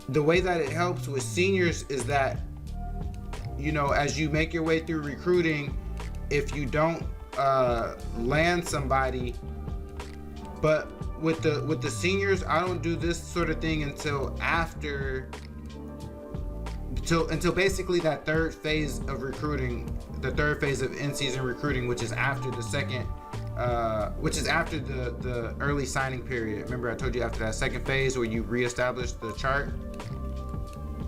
The way that it helps with seniors is that, you know, as you make your way through recruiting, if you don't land somebody, but with the seniors, I don't do this sort of thing until basically that third phase of recruiting, the third phase of in-season recruiting, which is after the second, which is after the early signing period. Remember I told you after that second phase where you reestablish the chart.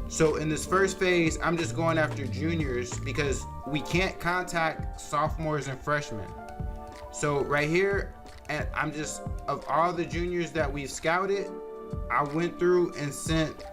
So in this first phase, I'm just going after juniors because we can't contact sophomores and freshmen. So right here, and I'm just, of all the juniors that we've scouted, I went through and sent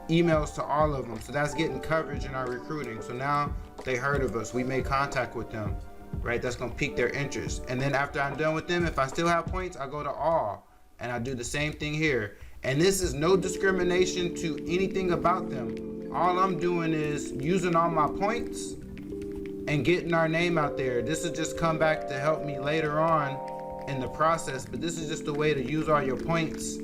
emails to all of them. So that's getting coverage in our recruiting. So now they heard of us, we made contact with them, right? That's gonna pique their interest. And then after I'm done with them, if I still have points, I go to all, and I do the same thing here. And this is no discrimination to anything about them. All I'm doing is using all my points and getting our name out there. This will just come back to help me later on in the process, but this is just a way to use all your points.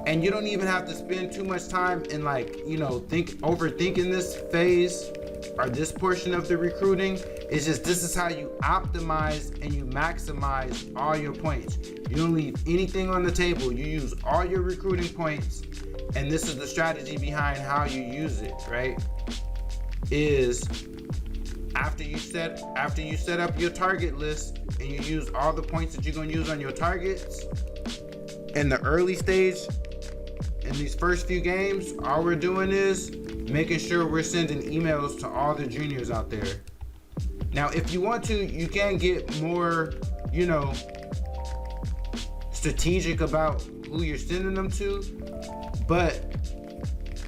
And you don't even have to spend too much time in overthinking this phase or this portion of the recruiting. It's just, this is how you optimize and you maximize all your points. You don't leave anything on the table. You use all your recruiting points, and this is the strategy behind how you use it, right? Is after you set up your target list and you use all the points that you're going to use on your targets in the early stage, in these first few games, all we're doing is making sure we're sending emails to all the juniors out there. Now, if you want to, you can get more, strategic about who you're sending them to, but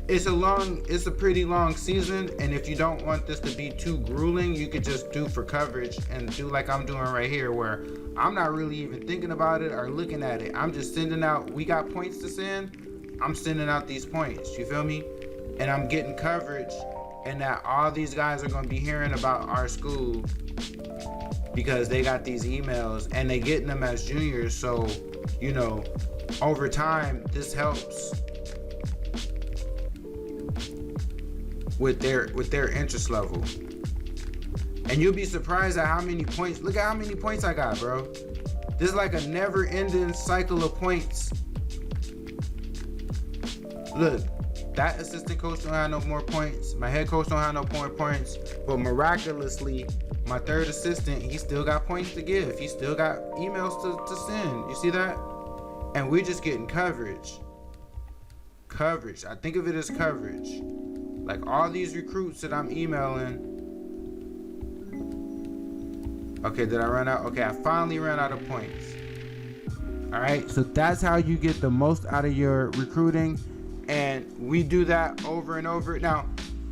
it's a pretty long season, and if you don't want this to be too grueling, you could just do for coverage and do like I'm doing right here, where I'm not really even thinking about it or looking at it. I'm just sending out, we got points to send, I'm sending out these points, you feel me? And I'm getting coverage, and that all these guys are going to be hearing about our school because they got these emails and they getting them as juniors. So, over time, this helps with their interest level. And you'll be surprised at how many points. Look at how many points I got, bro. This is like a never-ending cycle of points. Look, that assistant coach don't have no more points. My head coach don't have no more points. But miraculously, my third assistant, he still got points to give. He still got emails to send. You see that? And we're just getting coverage. coverage. I think of it as coverage. Like all these recruits that I'm emailing. Okay, did I run out? Okay, I finally ran out of points. All right, so that's how you get the most out of your recruiting. And we do that over and over. Now,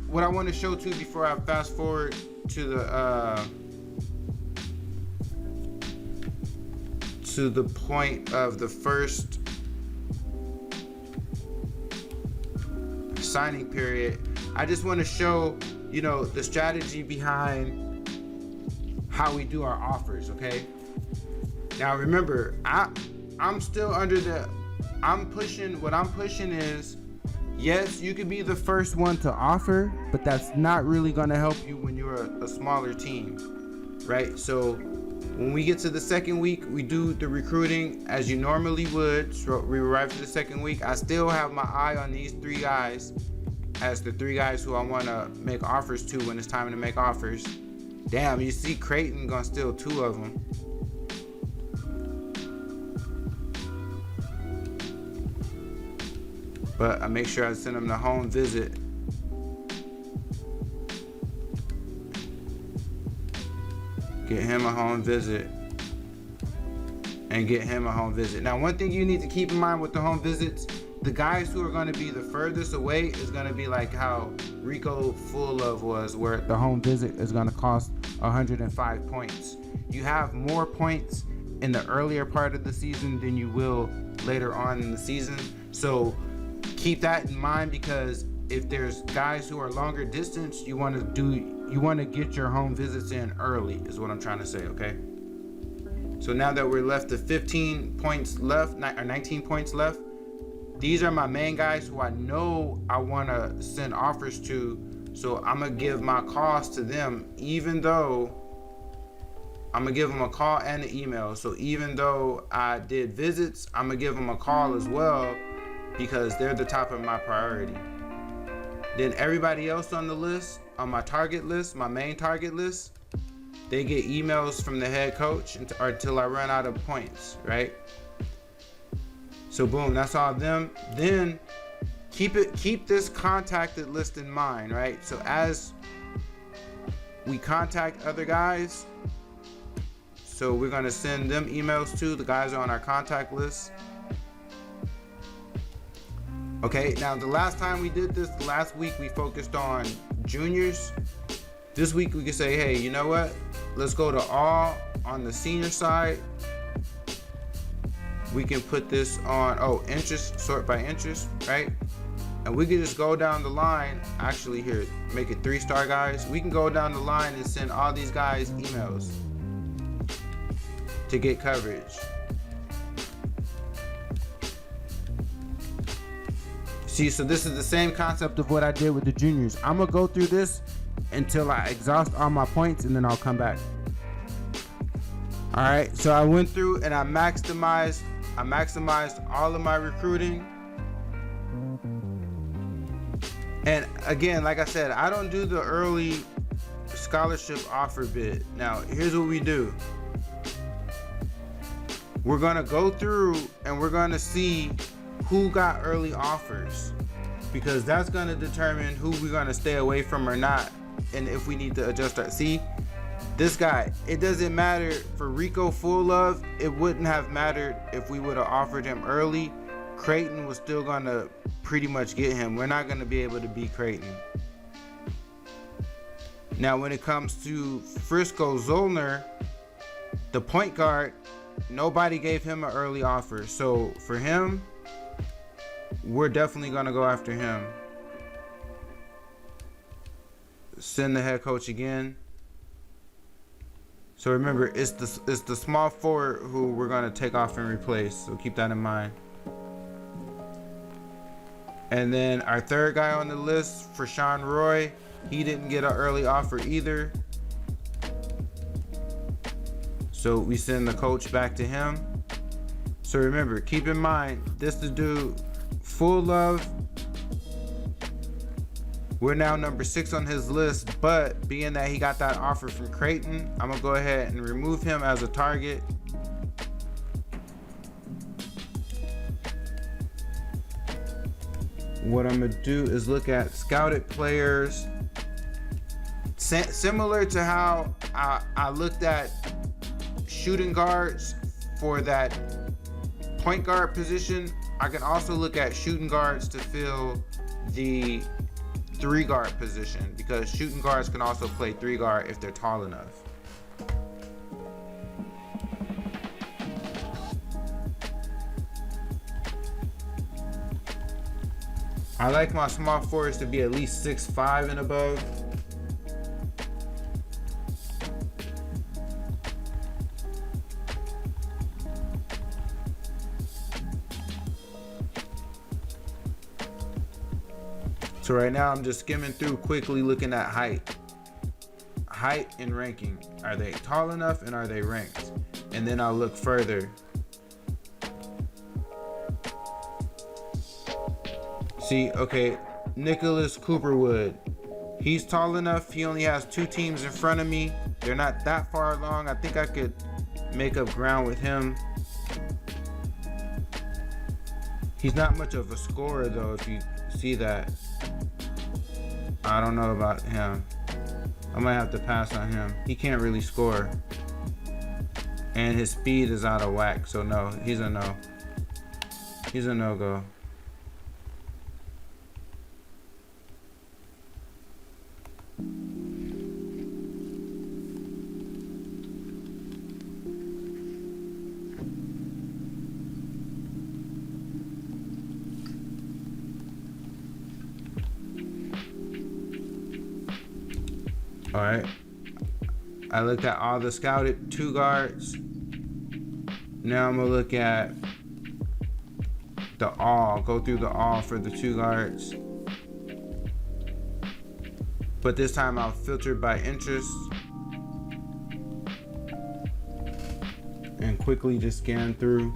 what I want to show too before I fast forward to the point of the first signing period, I just want to show, you know, the strategy behind how we do our offers, okay? Now remember, I'm still under what I'm pushing is, yes, you could be the first one to offer, but that's not really gonna help you when you're a smaller team, right? So when we get to the second week, we do the recruiting as you normally would. So we arrive to the second week, I still have my eye on these 3 guys as the 3 guys who I wanna make offers to when it's time to make offers. Damn, you see Creighton gonna steal 2 of them. But I make sure I send him the home visit. Get him a home visit. And get him a home visit. Now, one thing you need to keep in mind with the home visits, the guys who are going to be the furthest away is going to be like how Rico Full Love was, where the home visit is going to cost 105 points. You have more points in the earlier part of the season than you will later on in the season. So keep that in mind, because if there's guys who are longer distance, you want to get your home visits in early is what I'm trying to say, okay? So now that we're left to 15 points left, or 19 points left, these are my main guys who I know I want to send offers to. So I'm going to give my calls to them, even though I'm going to give them a call and an email. So even though I did visits, I'm going to give them a call as well, because they're the top of my priority. Then everybody else on the list, on my target list, my main target list, they get emails from the head coach until I run out of points, right? So boom, that's all of them. Then keep this contacted list in mind, right? So as we contact other guys, so we're gonna send them emails too. The guys are on our contact list. Okay, now the last time we did this, last week we focused on juniors. This week we can say, hey, you know what? Let's go to all on the senior side. We can put this on, interest, sort by interest, right? And we can just go down the line. Actually, here, make it 3-star guys. We can go down the line and send all these guys emails to get coverage. See, so this is the same concept of what I did with the juniors. I'm gonna go through this until I exhaust all my points, and then I'll come back. All right, so I went through and I maximized all of my recruiting. And again, like I said, I don't do the early scholarship offer bid. Now, here's what we do. We're gonna go through and we're gonna see who got early offers, because that's gonna determine who we're gonna stay away from or not, and if we need to adjust our. See, this guy, it doesn't matter for Rico Full Love. It wouldn't have mattered if we would have offered him early. Creighton was still gonna pretty much get him. We're not gonna be able to beat Creighton. Now, when it comes to Frisco Zollner, the point guard, nobody gave him an early offer. So for him, we're definitely gonna go after him. Send the head coach again. So remember, it's the small forward who we're gonna take off and replace. So keep that in mind. And then our third guy on the list, for Sean Roy, he didn't get an early offer either. So we send the coach back to him. So remember, keep in mind, this to do Full Love. We're now number 6 on his list, but being that he got that offer from Creighton, I'm gonna go ahead and remove him as a target. what I'm gonna do is look at scouted players, similar to how I looked at shooting guards for that point guard position. I can also look at shooting guards to fill the 3 guard position, because shooting guards can also play 3 guard if they're tall enough. I like my small forwards to be at least 6'5" and above. So right now I'm just skimming through quickly, looking at height and ranking. Are they tall enough and are they ranked? And then I'll look further. See, okay, Nicholas Cooperwood. He's tall enough. He only has 2 teams in front of me. They're not that far along. I think I could make up ground with him. He's not much of a scorer though, if you see that. I don't know about him. I might have to pass on him. He can't really score. And his speed is out of whack, so no, he's a no. He's a no-go. All right, I looked at all the scouted 2 guards. Now I'm gonna look at the all, go through the all for the 2 guards. But this time I'll filter by interest and quickly just scan through.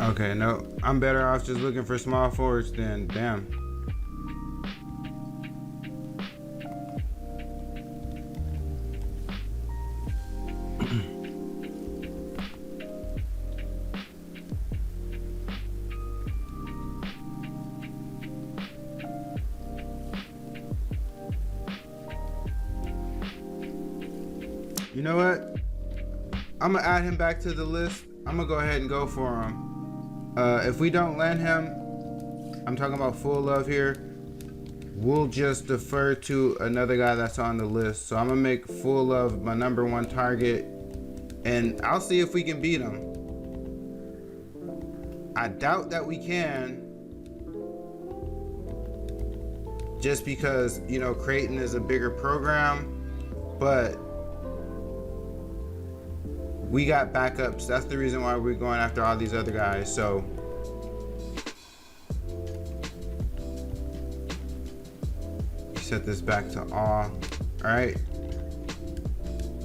Okay, no, I'm better off just looking for small forwards then, damn. You know what? I'm gonna add him back to the list. I'm gonna go ahead and go for him. If we don't land him, I'm talking about full love here, we'll just defer to another guy that's on the list. So I'm gonna make full love my #1 target, and I'll see if we can beat him. I doubt that we can, just because, you know, Creighton is a bigger program, but we got backups. That's the reason why we're going after all these other guys. So set this back to all. All right.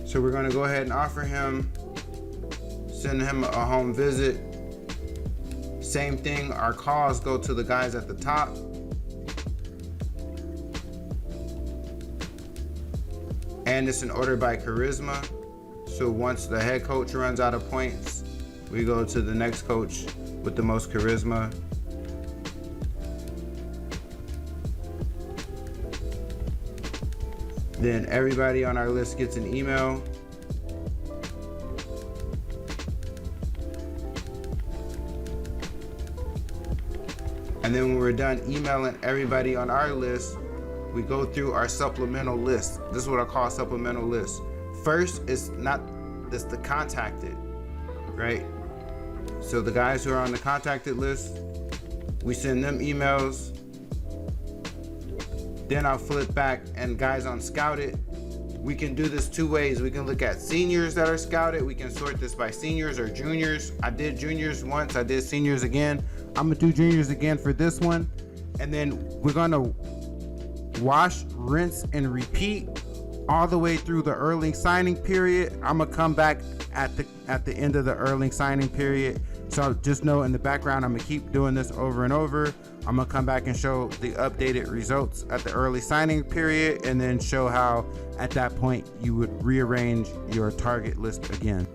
So we're gonna go ahead and offer him, send him a home visit. Same thing, our calls go to the guys at the top. And it's in order by charisma. So once the head coach runs out of points, we go to the next coach with the most charisma. Then everybody on our list gets an email. And then when we're done emailing everybody on our list, we go through our supplemental list. This is what I call a supplemental list. First, it's the contacted. right? So the guys who are on the contacted list, we send them emails. Then I'll flip back, and guys on scouted, we can do this two ways. We can look at seniors that are scouted. We can sort this by seniors or juniors. I did juniors once, I did seniors again. I'm gonna do juniors again for this one. And then we're gonna wash, rinse, and repeat all the way through the early signing period. I'm gonna come back at the end of the early signing period. So just know in the background, I'm gonna keep doing this over and over. I'm gonna come back and show the updated results at the early signing period, and then show how at that point you would rearrange your target list again.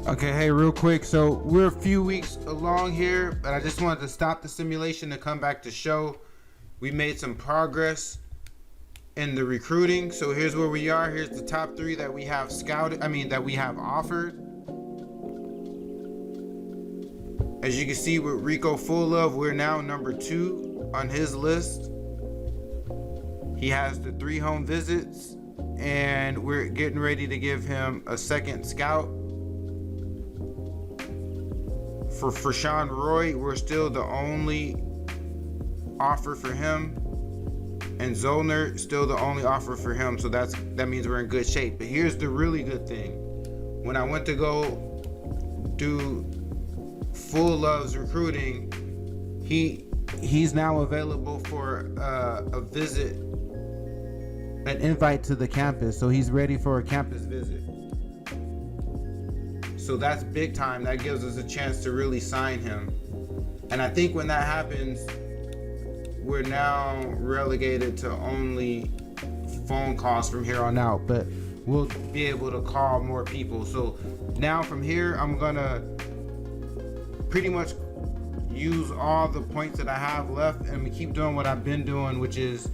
Okay, hey, real quick, so we're a few weeks along here, but I just wanted to stop the simulation to come back to show we made some progress in the recruiting. So here's where we are. Here's the top 3 that we have that we have offered. As you can see with Rico Full-Love, we're now number 2 on his list. He has the 3 home visits, and we're getting ready to give him a second scout. For Sean Roy, we're still the only offer for him, and Zollner still the only offer for him. So that means we're in good shape. But here's the really good thing: when I went to go do Full Love's recruiting, he's now available for a visit, an invite to the campus. So he's ready for a campus visit. So that's big time. That gives us a chance to really sign him. And I think when that happens, we're now relegated to only phone calls from here on out, but we'll be able to call more people. So now from here, I'm gonna pretty much use all the points that I have left, and we keep doing what I've been doing, which is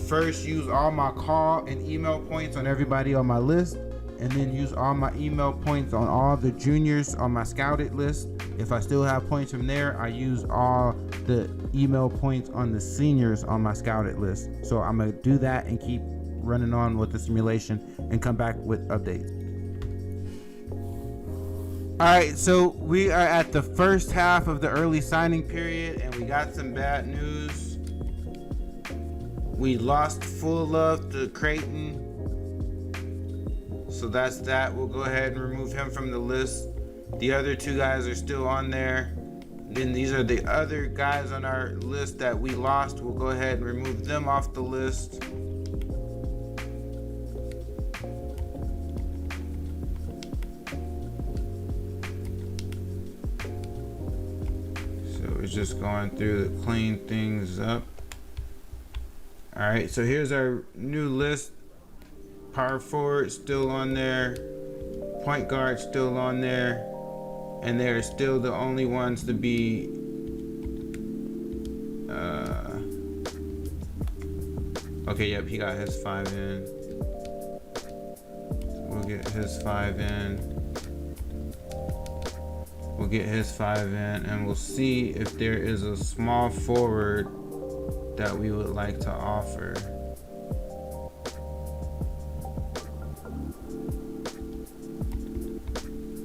first use all my call and email points on everybody on my list, and then use all my email points on all the juniors on my scouted list. If I still have points from there, I use all the email points on the seniors on my scouted list. So I'm gonna do that and keep running on with the simulation and come back with updates. All right, so we are at the first half of the early signing period, and we got some bad news. We lost Full Love to Creighton. So that's that. We'll go ahead and remove him from the list. The other 2 guys are still on there. Then these are the other guys on our list that we lost. We'll go ahead and remove them off the list. So we're just going through to clean things up. All right, so here's our new list. Power forward still on there, point guard still on there, and they're still the only ones to be okay, yep, he got his 5 in. We'll get his 5 in. We'll get his 5 in, and we'll see if there is a small forward that we would like to offer.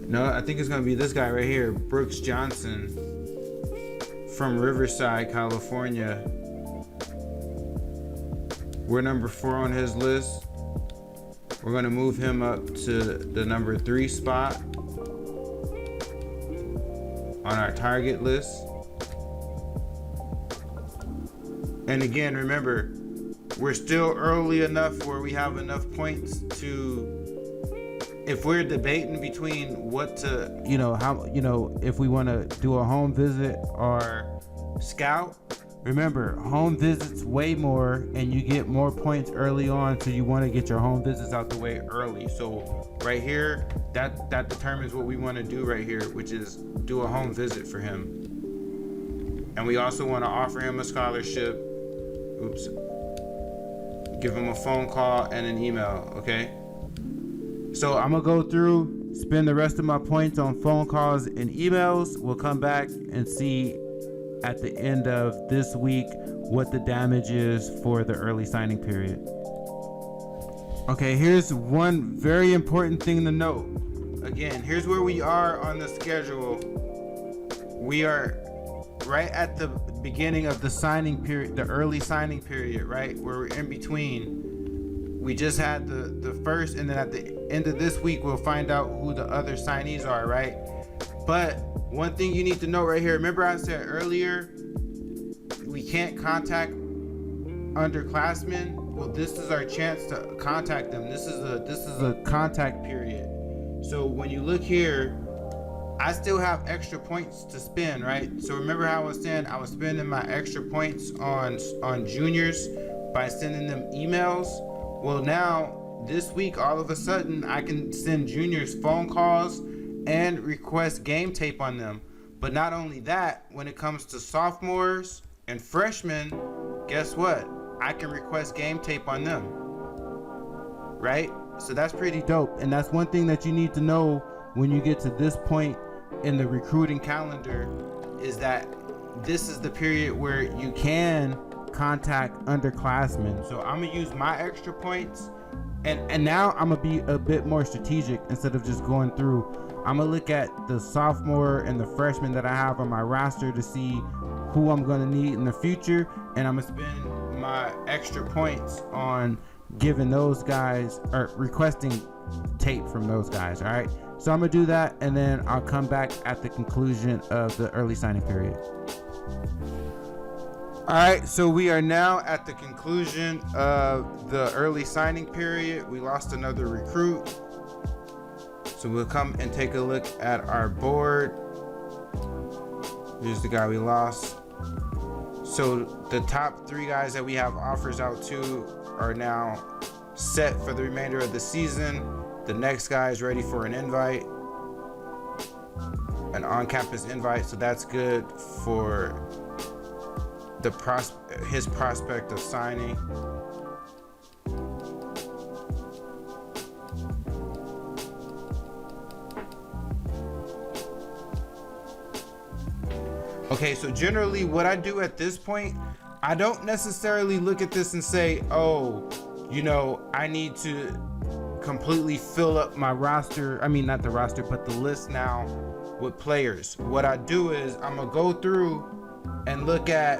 No, I think it's gonna be this guy right here, Brooks Johnson from Riverside, California. We're number 4 on his list. We're gonna move him up to the number 3 spot on our target list. And again, remember, we're still early enough where we have enough points to, if we're debating between what to, if we want to do a home visit or scout, remember, home visits way more, and you get more points early on, so you want to get your home visits out the way early. So right here, that determines what we want to do right here, which is do a home visit for him. And we also want to offer him a scholarship. Oops. Give him a phone call and an email, okay? So I'm gonna go through, spend the rest of my points on phone calls and emails. We'll come back and see at the end of this week what the damage is for the early signing period. Okay, here's one very important thing to note. again, here's where we are on the schedule. We are right at the beginning of the signing period, the early signing period, right? Where we're in between. We just had the first, and then at the end of this week, we'll find out who the other signees are, right? But one thing you need to know right here, remember I said earlier, we can't contact underclassmen. Well, this is our chance to contact them. This is a contact period. So when you look here, I still have extra points to spend, right? So remember how I was saying I was spending my extra points on juniors by sending them emails? Well, now this week, all of a sudden, I can send juniors phone calls and request game tape on them. But not only that, when it comes to sophomores and freshmen, guess what? I can request game tape on them, right? So that's pretty dope. And that's one thing that you need to know when you get to this point in the recruiting calendar, is that this is the period where you can contact underclassmen. So I'm gonna use my extra points, and now I'm gonna be a bit more strategic. Instead of just going through, I'm gonna look at the sophomore and the freshman that I have on my roster to see who I'm gonna need in the future, and I'm gonna spend my extra points on giving those guys, or requesting tape from those guys. All right, so I'm gonna do that, and then I'll come back at the conclusion of the early signing period. All right, so we are now at the conclusion of the early signing period. We lost another recruit, so we'll come and take a look at our board. Here's the guy we lost. So the top 3 guys that we have offers out to are now set for the remainder of the season. The next guy is ready for an invite, an on-campus invite, so that's good for his prospect of signing. Okay, so generally what I do at this point, I don't necessarily look at this and say, oh, I need to completely fill up my roster. I mean, not the roster, but the list now with players. What I do is I'm gonna go through and look at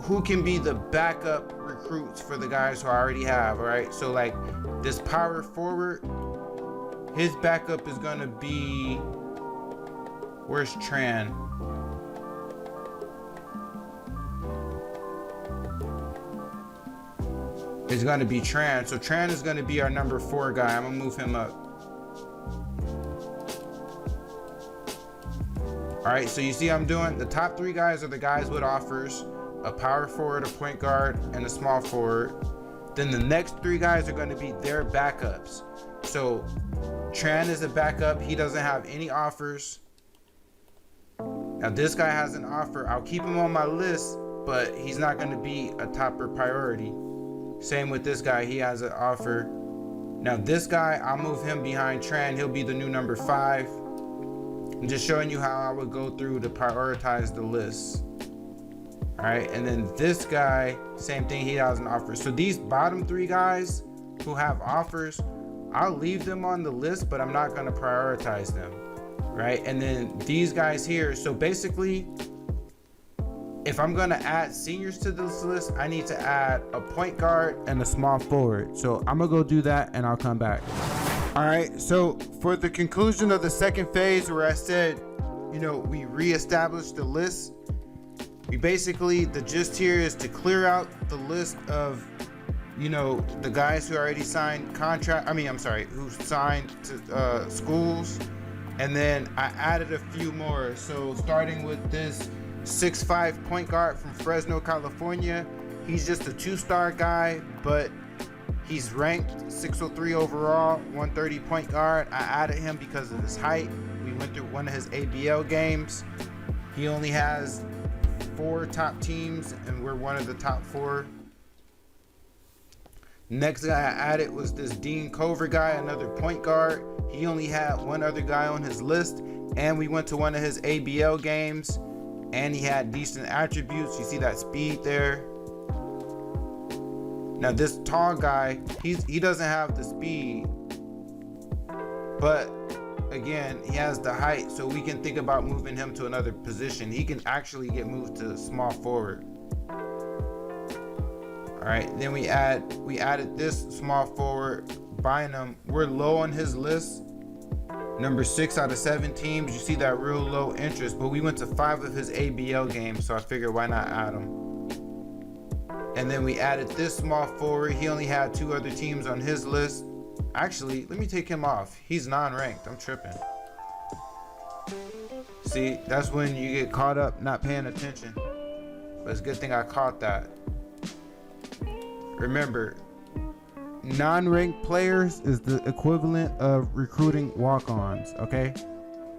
who can be the backup recruits for the guys who I already have. All right, so like this power forward, his backup is gonna be, where's Tran? It's gonna be Tran. So Tran is gonna be our number 4 guy. I'm gonna move him up. All right, so you see I'm doing, the top 3 guys are the guys with offers, a power forward, a point guard, and a small forward. Then the next 3 guys are gonna be their backups. So Tran is a backup. He doesn't have any offers. Now this guy has an offer. I'll keep him on my list, but he's not gonna be a topper priority. Same with this guy, he has an offer. Now this guy, I'll move him behind Tran. He'll be the new number 5. I'm just showing you how I would go through to prioritize the list. All right, and then this guy, same thing, he has an offer. So these bottom 3 guys who have offers, I'll leave them on the list, but I'm not gonna prioritize them, right? And then these guys here, so basically, if I'm gonna add seniors to this list, I need to add a point guard and a small forward. So I'm gonna go do that and I'll come back. All right, so for the conclusion of the second phase, where I said, we reestablished the list, we basically, the gist here is to clear out the list of, the guys who already signed who signed to schools. And then I added a few more. So starting with this 6'5" point guard from Fresno, California. He's just a 2-star guy, but he's ranked 603 overall, 130 point guard. I added him because of his height. We went through one of his ABL games. He only has 4 top teams, and we're one of the top 4. Next guy I added was this Dean Cover guy, another point guard. He only had 1 other guy on his list, and we went to one of his ABL games, and he had decent attributes. You see that speed there. Now this tall guy, he doesn't have the speed. But again, he has the height, so we can think about moving him to another position. He can actually get moved to small forward. All right, then we added this small forward, Bynum. We're low on his list. Number 6 out of 7 teams. You see that real low interest, but we went to 5 of his ABL games, so I figured why not add him. And then we added this small forward. He only had 2 other teams on his list. Actually, let me take him off. He's non-ranked. I'm tripping. See, that's when you get caught up not paying attention. But it's a good thing I caught that. Remember, non-ranked players is the equivalent of recruiting walk-ons, okay?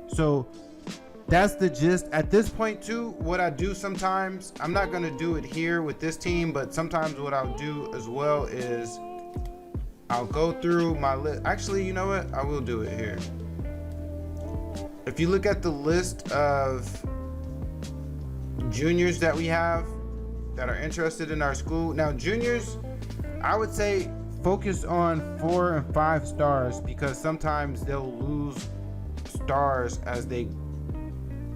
So that's the gist. At this point too, what I do sometimes, I'm not gonna do it here with this team, but sometimes what I'll do as well is I'll go through my list. Actually, you know what? I will do it here. If you look at the list of juniors that we have that are interested in our school. Now, juniors, I would say focus on 4 and 5 stars, because sometimes they'll lose stars as they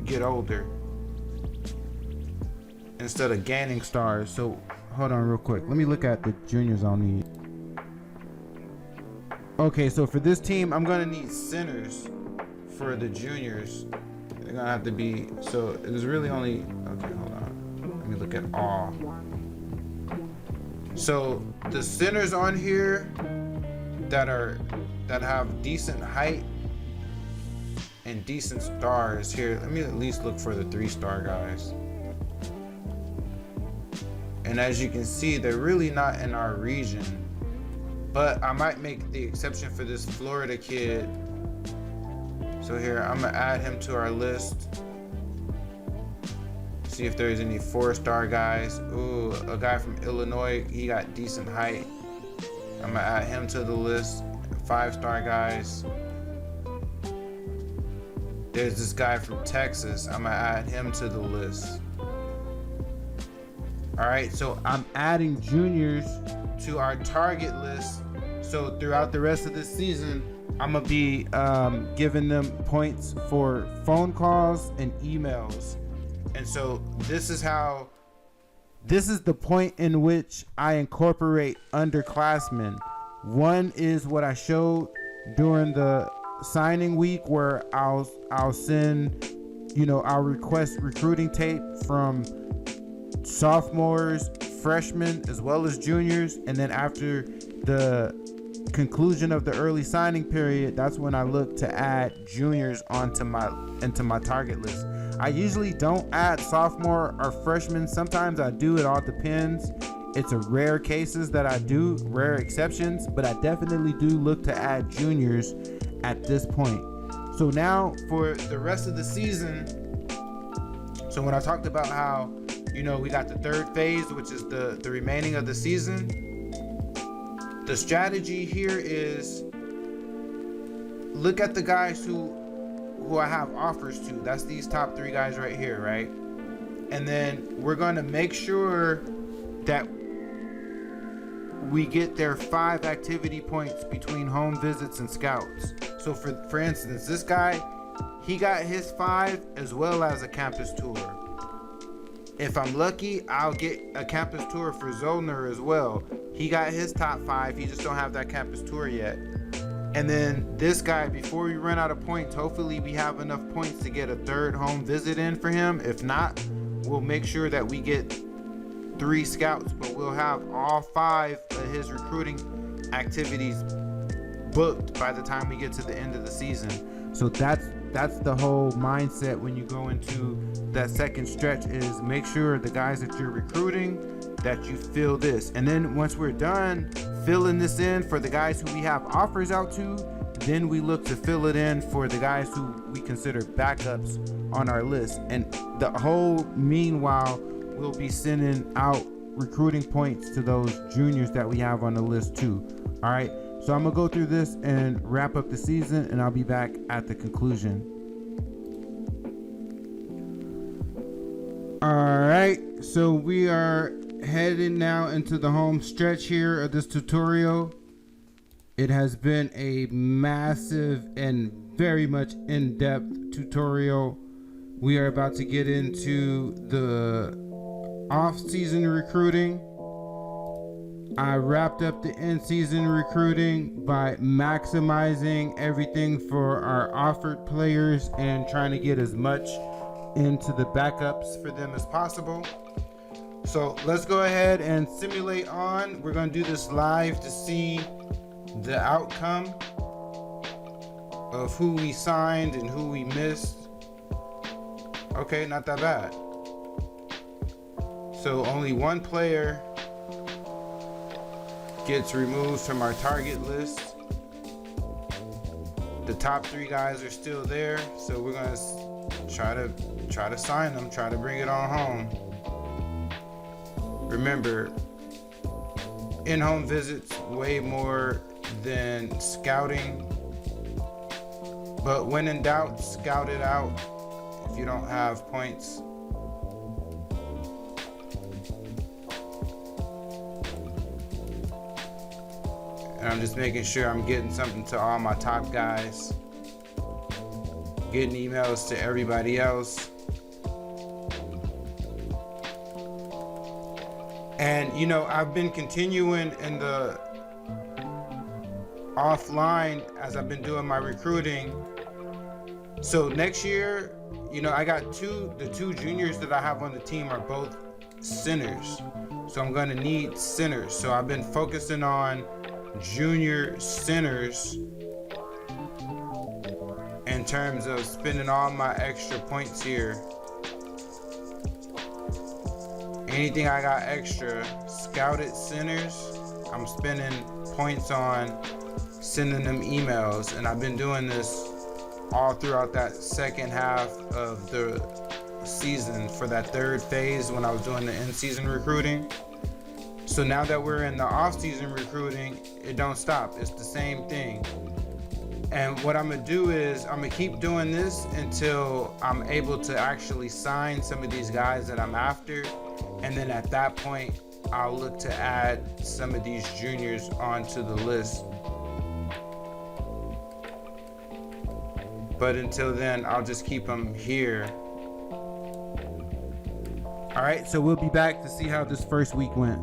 get older instead of gaining stars. So hold on real quick. Let me look at the juniors I'll need. Okay, so for this team, I'm gonna need centers for the juniors. They're gonna have to be, so there's really only, okay, hold on. Let me look at all. So the centers on here that have decent height and decent stars here. Let me at least look for the 3-star guys. And as you can see, they're really not in our region. But I might make the exception for this Florida kid. So here, I'm gonna add him to our list. See if there's any 4-star guys. Ooh, a guy from Illinois, he got decent height. I'm gonna add him to the list. 5-star guys. There's this guy from Texas. I'm gonna add him to the list. All right, so I'm adding juniors to our target list. So throughout the rest of this season, I'm gonna be giving them points for phone calls and emails. And so this is the point in which I incorporate underclassmen. One is what I showed during the signing week, where I'll send, I'll request recruiting tape from sophomores, freshmen, as well as juniors. And then after the conclusion of the early signing period, that's when I look to add juniors into my target list. I usually don't add sophomore or freshmen. Sometimes I do. It all depends. It's a rare cases that I do, rare exceptions, but I definitely do look to add juniors at this point. So now for the rest of the season, so when I talked about how, we got the 3rd phase, which is the remaining of the season, the strategy here is look at the guys who I have offers to. That's these top 3 guys right here, right? And then we're going to make sure that we get their 5 activity points between home visits and scouts. So for instance, this guy, he got his 5 as well as a campus tour. If I'm lucky, I'll get a campus tour for Zollner as well. He got his top 5. He just don't have that campus tour yet. And then this guy, before we run out of points, hopefully we have enough points to get a 3rd home visit in for him. If not, we'll make sure that we get 3 scouts, but we'll have all 5 of his recruiting activities booked by the time we get to the end of the season. So that's the whole mindset when you go into that second stretch, is make sure the guys that you're recruiting, that you fill this. And then once we're done filling this in for the guys who we have offers out to, then we look to fill it in for the guys who we consider backups on our list. And the whole meanwhile, we'll be sending out recruiting points to those juniors that we have on the list too. All right, so I'm gonna go through this and wrap up the season, and I'll be back at the conclusion. All right, so we are heading now into the home stretch here of this tutorial. It has been a massive and very much in-depth tutorial. We are about to get into the off-season recruiting. I wrapped up the in-season recruiting by maximizing everything for our offered players and trying to get as much into the backups for them as possible. So let's go ahead and simulate on. We're going to do this live to see the outcome of who we signed and who we missed. Okay, not that bad. So only one player gets removed from our target list. The top 3 guys are still there, so we're gonna try to sign them, try to bring it on home. Remember, in-home visits way more than scouting, but when in doubt, scout it out if you don't have points. And I'm just making sure I'm getting something to all my top guys, getting emails to everybody else. And you know, I've been continuing in the offline as I've been doing my recruiting. So next year, you know, I got the two juniors that I have on the team are both centers. So I'm gonna need centers. So I've been focusing on junior centers in terms of spending all my extra points here. Anything I got extra, scouted centers, I'm spending points on sending them emails, and I've been doing this all throughout that second half of the season for that third phase when I was doing the in-season recruiting. So now that we're in the off-season recruiting, it don't stop. It's the same thing. And what I'm gonna do is I'm gonna keep doing this until I'm able to actually sign some of these guys that I'm after. And then at that point, I'll look to add some of these juniors onto the list. But until then, I'll just keep them here. All right, so we'll be back to see how this first week went.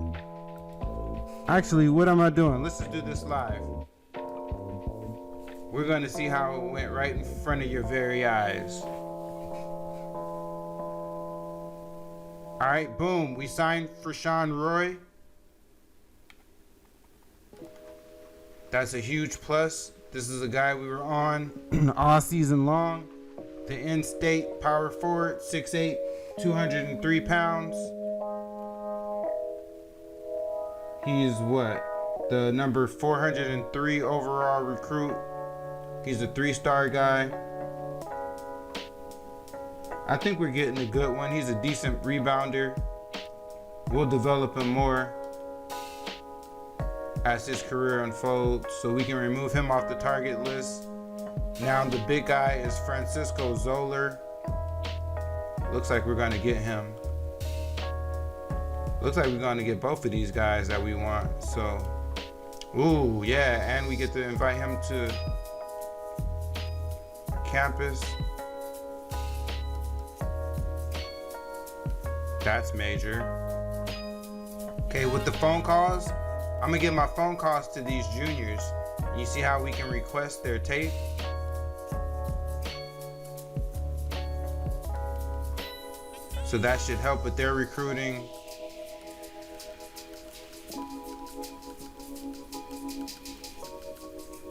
Actually, what am I doing? Let's just do this live. We're gonna see how it went right in front of your very eyes. All right, boom, we signed for Sean Roy. That's a huge plus. This is a guy we were on all season long. The in-state power forward, 6'8", 203 pounds. He's what? The number 403 overall recruit. He's a 3-star guy. I think we're getting a good one. He's a decent rebounder. We'll develop him more as his career unfolds, so we can remove him off the target list. Now the big guy is Francisco Zoller. Looks like we're gonna get him. Looks like we're gonna get both of these guys that we want. So, ooh, yeah, and we get to invite him to campus. That's major. Okay, with the phone calls, I'm gonna give my phone calls to these juniors. You see how we can request their tape? So that should help with their recruiting.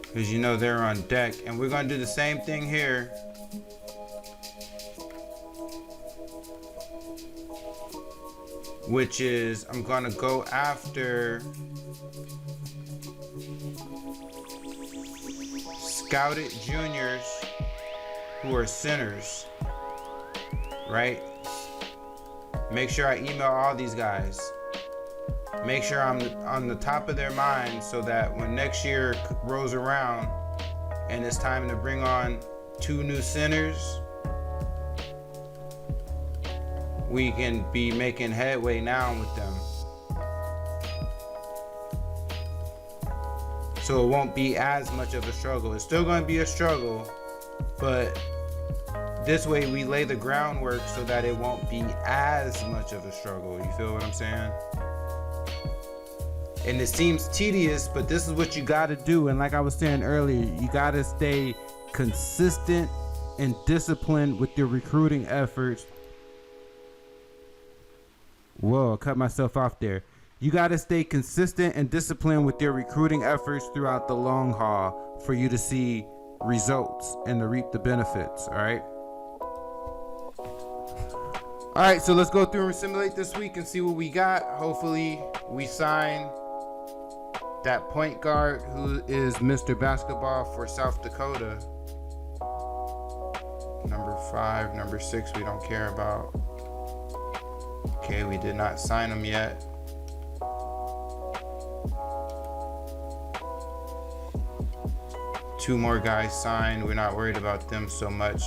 Because you know they're on deck. And we're gonna do the same thing here. Which is, I'm gonna go after scouted juniors who are centers, right? Make sure I email all these guys. Make sure I'm on the top of their mind so that when next year rolls around and it's time to bring on 2 new centers, we can be making headway now with them. So it won't be as much of a struggle. It's still going to be a struggle, but this way we lay the groundwork so that it won't be as much of a struggle. You feel what I'm saying? And it seems tedious, but this is what you got to do. And like I was saying earlier, you got to stay consistent and disciplined with your recruiting efforts. Whoa, I cut myself off there. You got to stay consistent and disciplined with your recruiting efforts throughout the long haul for you to see results and to reap the benefits. All right. All right, so let's go through and simulate this week and see what we got. Hopefully we sign that point guard who is Mr. Basketball for South Dakota. Number 5, number 6, we don't care about. Okay, we did not sign him yet. Two more guys signed. We're not worried about them so much.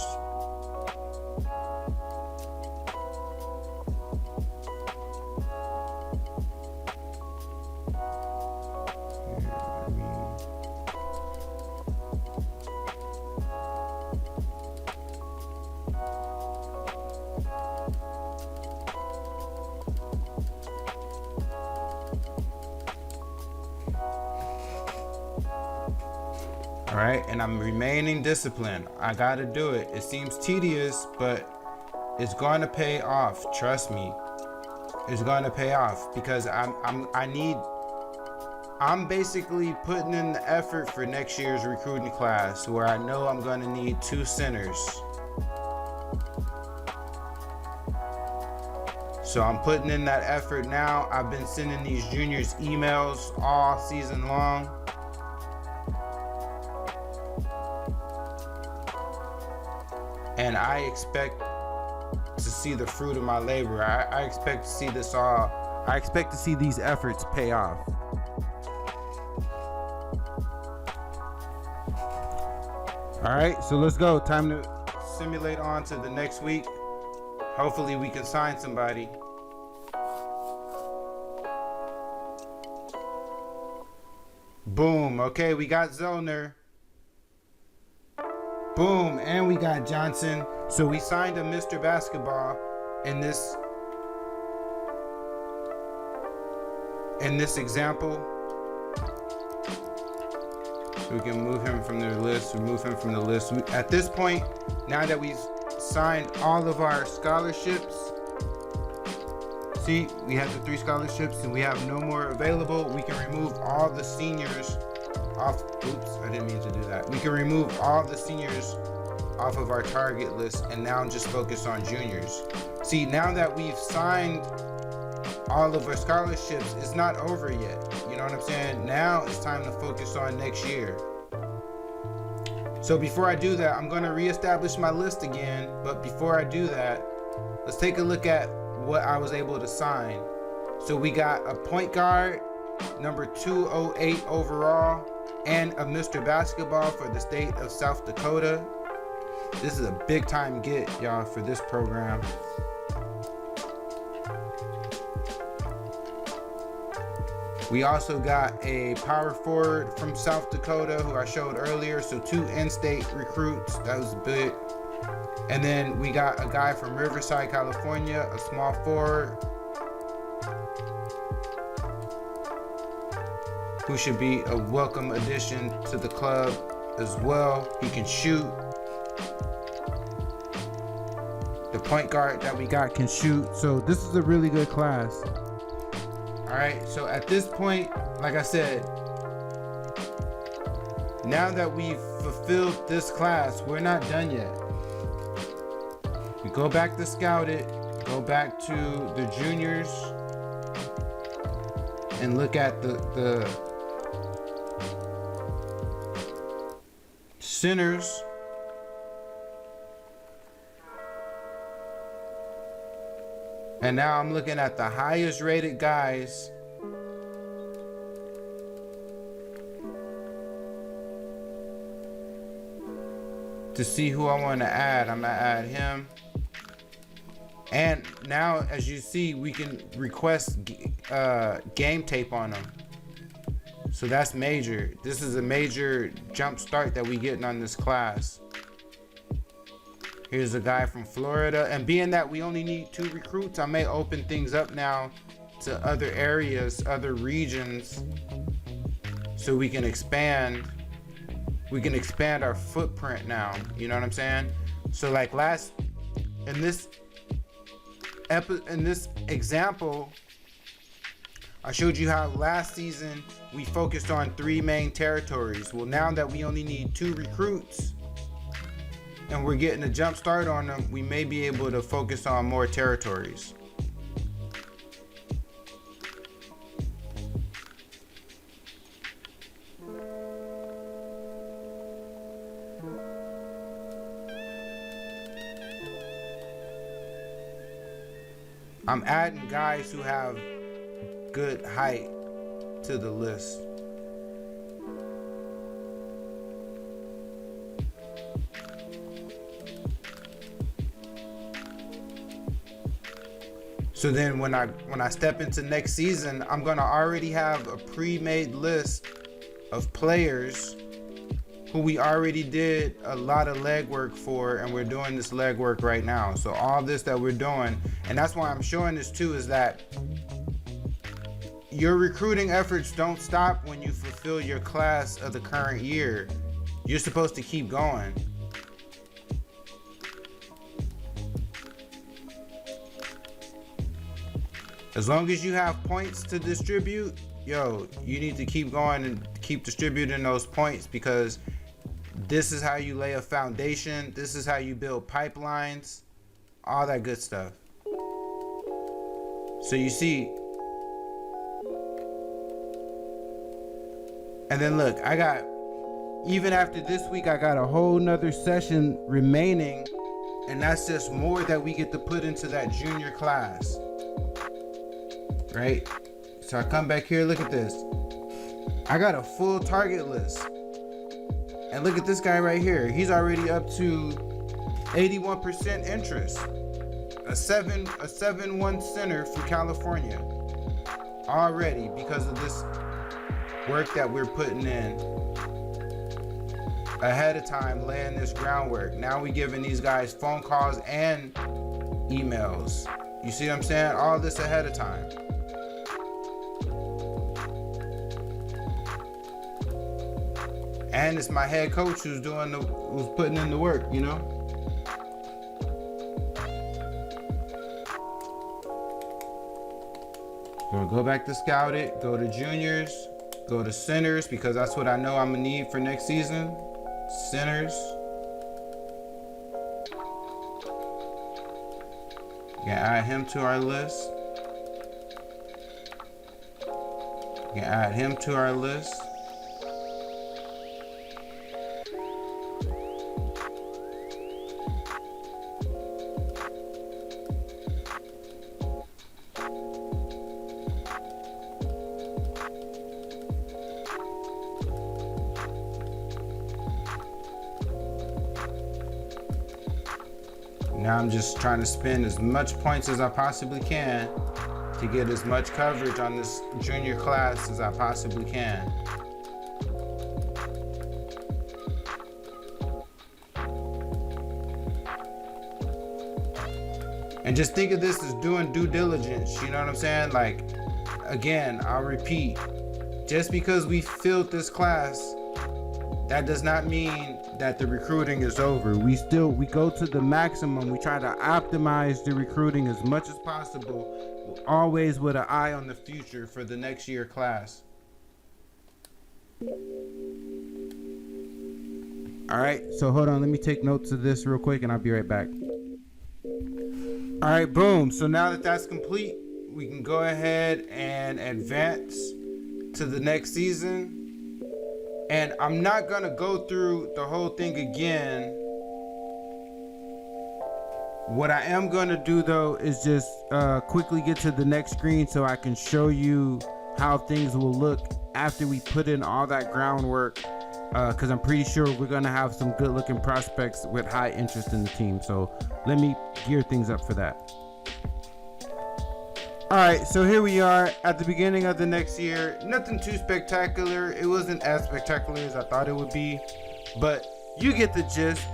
All right, and I'm remaining disciplined. I gotta do it. It seems tedious, but it's going to pay off. Trust me, it's going to pay off because I'm basically putting in the effort for next year's recruiting class, where I know I'm going to need 2 centers. So I'm putting in that effort now. I've been sending these juniors emails all season long. And I expect to see the fruit of my labor. I expect to see this all. I expect to see these efforts pay off. All right, so let's go. Time to simulate on to the next week. Hopefully we can sign somebody. Boom. Okay, we got Zellner. Boom, and we got Johnson. So we signed a Mr. Basketball in this example. So we can move him from the list, remove him from the list. At this point, now that we've signed all of our scholarships, see, we have the 3 scholarships and we have no more available. We can remove all the seniors off. Oops, I didn't mean to do that. We can remove all the seniors off of our target list and now just focus on juniors. See, now that we've signed all of our scholarships, it's not over yet. You know what I'm saying? Now it's time to focus on next year. So before I do that, I'm going to reestablish my list again. But before I do that, let's take a look at what I was able to sign. So we got a point guard, number 208 overall, and a Mr. Basketball for the state of South Dakota. This is a big time get, y'all, for this program. We also got a power forward from South Dakota who I showed earlier. So 2 in-state recruits. That was big. And then we got a guy from Riverside, California, a small forward, who should be a welcome addition to the club as well. He can shoot. The point guard that we got can shoot. So this is a really good class. All right, so at this point, like I said, now that we've fulfilled this class, we're not done yet. We go back to scout it, go back to the juniors, and look at the centers. And now I'm looking at the highest rated guys. To see who I want to add. I'm going to add him. And now, as you see, we can request game tape on them. So that's major. This is a major jump start that we getting on this class. Here's a guy from Florida. And being that we only need 2 recruits, I may open things up now to other areas, other regions, so we can expand. We can expand our footprint now. You know what I'm saying? So like in this example, I showed you how last season we focused on 3 main territories. Well, now that we only need 2 recruits and we're getting a jump start on them, we may be able to focus on more territories. I'm adding guys who have good height to the list. So then when I step into next season, I'm gonna already have a pre-made list of players who we already did a lot of legwork for, and we're doing this legwork right now. So all this that we're doing, and that's why I'm showing this too, is that your recruiting efforts don't stop when you fulfill your class of the current year. You're supposed to keep going. As long as you have points to distribute, you need to keep going and keep distributing those points, because this is how you lay a foundation. This is how you build pipelines, all that good stuff. So you see, and then look, even after this week, I got a whole nother session remaining, and that's just more that we get to put into that junior class. Right? So I come back here, look at this. I got a full target list. And look at this guy right here. He's already up to 81% interest. A 7-1 center from California. Already, because of this work that we're putting in ahead of time, laying this groundwork. Now we giving these guys phone calls and emails. You see what I'm saying? All this ahead of time. And it's my head coach who's putting in the work, you know? So go back to scout it, go to juniors, go to centers, because that's what I know I'm gonna need for next season. Centers. You can add him to our list. You can add him to our list. Now I'm just trying to spend as much points as I possibly can to get as much coverage on this junior class as I possibly can. And just think of this as doing due diligence, you know what I'm saying? Like, again, I'll repeat, just because we filled this class, that does not mean that the recruiting is over. We go to the maximum. We try to optimize the recruiting as much as possible, always with an eye on the future for the next year class. All right, so hold on, let me take notes of this real quick and I'll be right back. All right, boom. So now that that's complete, we can go ahead and advance to the next season. And I'm not gonna go through the whole thing again. What I am gonna do though is just quickly get to the next screen so I can show you how things will look after we put in all that groundwork, because I'm pretty sure we're gonna have some good looking prospects with high interest in the team. So let me gear things up for that. Alright, so here we are at the beginning of the next year. Nothing too spectacular. It wasn't as spectacular as I thought it would be, but you get the gist.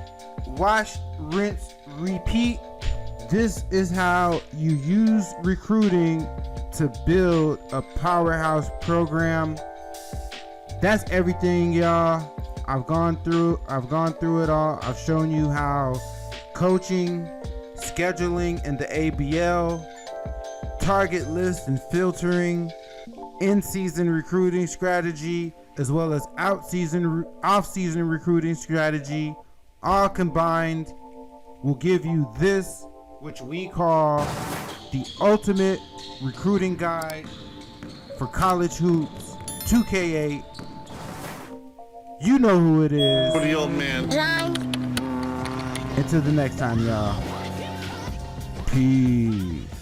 Wash, rinse, repeat. This is how you use recruiting to build a powerhouse program. That's everything, y'all. I've gone through it all. I've shown you how coaching, scheduling in the ABL, target list and filtering, in-season recruiting strategy, as well as off-season recruiting strategy, all combined will give you this, which we call the ultimate recruiting guide for college hoops 2K8. You know who it is. For the old man. Until the next time, y'all. Peace.